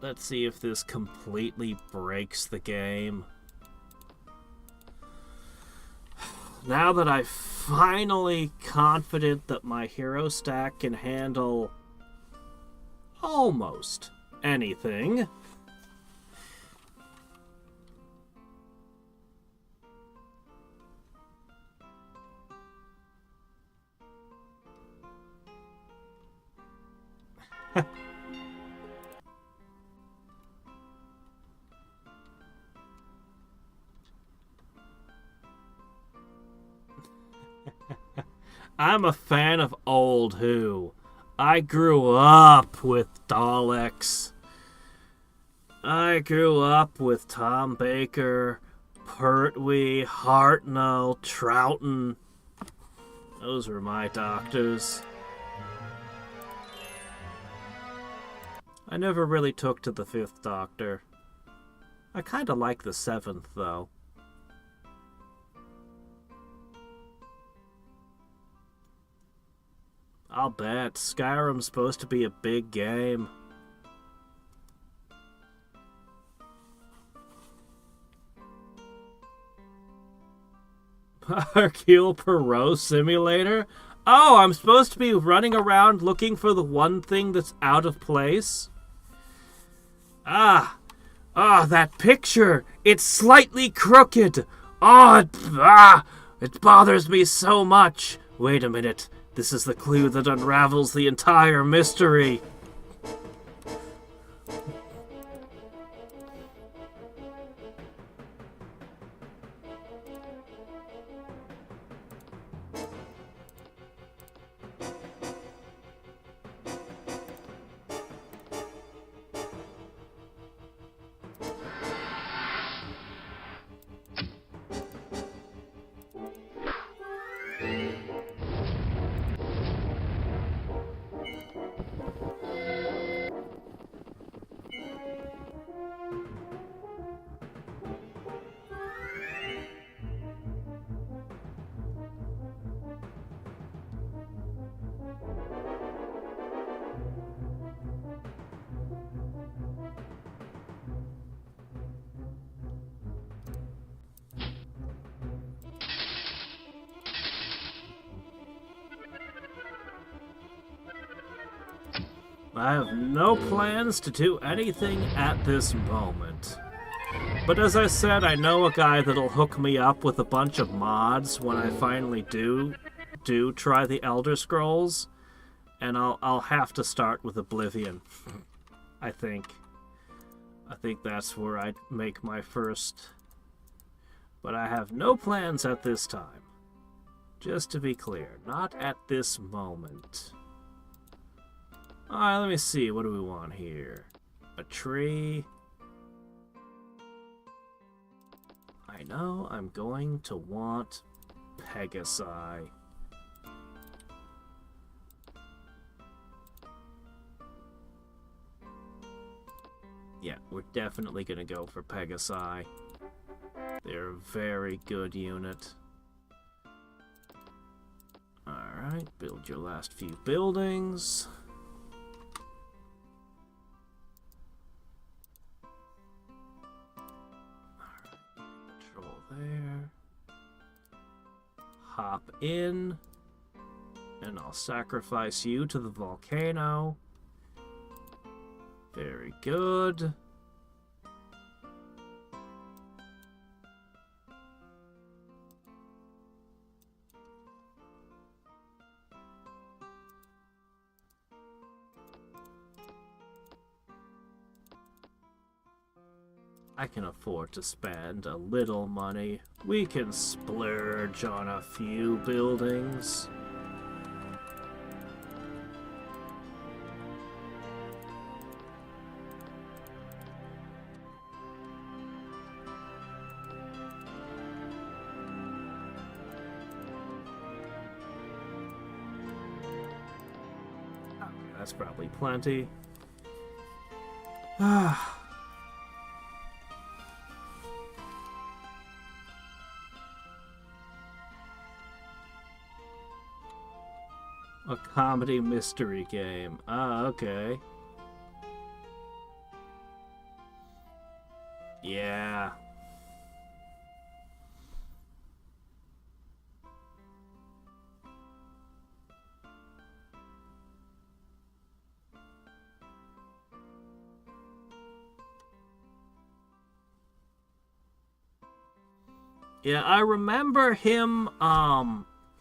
A: Let's see if this completely breaks the game. Now that I'm finally confident that my hero stack can handle almost anything. I'm a fan of old Who. I grew up with Daleks. I grew up with Tom Baker, Pertwee, Hartnell, Troughton. Those were my doctors. I never really took to the 5th Doctor. I kinda like the 7th, though. I'll bet. Skyrim's supposed to be a big game. Hercule Poirot Simulator? Oh, I'm supposed to be running around looking for the one thing that's out of place? Ah, that picture! It's slightly crooked! It bothers me so much! Wait a minute, this is the clue that unravels the entire mystery! I have no plans to do anything at this moment. But as I said, I know a guy that'll hook me up with a bunch of mods when I finally do try the Elder Scrolls. And I'll have to start with Oblivion. I think that's where I'd make my first. But I have no plans at this time. Just to be clear, not at this moment. Alright, let me see. What do we want here? A tree. I know I'm going to want Pegasi. Yeah, we're definitely going to go for Pegasi. They're a very good unit. Alright, build your last few buildings. There. Hop in, and I'll sacrifice you to the volcano. Very good. I can afford to spend a little money. We can splurge on a few buildings. Okay, that's probably plenty. A comedy mystery game. Okay. Yeah. Yeah, I remember him,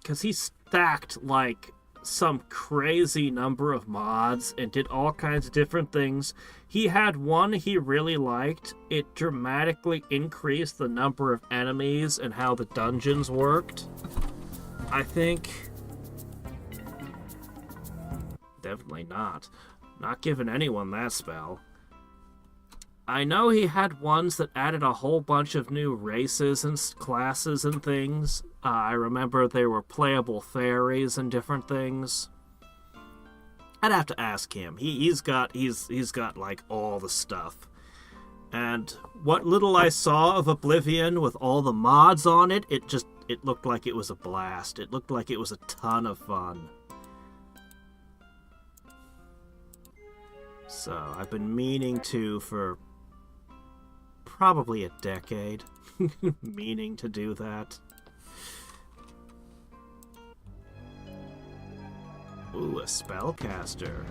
A: because he stacked, like, some crazy number of mods and did all kinds of different things. He had one he really liked. It dramatically increased the number of enemies and how the dungeons worked. I think... Definitely not. Not giving anyone that spell. I know he had ones that added a whole bunch of new races and classes and things. I remember there were playable fairies and different things. I'd have to ask him. He's got like all the stuff. And what little I saw of Oblivion with all the mods on it, it looked like it was a blast. It looked like it was a ton of fun. So I've been meaning to for probably a decade, meaning to do that. a spellcaster.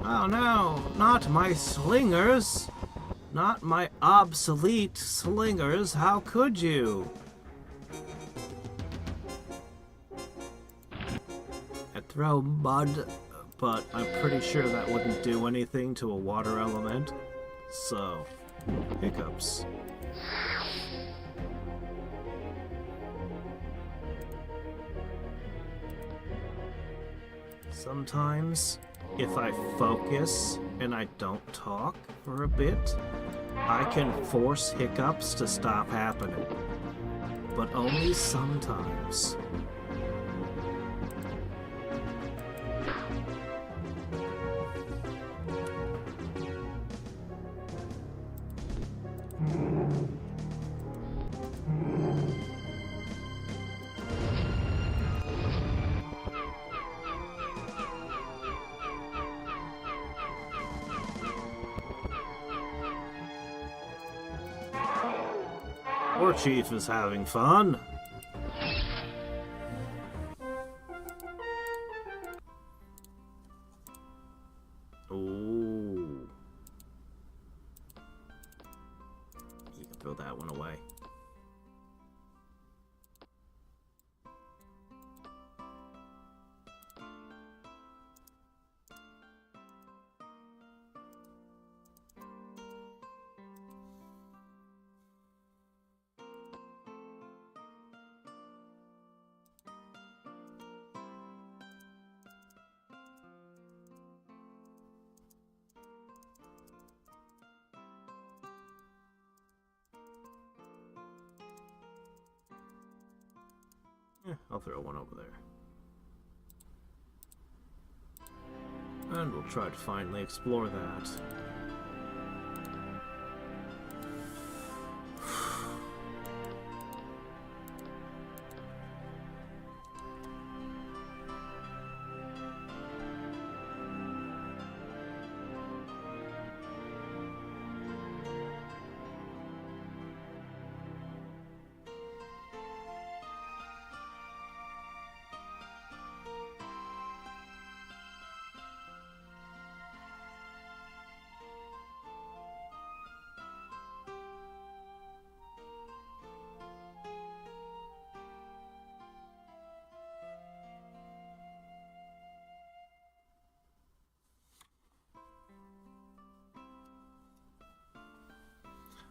A: Oh no, not my slingers! Not my obsolete slingers, how could you? I'd throw mud, but I'm pretty sure that wouldn't do anything to a water element. So, hiccups. Sometimes, if I focus and I don't talk for a bit, I can force hiccups to stop happening. But only sometimes. War Chief is having fun. Ooh. You can throw that one away. I'll throw one over there. And we'll try to finally explore that.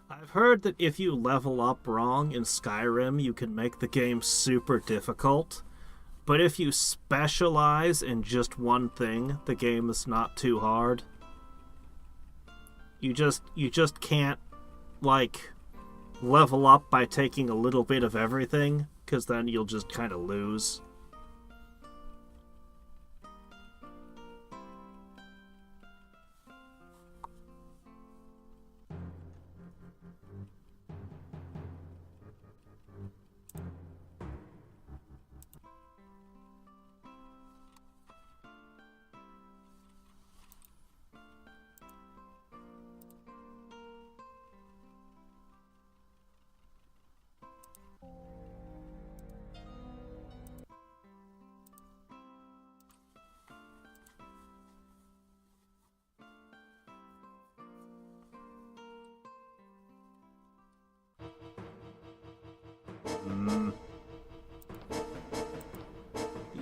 A: I've heard that if you level up wrong in Skyrim, you can make the game super difficult. But if you specialize in just one thing, the game is not too hard. You just can't, like, level up by taking a little bit of everything, because then you'll just kind of lose.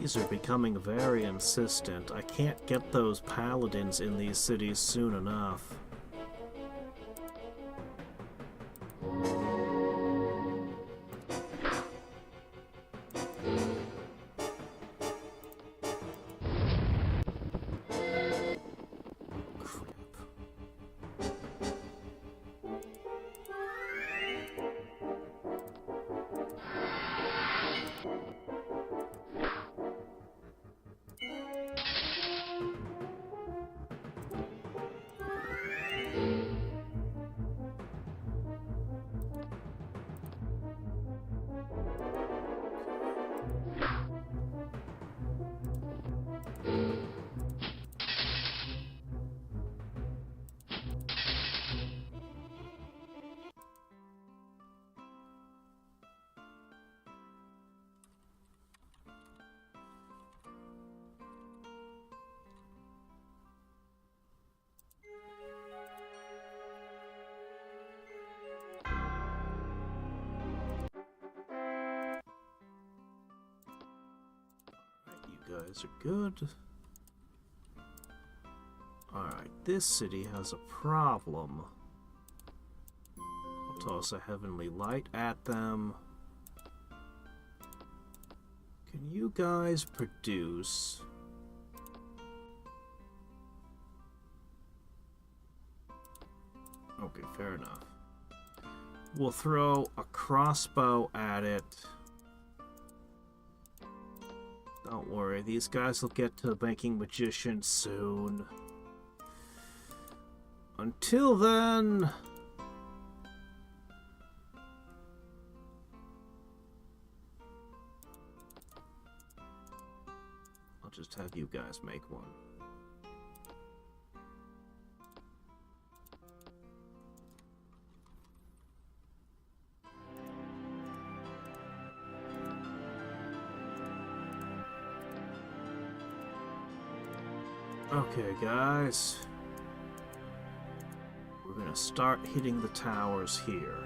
A: These are becoming very insistent. I can't get those paladins in these cities soon enough. guys are good. Alright, this city has a problem. I'll toss a heavenly light at them. Can you guys produce... Okay, fair enough. We'll throw a crossbow at it. Don't worry, these guys will get to making magicians soon. Until then... I'll just have you guys make one. Okay, guys. We're gonna start hitting the towers here.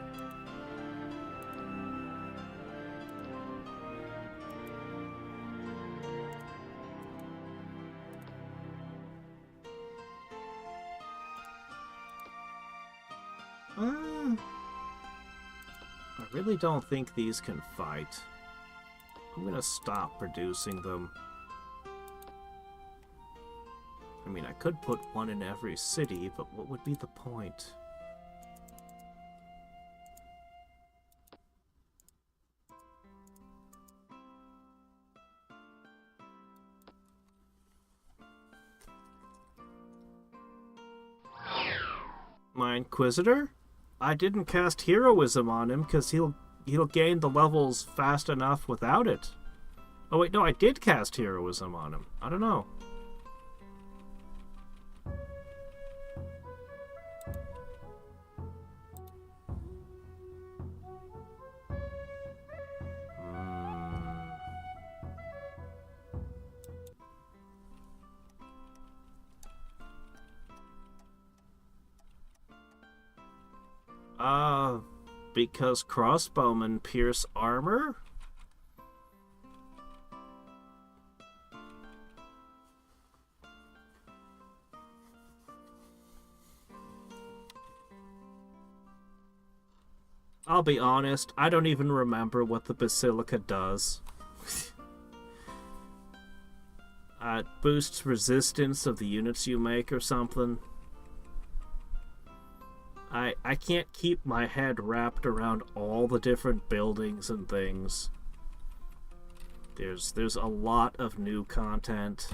A: I really don't think these can fight. I'm gonna stop producing them. I mean, I could put one in every city, but what would be the point? My Inquisitor? I didn't cast heroism on him because he'll gain the levels fast enough without it. Oh wait, no, I did cast heroism on him. I don't know. Because crossbowmen pierce armor? I'll be honest, I don't even remember what the Basilica does. It boosts resistance of the units you make or something. I can't keep my head wrapped around all the different buildings and things. There's a lot of new content.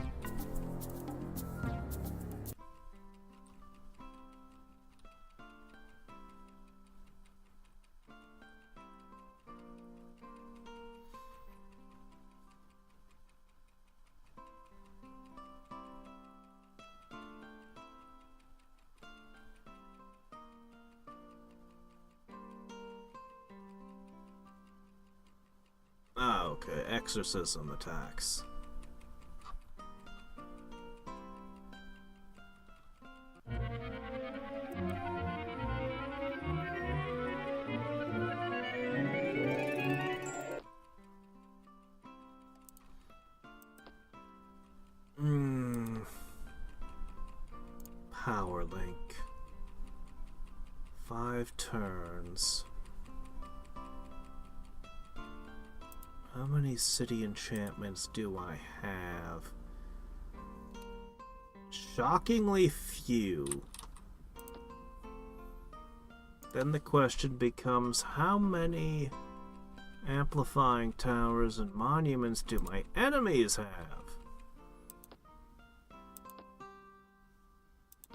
A: Okay, exorcism attacks. Power link. 5 turns. How many city enchantments do I have? Shockingly few. Then the question becomes, how many amplifying towers and monuments do my enemies have?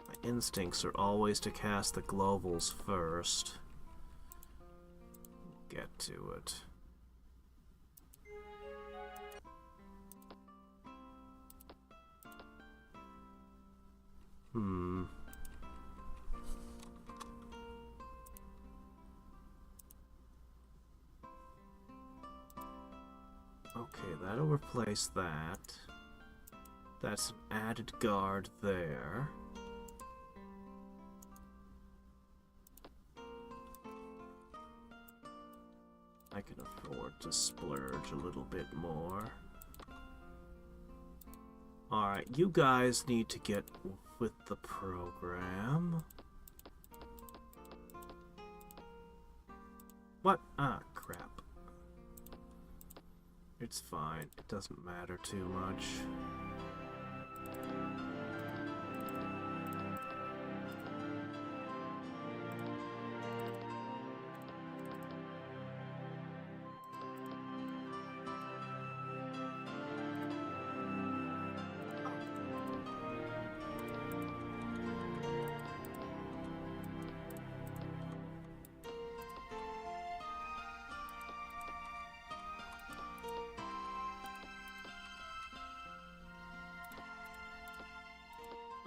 A: My instincts are always to cast the globals first. Get to it. Okay, that'll replace that. That's an added guard there. I can afford to splurge a little bit more. Alright, you guys need to get with the program. What? Ah, crap. It's fine. It doesn't matter too much.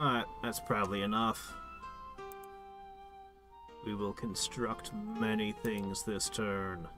A: Alright, that's probably enough. We will construct many things this turn.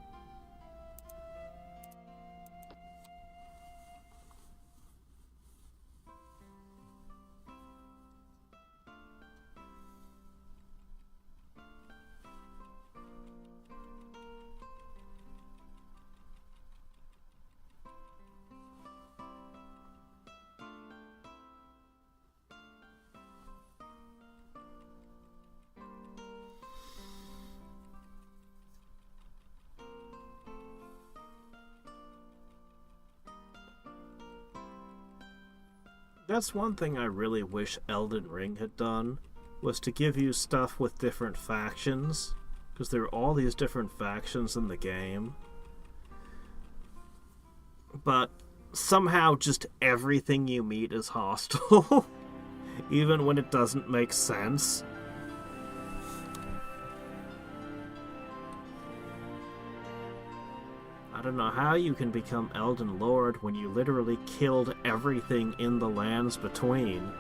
A: That's one thing I really wish Elden Ring had done, was to give you stuff with different factions, because there are all these different factions in the game. But somehow just everything you meet is hostile, even when it doesn't make sense. I don't know how you can become Elden Lord when you literally killed everything in the lands between.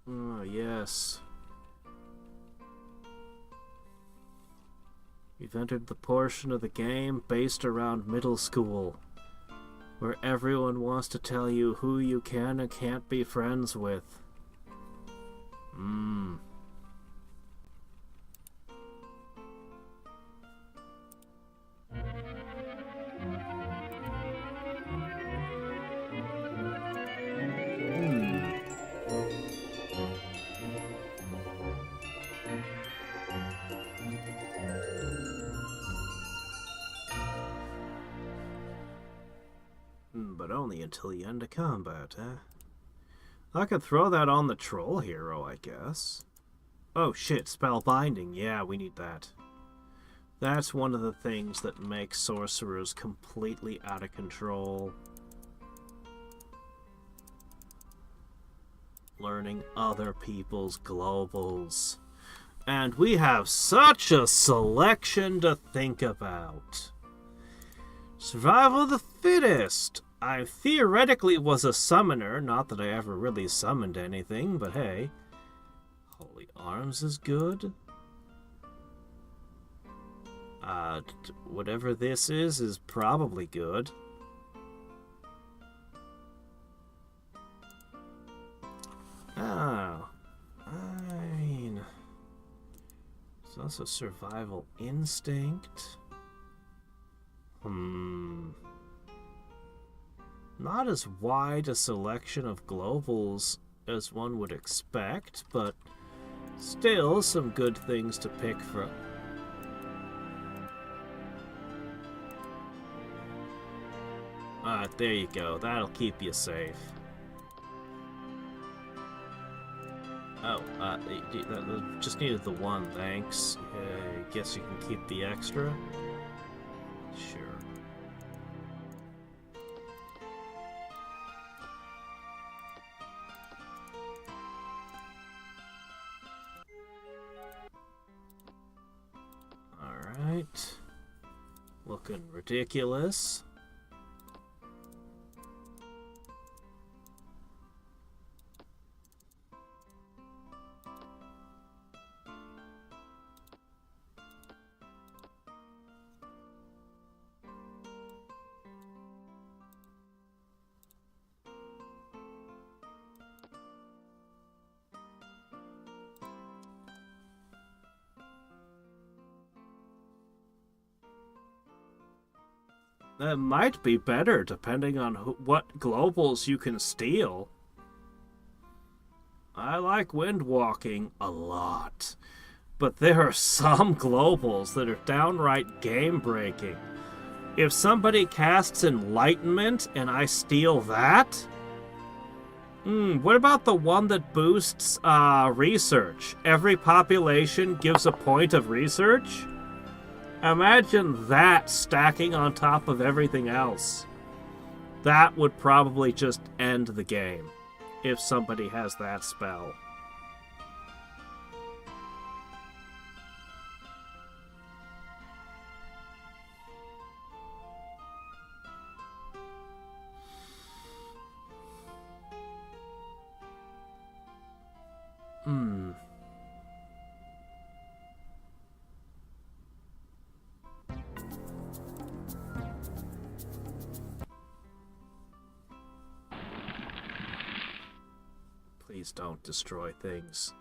A: Oh, yes. You've entered the portion of the game based around middle school, where everyone wants to tell you who you can and can't be friends with. But only until the end of combat, eh? I could throw that on the troll hero, I guess. Oh shit, spellbinding. Yeah, we need that. That's one of the things that makes sorcerers completely out of control. Learning other people's globals. And we have such a selection to think about. Survival of the fittest. I theoretically was a summoner, not that I ever really summoned anything, but hey. Holy Arms is good. Whatever this is probably good. Oh. I mean... It's also survival instinct. Not as wide a selection of globals as one would expect, but still some good things to pick from. There you go. That'll keep you safe. Oh, just needed the one, thanks. I guess you can keep the extra. Sure. Alright. Looking ridiculous. That might be better depending on what globals you can steal. I like wind walking a lot, but there are some globals that are downright game breaking. If somebody casts enlightenment and I steal that, what about the one that boosts research? Every population gives a point of research? Imagine that stacking on top of everything else. That would probably just end the game if somebody has that spell. Please don't destroy things.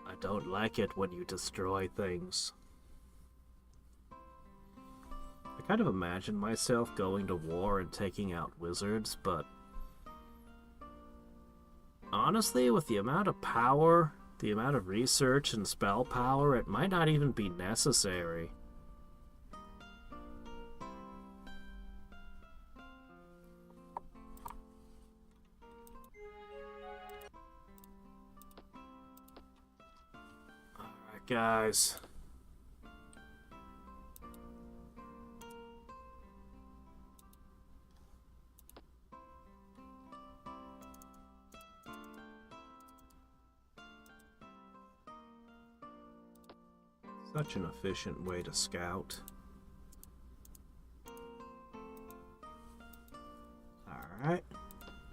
A: I don't like it when you destroy things. I kind of imagine myself going to war and taking out wizards, but honestly, with the amount of power, the amount of research and spell power, it might not even be necessary. Alright, guys. Such an efficient way to scout. Alright.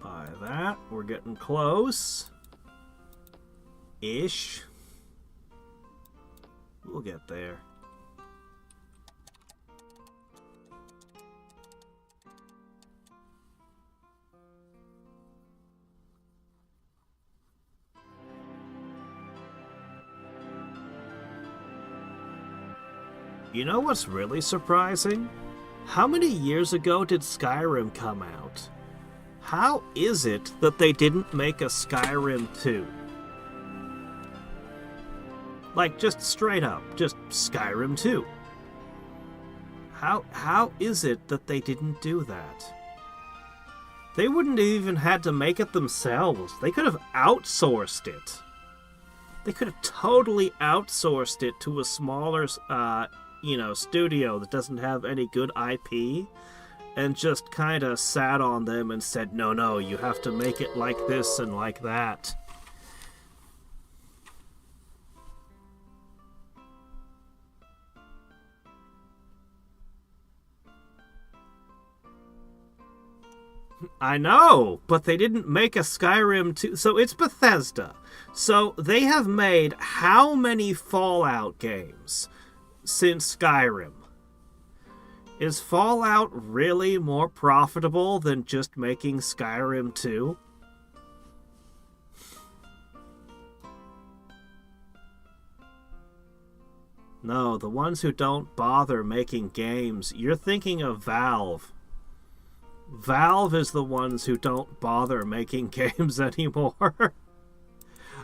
A: By that, we're getting close. Ish. We'll get there. You know what's really surprising? How many years ago did Skyrim come out? How is it that they didn't make a Skyrim 2? Like, just straight up, just Skyrim 2. How is it that they didn't do that? They wouldn't have even had to make it themselves. They could have outsourced it. They could have totally outsourced it to a smaller, studio that doesn't have any good IP, and just kind of sat on them and said, no, you have to make it like this and like that. I know, but they didn't make a Skyrim 2. So it's Bethesda. So they have made how many Fallout games since Skyrim? Is Fallout really more profitable than just making Skyrim 2? No, the ones who don't bother making games, you're thinking of Valve. Valve is the ones who don't bother making games anymore.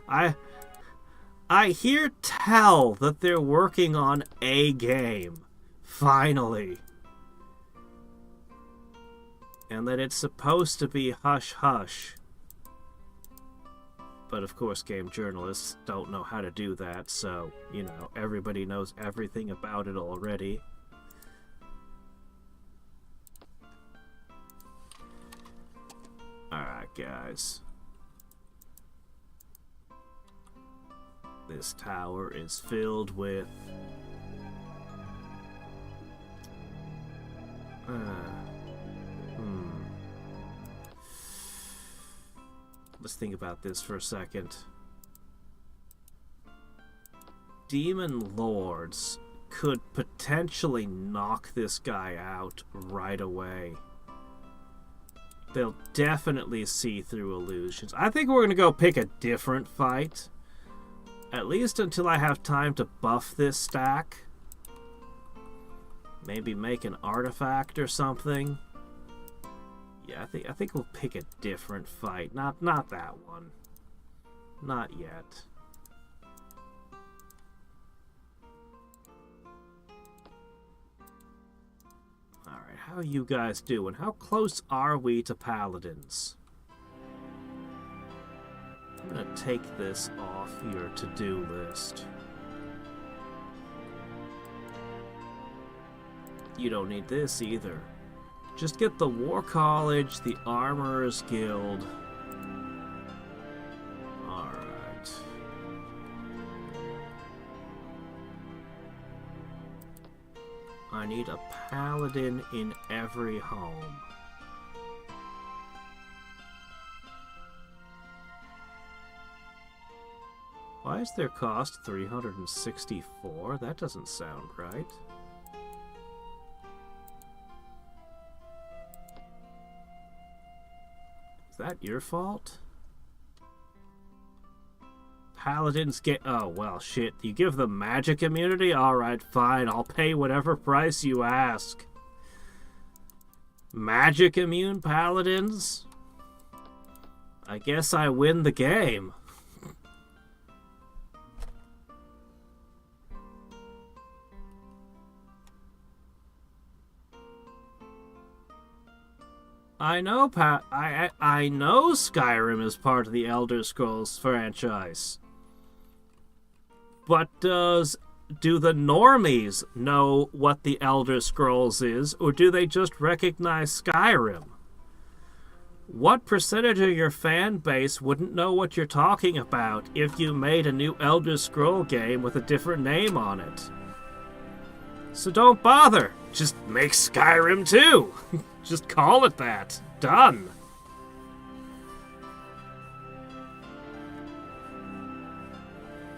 A: I hear tell that they're working on a game. Finally. And that it's supposed to be hush-hush. But of course game journalists don't know how to do that, so, everybody knows everything about it already. Alright, guys. This tower is filled with... Let's think about this for a second. Demon Lords could potentially knock this guy out right away. They'll definitely see through illusions. I think we're going to go pick a different fight. At least until I have time to buff this stack. Maybe make an artifact or something. Yeah, I think we'll pick a different fight. Not that one. Not yet. Alright, how are you guys doing? How close are we to paladins? I'm gonna take this off your to-do list. You don't need this either. Just get the War College, the Armorers Guild. Alright. I need a paladin in every home. Why is their cost 364? That doesn't sound right. Is that your fault? Paladins get... Oh, well, shit. You give them magic immunity? Alright, fine. I'll pay whatever price you ask. Magic immune paladins? I guess I win the game. I know, I know Skyrim is part of the Elder Scrolls franchise. But do the normies know what the Elder Scrolls is, or do they just recognize Skyrim? What percentage of your fan base wouldn't know what you're talking about if you made a new Elder Scroll game with a different name on it? So don't bother. Just make Skyrim 2. Just call it that. Done.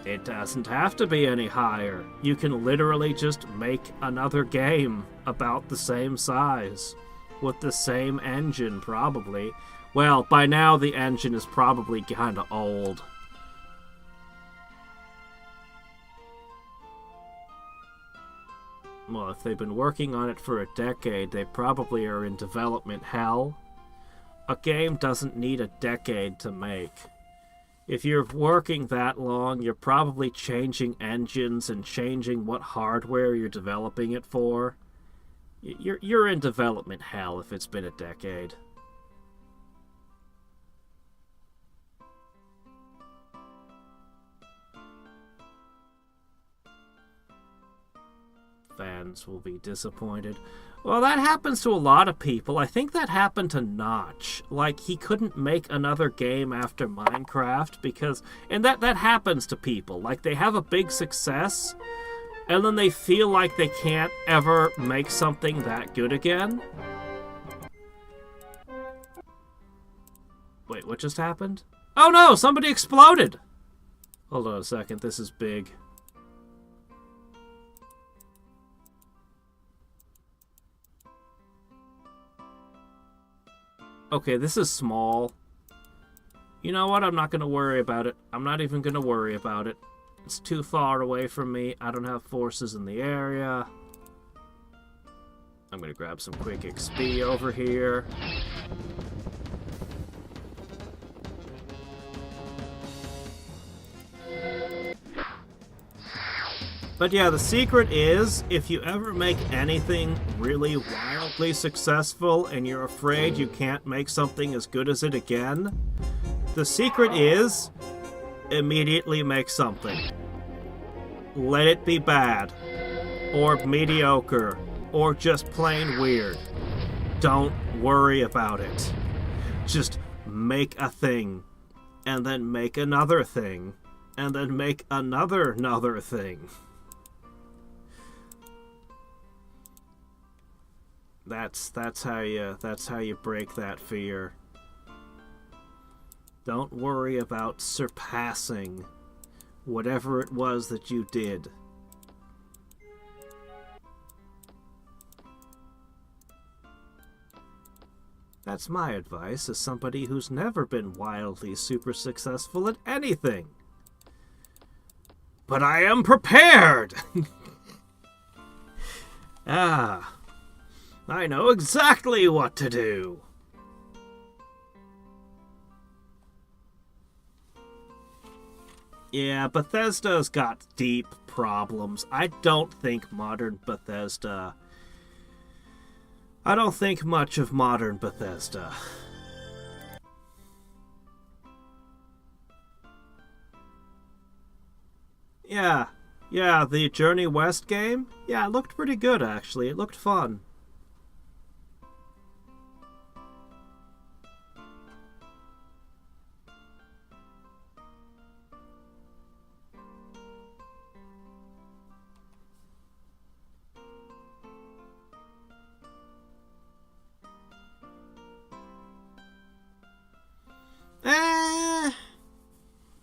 A: It doesn't have to be any higher. You can literally just make another game about the same size. With the same engine, probably. Well, by now the engine is probably kind of old. Well, if they've been working on it for a decade, they probably are in development hell. A game doesn't need a decade to make. If you're working that long, you're probably changing engines and changing what hardware you're developing it for. You're in development hell if it's been a decade. Fans will be disappointed. Well, that happens to a lot of people. I think that happened to Notch. Like, he couldn't make another game after Minecraft because... And that happens to people. Like, they have a big success, and then they feel like they can't ever make something that good again. Wait, what just happened? Oh no, somebody exploded! Hold on a second, this is big. Okay, this is small. You know what? I'm not going to worry about it. I'm not even going to worry about it. It's too far away from me. I don't have forces in the area. I'm going to grab some quick XP over here. But yeah, the secret is, if you ever make anything really wildly successful and you're afraid you can't make something as good as it again, the secret is, immediately make something. Let it be bad, or mediocre, or just plain weird. Don't worry about it. Just make a thing, and then make another thing, and then make another thing. That's how you break that fear. Don't worry about surpassing whatever it was that you did. That's my advice as somebody who's never been wildly super successful at anything. But I am prepared! Ah, I know exactly what to do. Yeah, Bethesda's got deep problems. I don't think much of modern Bethesda. Yeah, the Journey West game? Yeah, it looked pretty good, actually. It looked fun.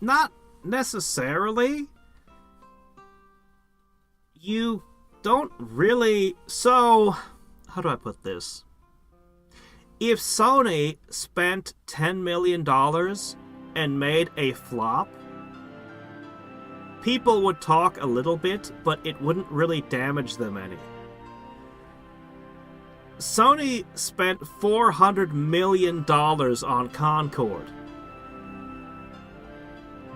A: Not necessarily. You don't really... So, how do I put this? If Sony spent $10 million and made a flop, people would talk a little bit, but it wouldn't really damage them any. Sony spent $400 million on Concord.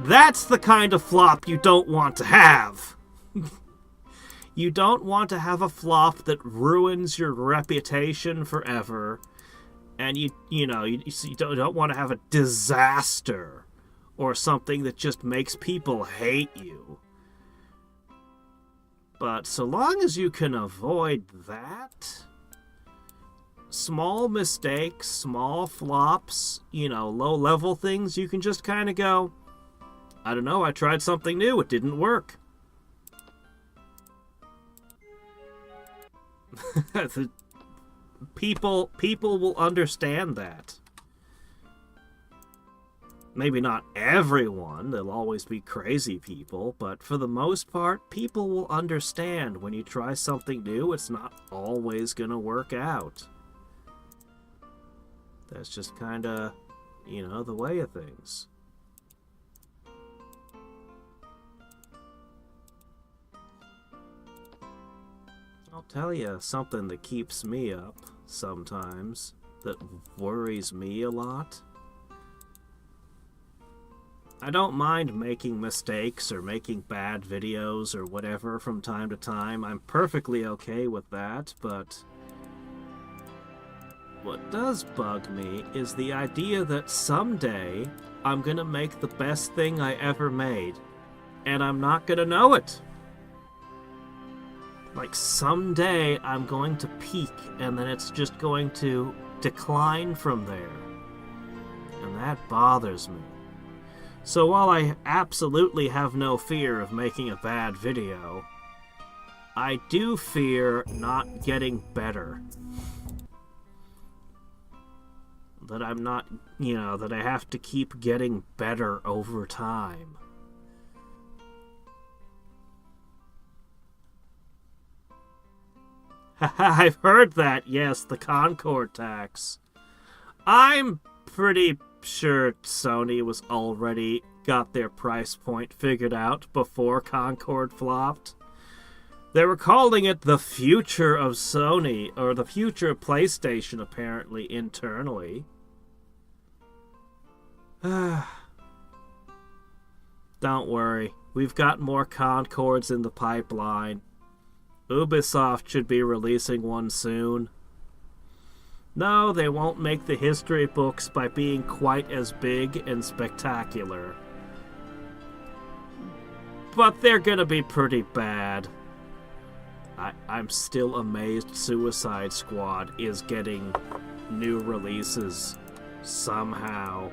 A: That's the kind of flop you don't want to have. You don't want to have a flop that ruins your reputation forever. And you don't want to have a disaster or something that just makes people hate you. But so long as you can avoid that, small mistakes, small flops, low-level things, you can just kind of go, I don't know, I tried something new, it didn't work. People will understand that. Maybe not everyone, there'll always be crazy people, but for the most part, people will understand when you try something new, it's not always gonna work out. That's just kinda, the way of things. I'll tell you something that keeps me up sometimes, that worries me a lot. I don't mind making mistakes or making bad videos or whatever from time to time. I'm perfectly okay with that, but what does bug me is the idea that someday I'm gonna make the best thing I ever made, and I'm not gonna know it. Like, someday I'm going to peak, and then it's just going to decline from there. And that bothers me. So while I absolutely have no fear of making a bad video, I do fear not getting better. That I'm not, that I have to keep getting better over time. I've heard that, yes, the Concord tax. I'm pretty sure Sony was already got their price point figured out before Concord flopped. They were calling it the future of Sony, or the future of PlayStation, apparently, internally. Don't worry, we've got more Concords in the pipeline. Ubisoft should be releasing one soon. No, they won't make the history books by being quite as big and spectacular. But they're gonna be pretty bad. I'm still amazed Suicide Squad is getting new releases somehow.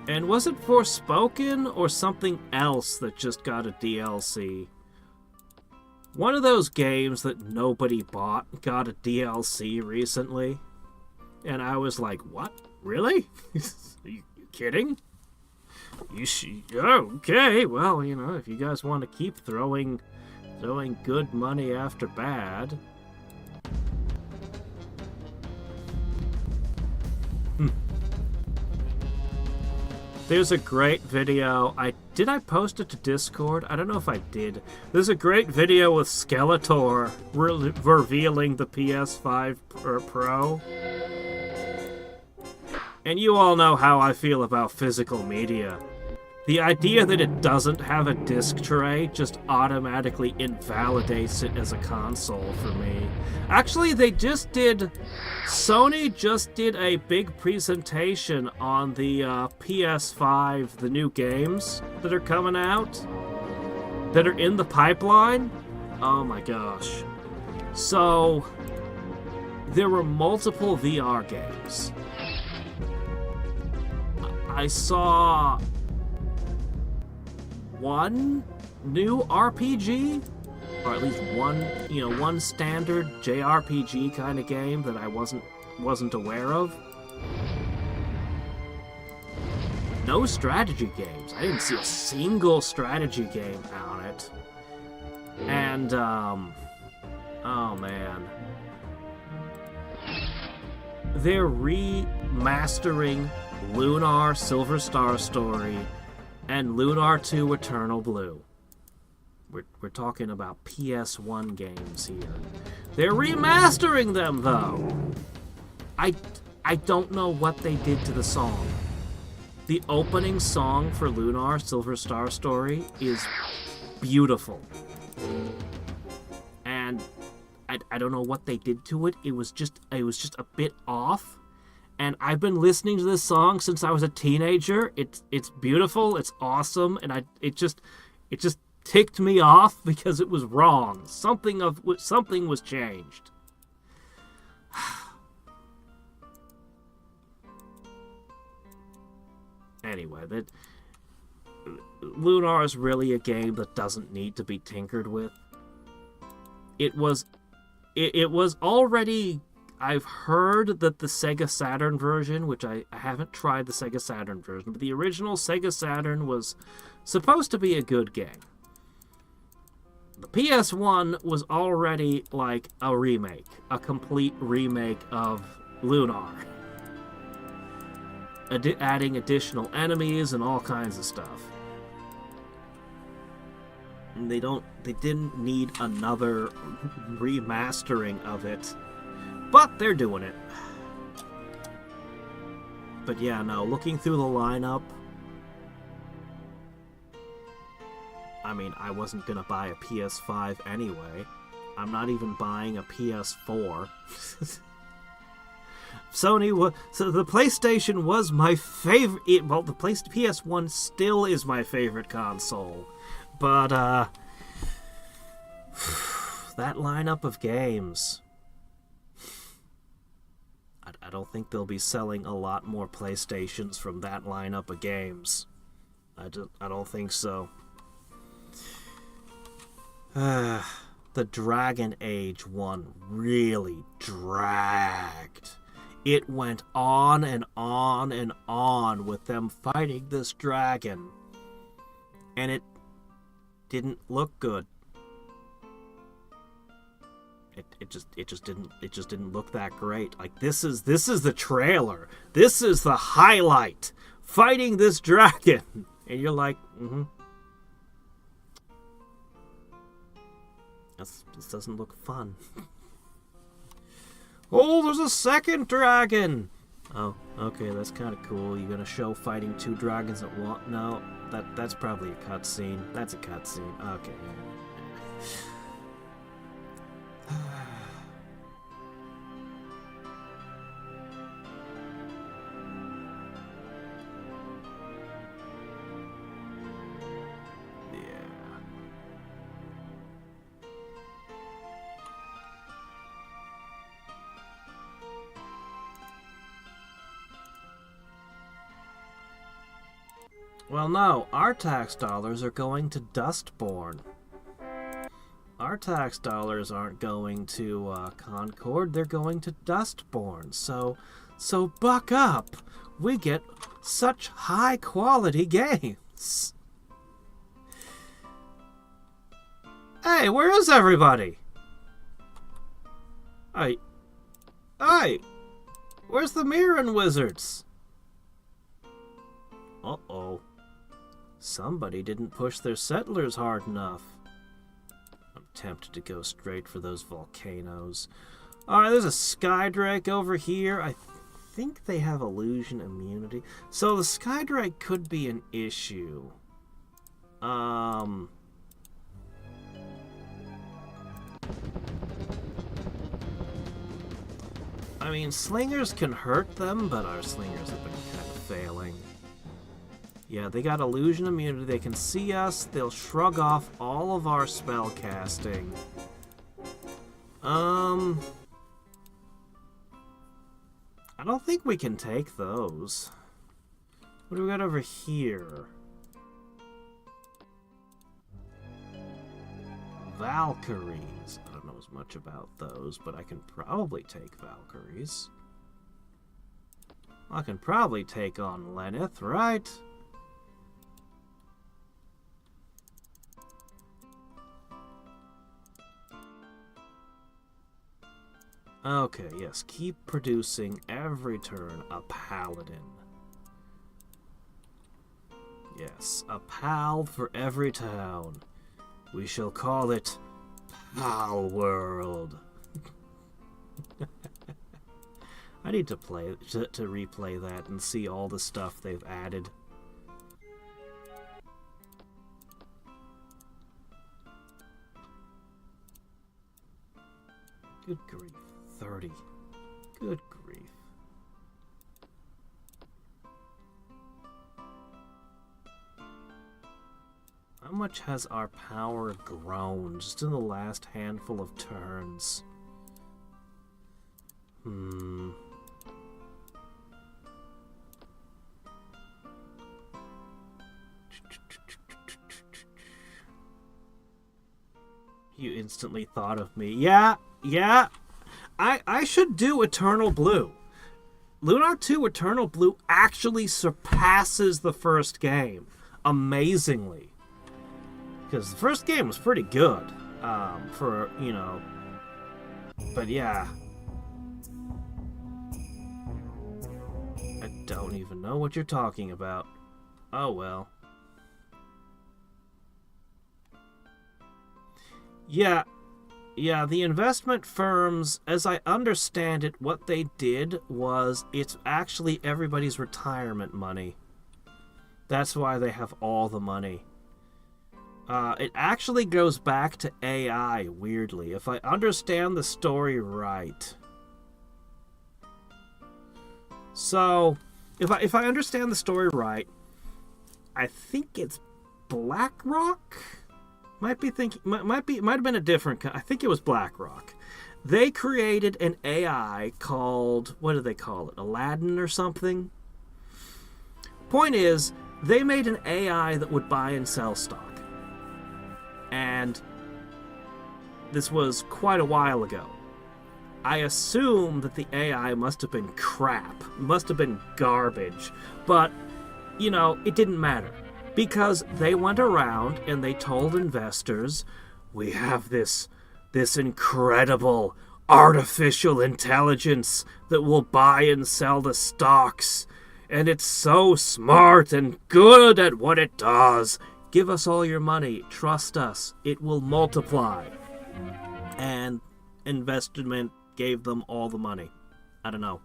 A: And was it Forspoken or something else that just got a DLC? One of those games that nobody bought got a DLC recently. And I was like, what? Really? Are you kidding? Oh, okay, well, if you guys want to keep throwing good money after bad. There's a great video. Did I post it to Discord? I don't know if I did. There's a great video with Skeletor revealing the PS5 Pro. And you all know how I feel about physical media. The idea that it doesn't have a disc tray just automatically invalidates it as a console for me. Actually, Sony just did a big presentation on the PS5, the new games that are coming out, that are in the pipeline. Oh my gosh. So, there were multiple VR games. I saw one new RPG, or at least one standard JRPG kind of game that I wasn't aware of. No strategy games. I didn't see a single strategy game on it. And oh man, they're remastering Lunar Silver Star Story and Lunar 2 Eternal Blue. We're talking about PS1 games here. They're remastering them, though. I don't know what they did to the song. The opening song for Lunar Silver Star Story is beautiful. And I don't know what they did to it. It was just a bit off. And I've been listening to this song since I was a teenager. It's beautiful, it's awesome, and it just ticked me off because it was wrong. Something was changed. Anyway, Lunar is really a game that doesn't need to be tinkered with. It was already. I've heard that the Sega Saturn version, which I haven't tried the Sega Saturn version, but the original Sega Saturn was supposed to be a good game. The PS1 was already like a remake, a complete remake of Lunar. Adding additional enemies and all kinds of stuff. And they didn't need another remastering of it. But they're doing it. But yeah, no, looking through the lineup, I mean, I wasn't gonna buy a PS5 anyway. I'm not even buying a PS4. So the PlayStation was my favorite. Well, the PS1 still is my favorite console. But, that lineup of games, I don't think they'll be selling a lot more PlayStations from that lineup of games. I don't think so. The Dragon Age one really dragged. It went on and on and on with them fighting this dragon. And it didn't look good. It just didn't look that great. Like this is the trailer. This is the highlight. Fighting this dragon. And you're like, This doesn't look fun. Oh, there's a second dragon. Oh, okay, that's kind of cool. You're gonna show fighting two dragons at once? No, that's probably a cutscene. That's a cutscene. Okay. Well, no, our tax dollars are going to Dustborn. Our tax dollars aren't going to Concord, they're going to Dustborn. So buck up. We get such high quality games. Hey, where is everybody? Hey, where's the Mirren Wizards? Uh-oh. Somebody didn't push their settlers hard enough. I'm tempted to go straight for those volcanoes. Alright, there's a Skydrake over here. I think they have illusion immunity. So the Skydrake could be an issue. I mean, slingers can hurt them, but our slingers have been kind of failing. Yeah, they got illusion immunity. They can see us. They'll shrug off all of our spell casting. I don't think we can take those. What do we got over here? Valkyries. I don't know as much about those, but I can probably take Valkyries. I can probably take on Lenneth, right? Okay, yes, keep producing every turn a paladin. Yes, a pal for every town. We shall call it Pal World. I need to replay that and see all the stuff they've added. Good grief. 30. Good grief. How much has our power grown just in the last handful of turns? You instantly thought of me. Yeah. I should do Eternal Blue. Lunar 2 Eternal Blue actually surpasses the first game. Amazingly. Because the first game was pretty good. For, you know... But yeah. I don't even know what you're talking about. Oh well. Yeah, the investment firms, as I understand it, what they did was it's actually everybody's retirement money. That's why they have all the money. It actually goes back to AI, weirdly, if I understand the story right. So, if I understand the story right, I think it's BlackRock? Might have been a different. I think it was BlackRock. They created an AI called, what do they call it? Aladdin or something? Point is, they made an AI that would buy and sell stock. And this was quite a while ago. I assume that the AI must have been crap, must have been garbage, but, you know, it didn't matter. Because they went around and they told investors, we have this incredible artificial intelligence that will buy and sell the stocks. And it's so smart and good at what it does. Give us all your money. Trust us. It will multiply. And investment gave them all the money. I don't know.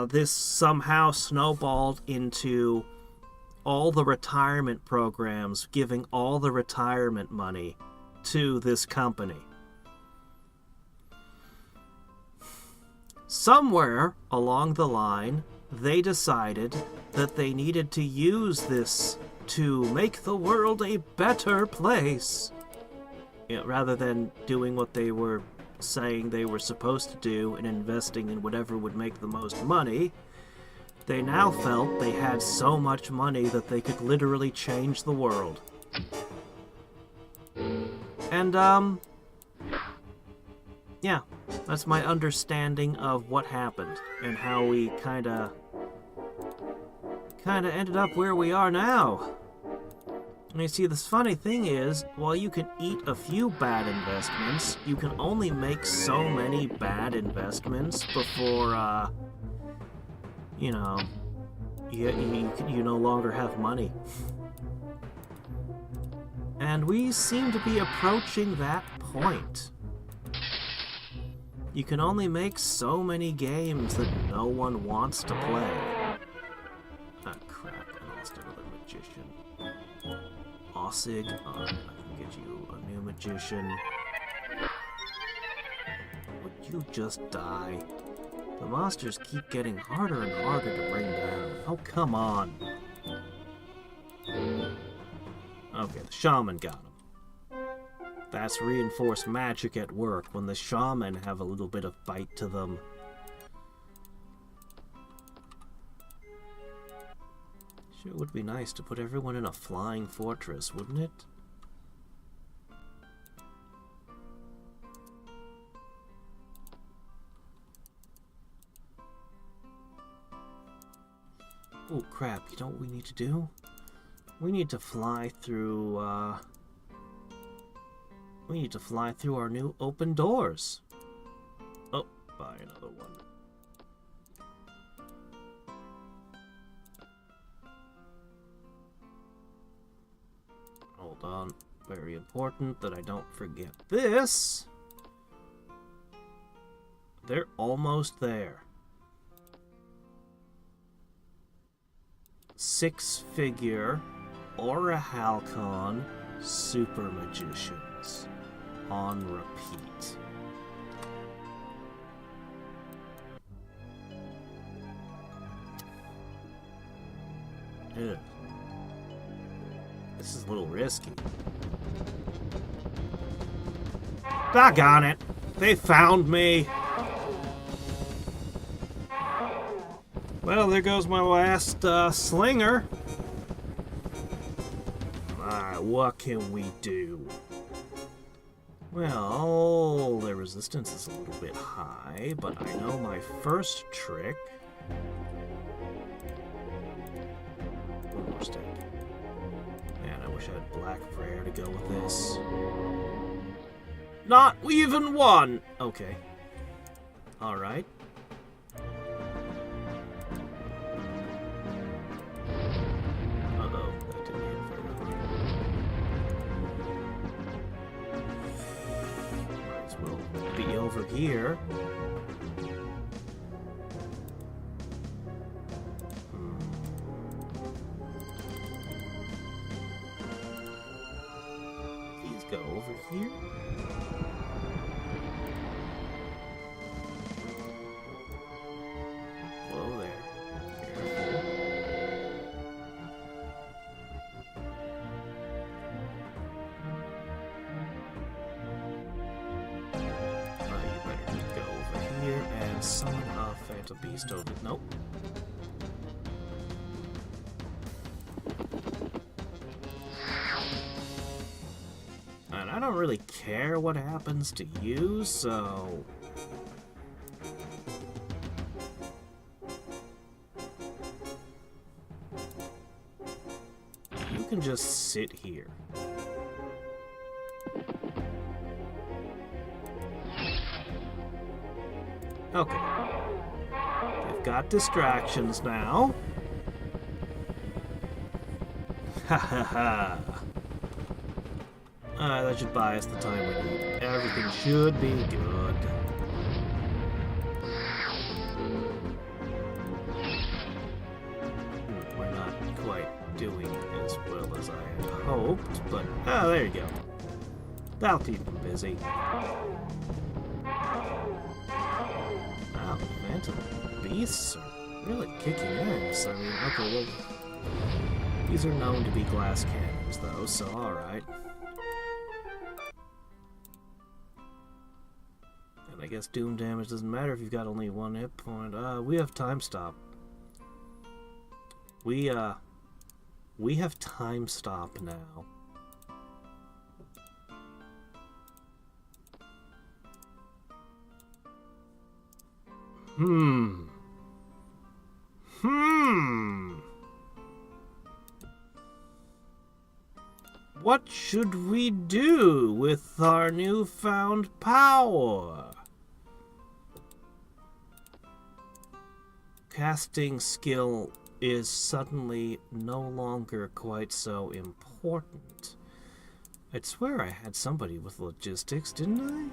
A: This somehow snowballed into all the retirement programs giving all the retirement money to this company. Somewhere along the line, they decided that they needed to use this to make the world a better place. You know, rather than doing what they were saying they were supposed to do and investing in whatever would make the most money, they now felt they had so much money that they could literally change the world. And, yeah, that's my understanding of what happened and how we kinda ended up where we are now. And you see, this funny thing is, while you can eat a few bad investments, you can only make so many bad investments before, you know, you no longer have money. And we seem to be approaching that point. You can only make so many games that no one wants to play. Ah, crap. I lost another magician. Ossig, I can get you a new magician. Would you just die? The monsters keep getting harder and harder to bring down. Oh, come on. Okay, the shaman got him. That's reinforced magic at work when the shaman have a little bit of bite to them. Sure would be nice to put everyone in a flying fortress, wouldn't it? Oh crap, you know what we need to do? We need to fly through, we need to fly through our new open doors. Oh, buy another one. Hold on. Very important that I don't forget this. They're almost there. 6-figure Aura Halcon Super Magicians on repeat. Ugh. This is a little risky. Doggone it! They found me! Well, there goes my last slinger. What can we do? Well, their resistance is a little bit high, but I know my first trick. One more stick. Man, I wish I had black prayer to go with this. Not even one! Okay. Alright. Over here. Please go over here. Whoa there. Careful. And summon a Phantom Beast over. Nope. And I don't really care what happens to you, so... you can just sit here. Okay. They've got distractions now. Ha ha ha. That should buy us the time we need. Everything should be good. We're not quite doing as well as I had hoped, but... oh, there you go. That'll keep them busy. Phantom Beasts are really kicking ass. I mean, okay, well, these are known to be glass cannons, though, so alright. And I guess doom damage doesn't matter if you've got only one hit point. We have time stop. We have time stop now. What should we do with our newfound power? Casting skill is suddenly no longer quite so important. I'd swear I had somebody with logistics, didn't I?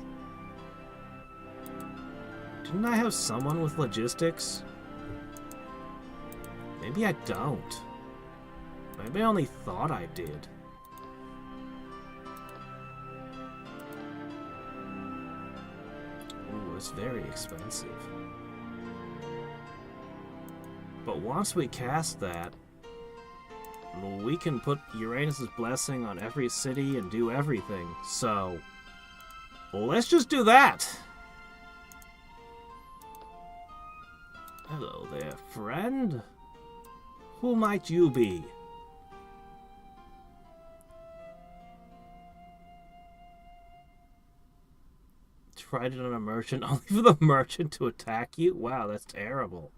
A: Didn't I have someone with logistics? Maybe I don't. Maybe I only thought I did. Ooh, it's very expensive. But once we cast that, we can put Uranus's blessing on every city and do everything. So, let's just do that! Hello there, friend. Who might you be? Tried it on a merchant, only for the merchant to attack you? Wow, that's terrible.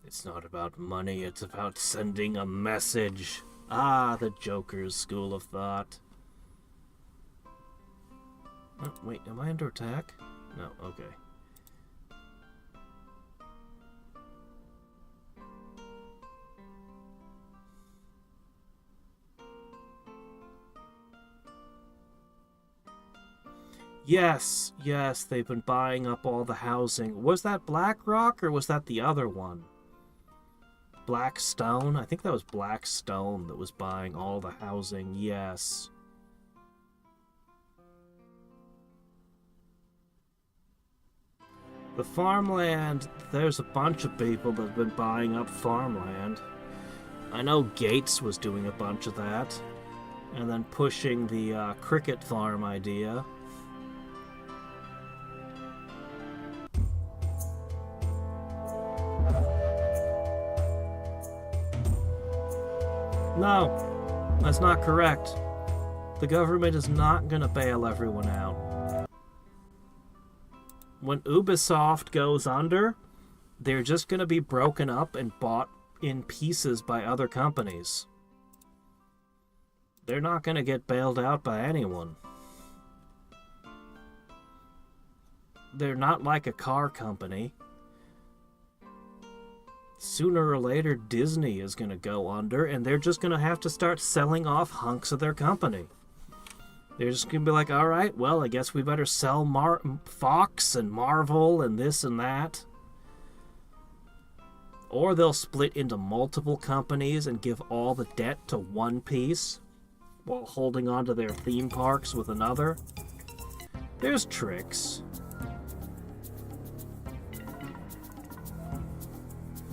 A: It's not about money, it's about sending a message. Ah, the Joker's school of thought. Oh, wait, am I under attack? No, okay. Yes, yes, they've been buying up all the housing. Was that BlackRock or was that the other one? Blackstone? I think that was Blackstone that was buying all the housing, yes. The farmland, there's a bunch of people that have been buying up farmland. I know Gates was doing a bunch of that. And then pushing the cricket farm idea. No, that's not correct. The government is not going to bail everyone out. When Ubisoft goes under, they're just going to be broken up and bought in pieces by other companies. They're not going to get bailed out by anyone. They're not like a car company. Sooner or later, Disney is going to go under, and they're just going to have to start selling off hunks of their company. They're just going to be like, all right, well, I guess we better sell Fox and Marvel and this and that. Or they'll split into multiple companies and give all the debt to one piece while holding on to their theme parks with another. There's tricks.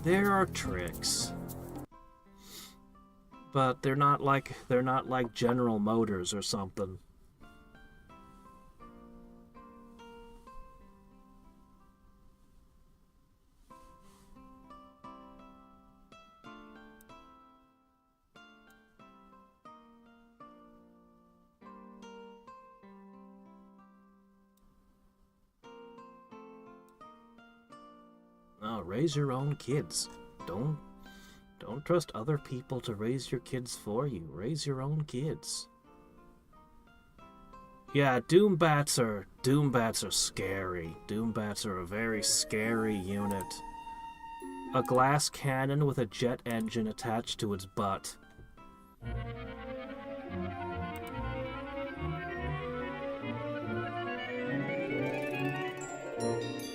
A: There are tricks. But they're not like General Motors or something. No, raise your own kids. Don't trust other people to raise your kids for you. Raise your own kids. Yeah, Doombats are scary. Doombats are a very scary unit. A glass cannon with a jet engine attached to its butt.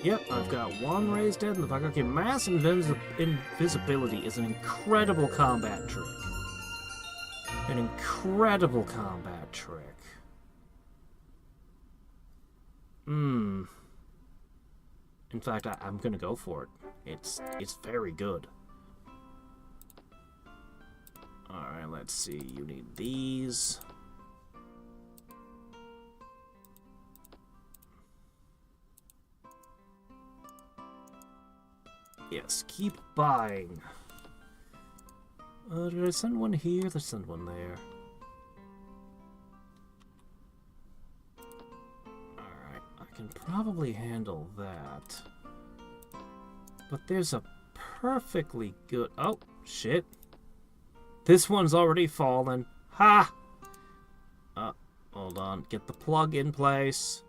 A: Yep, I've got one raised head in the back. Okay, mass invisibility is an incredible combat trick. An incredible combat trick. In fact, I'm gonna go for it. It's very good. Alright, let's see. You need these. Yes, keep buying. Did I send one here? Let's send one there. Alright, I can probably handle that. But there's a perfectly good. Oh, shit. This one's already fallen. Ha! Hold on. Get the plug in place.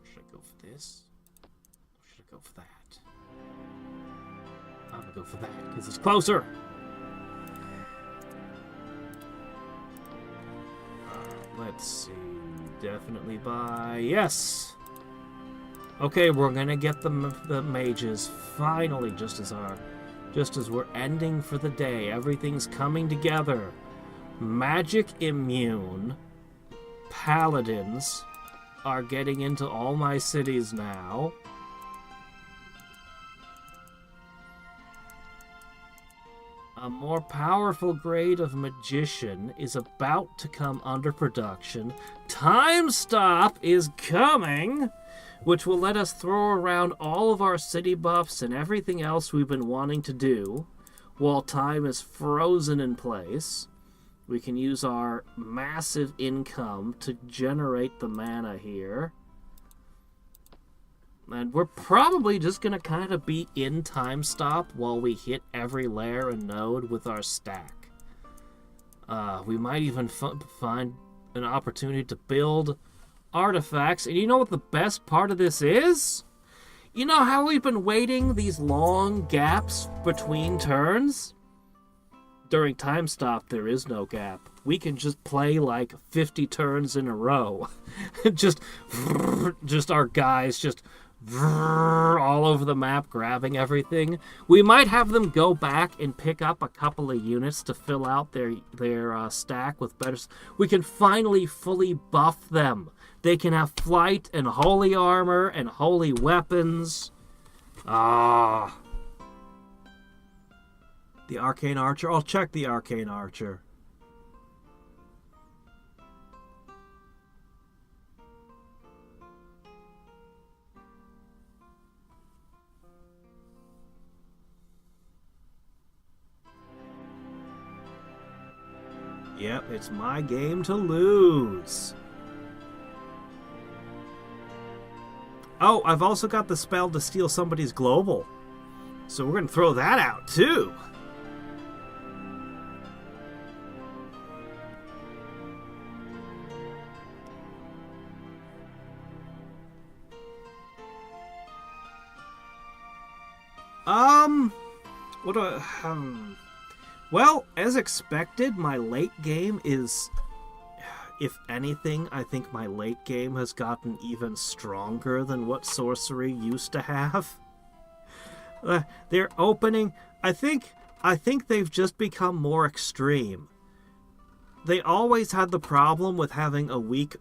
A: Should I go for this? Or should I go for that? I'm gonna go for that, because it's closer. Let's see. Definitely buy. Yes! Okay, we're gonna get the mages finally, just as we're ending for the day. Everything's coming together. Magic immune paladins are getting into all my cities now. A more powerful grade of magician is about to come under production. Time Stop is coming, which will let us throw around all of our city buffs and everything else we've been wanting to do while time is frozen in place. We can use our massive income to generate the mana here. And we're probably just going to kind of be in Time Stop while we hit every lair and node with our stack. We might even find an opportunity to build artifacts. And you know what the best part of this is? You know how we've been waiting these long gaps between turns? During Time Stop, there is no gap. We can just play like 50 turns in a row. just our guys just all over the map grabbing everything. We might have them go back and pick up a couple of units to fill out their stack with better. We can finally fully buff them. They can have flight and holy armor and holy weapons. The Arcane Archer. I'll check the Arcane Archer. Yep, it's my game to lose. Oh, I've also got the spell to steal somebody's global. So we're going to throw that out, too. What do I... Well, as expected, my late game is... If anything, I think my late game has gotten even stronger than what sorcery used to have. They're opening... I think they've just become more extreme. They always had the problem with having a weak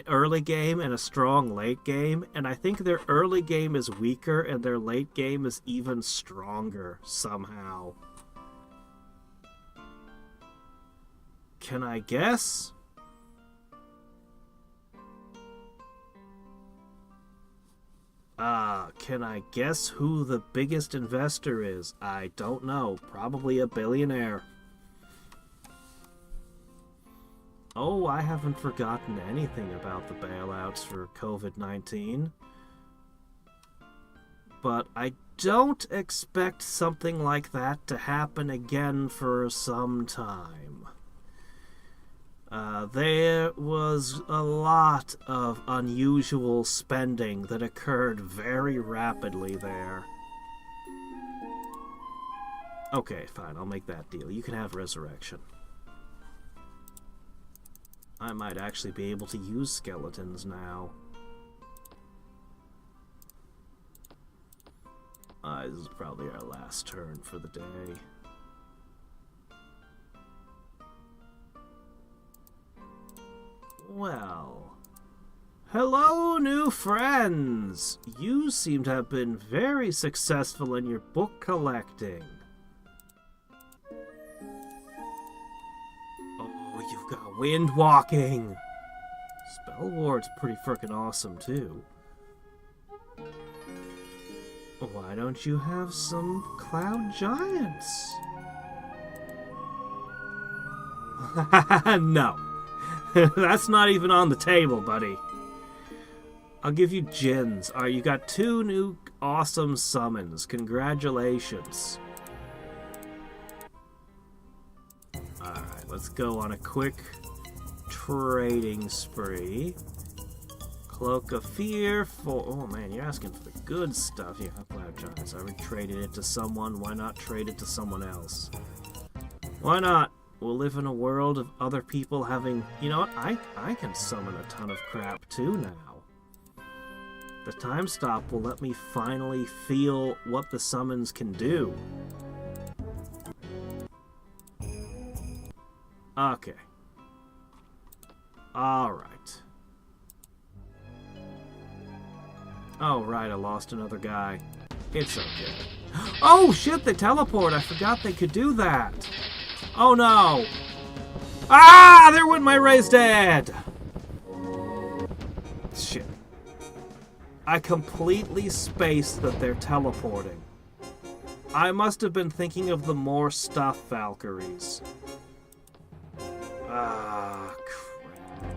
A: early game and a strong late game, and I think their early game is weaker and their late game is even stronger somehow. Can I guess? Can I guess who the biggest investor is? I don't know. Probably a billionaire. Oh, I haven't forgotten anything about the bailouts for COVID-19. But I don't expect something like that to happen again for some time. There was a lot of unusual spending that occurred very rapidly there. Okay, fine, I'll make that deal. You can have Resurrection. I might actually be able to use skeletons now. This is probably our last turn for the day. Well, hello, new friends! You seem to have been very successful in your book collecting. Oh, you've got wind walking! Spell Ward's pretty frickin' awesome, too. Why don't you have some Cloud Giants? No. That's not even on the table, buddy. I'll give you Djinns. Alright, you got two new awesome summons. Congratulations. Alright, let's go on a quick trading spree. Cloak of Fear for... Oh man, you're asking for the good stuff. Yeah, Cloud Giants. I already traded it to someone. Why not trade it to someone else? Why not? We'll live in a world of other people having... You know what? I can summon a ton of crap too now. The time stop will let me finally feel what the summons can do. Okay. Alright. Oh, right, I lost another guy. It's okay. Oh, shit, they teleport! I forgot they could do that! Oh, no! Ah! There went my raised head! Shit. I completely spaced that they're teleporting. I must have been thinking of the more stuff Valkyries. Ah, crap.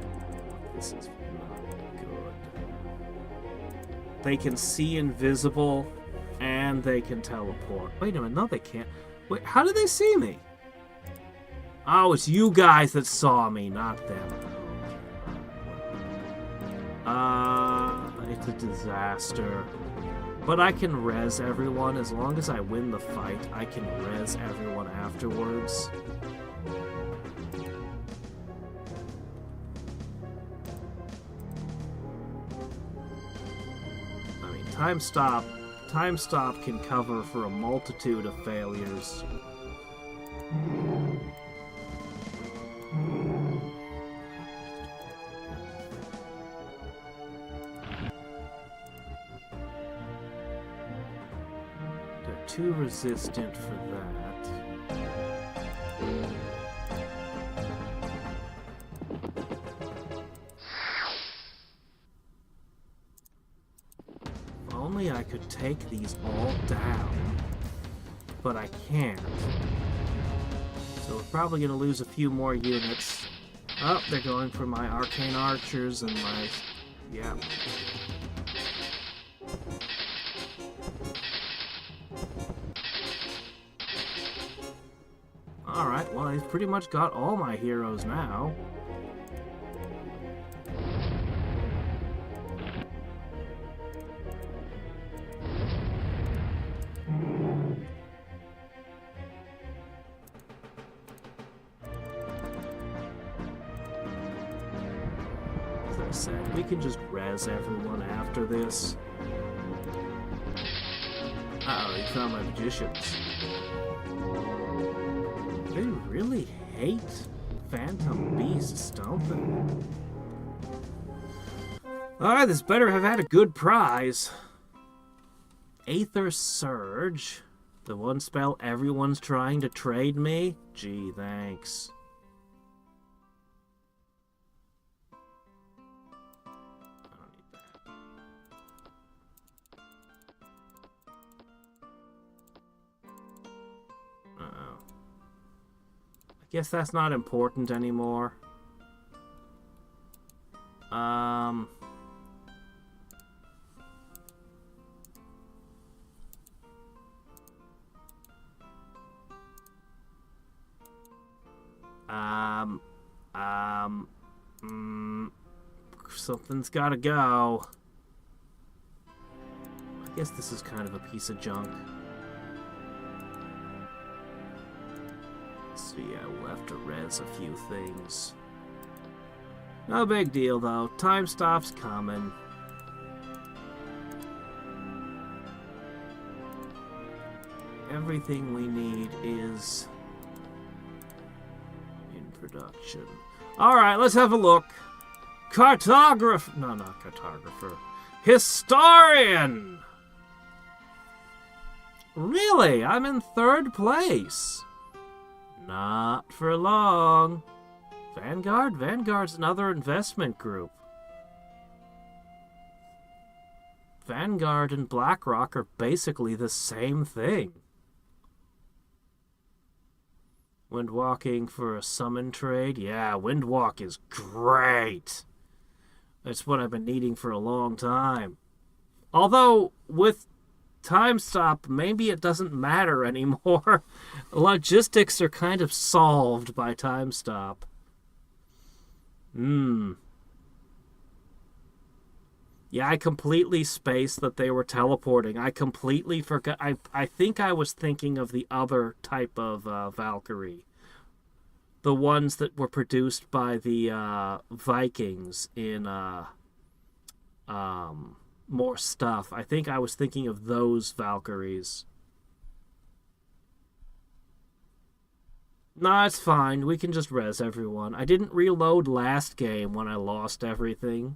A: This is not good. They can see invisible, and they can teleport. Wait a minute, no they can't. Wait, how did they see me? Oh, it's you guys that saw me, not them. It's a disaster. But I can res everyone. As long as I win the fight, I can res everyone afterwards. I mean, time stop can cover for a multitude of failures. They're too resistant for that. If only I could take these all down. But I can't. So we're probably going to lose a few more units. Oh, they're going for my arcane archers and my... Yeah. Alright, well, I've pretty much got all my heroes now. As I said, we can just res everyone after this. Uh-oh, he found my magicians. They really hate phantom beasts, don't they? Alright, this better have had a good prize. Aether Surge. The one spell everyone's trying to trade me? Gee, thanks. I don't need that. Uh-oh. Guess that's not important anymore. Something's gotta go. I guess this is kind of a piece of junk. So yeah, we'll have to res a few things. No big deal though. Time stop's coming. Everything we need is in production. Alright, let's have a look. Cartographer. No, not cartographer. Historian! Really? I'm in 3rd place. Not for long. Vanguard? Vanguard's another investment group. Vanguard and BlackRock are basically the same thing. Windwalking for a summon trade? Yeah, Windwalk is great. That's what I've been needing for a long time. Although, with Time stop, maybe it doesn't matter anymore. Logistics are kind of solved by time stop. Yeah, I completely spaced that they were teleporting. I completely forgot. I think I was thinking of the other type of Valkyrie. The ones that were produced by the Vikings in more stuff. I think I was thinking of those Valkyries. Nah, it's fine. We can just res everyone. I didn't reload last game when I lost everything.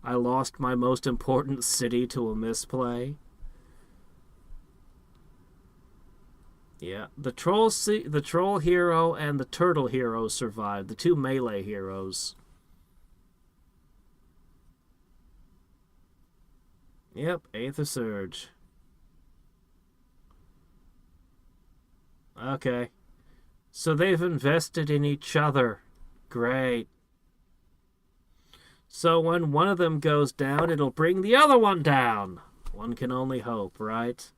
A: I lost my most important city to a misplay. Yeah, the troll hero and the turtle hero survived. The two melee heroes. Yep, Aether Surge. Okay. So they've invested in each other. Great. So when one of them goes down, it'll bring the other one down. One can only hope, right?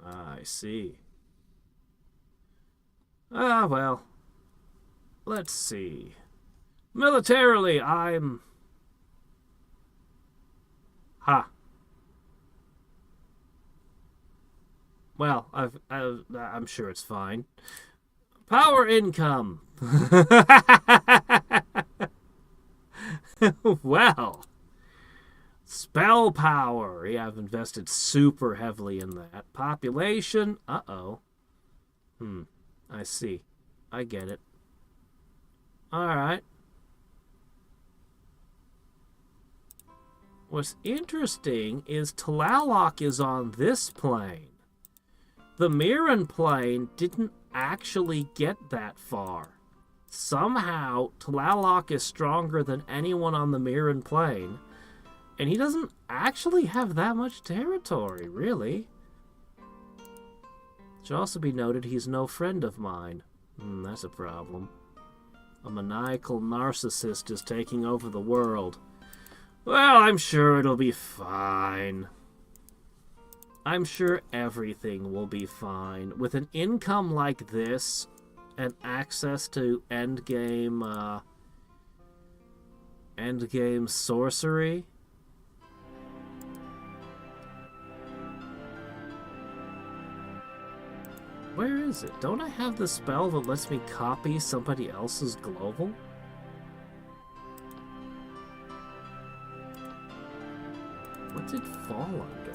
A: I see. Ah, well. Let's see. Militarily, I'm... Ha. Well, I'm sure it's fine. Power income. Well. Spell power. Yeah, I've invested super heavily in that. Population. Uh-oh. I see. I get it. Alright. What's interesting is Tlaloc is on this plane. The Mirren plane didn't actually get that far. Somehow, Tlaloc is stronger than anyone on the Mirren plane, and he doesn't actually have that much territory, really. Should also be noted he's no friend of mine. That's a problem. A maniacal narcissist is taking over the world. Well, I'm sure it'll be fine. I'm sure everything will be fine. With an income like this and access to endgame sorcery. Where is it? Don't I have the spell that lets me copy somebody else's global? What did fall under?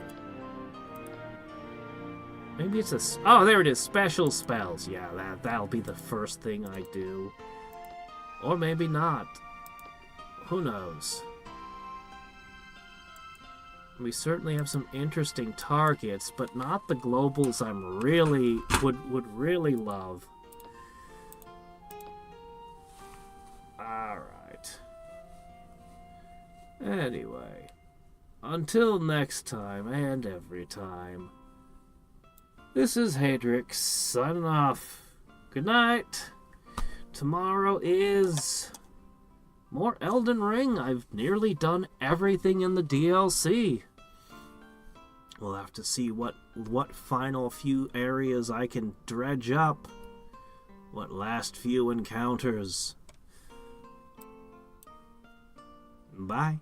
A: Maybe it's a... Oh, there it is. Special spells. Yeah, that'll be the first thing I do. Or maybe not. Who knows? We certainly have some interesting targets, but not the globals I'm really... would really love. Alright. Anyway. Until next time, and every time. This is Hadriex, signing off. Good night. Tomorrow is more Elden Ring. I've nearly done everything in the DLC. We'll have to see what final few areas I can dredge up. What last few encounters. Bye.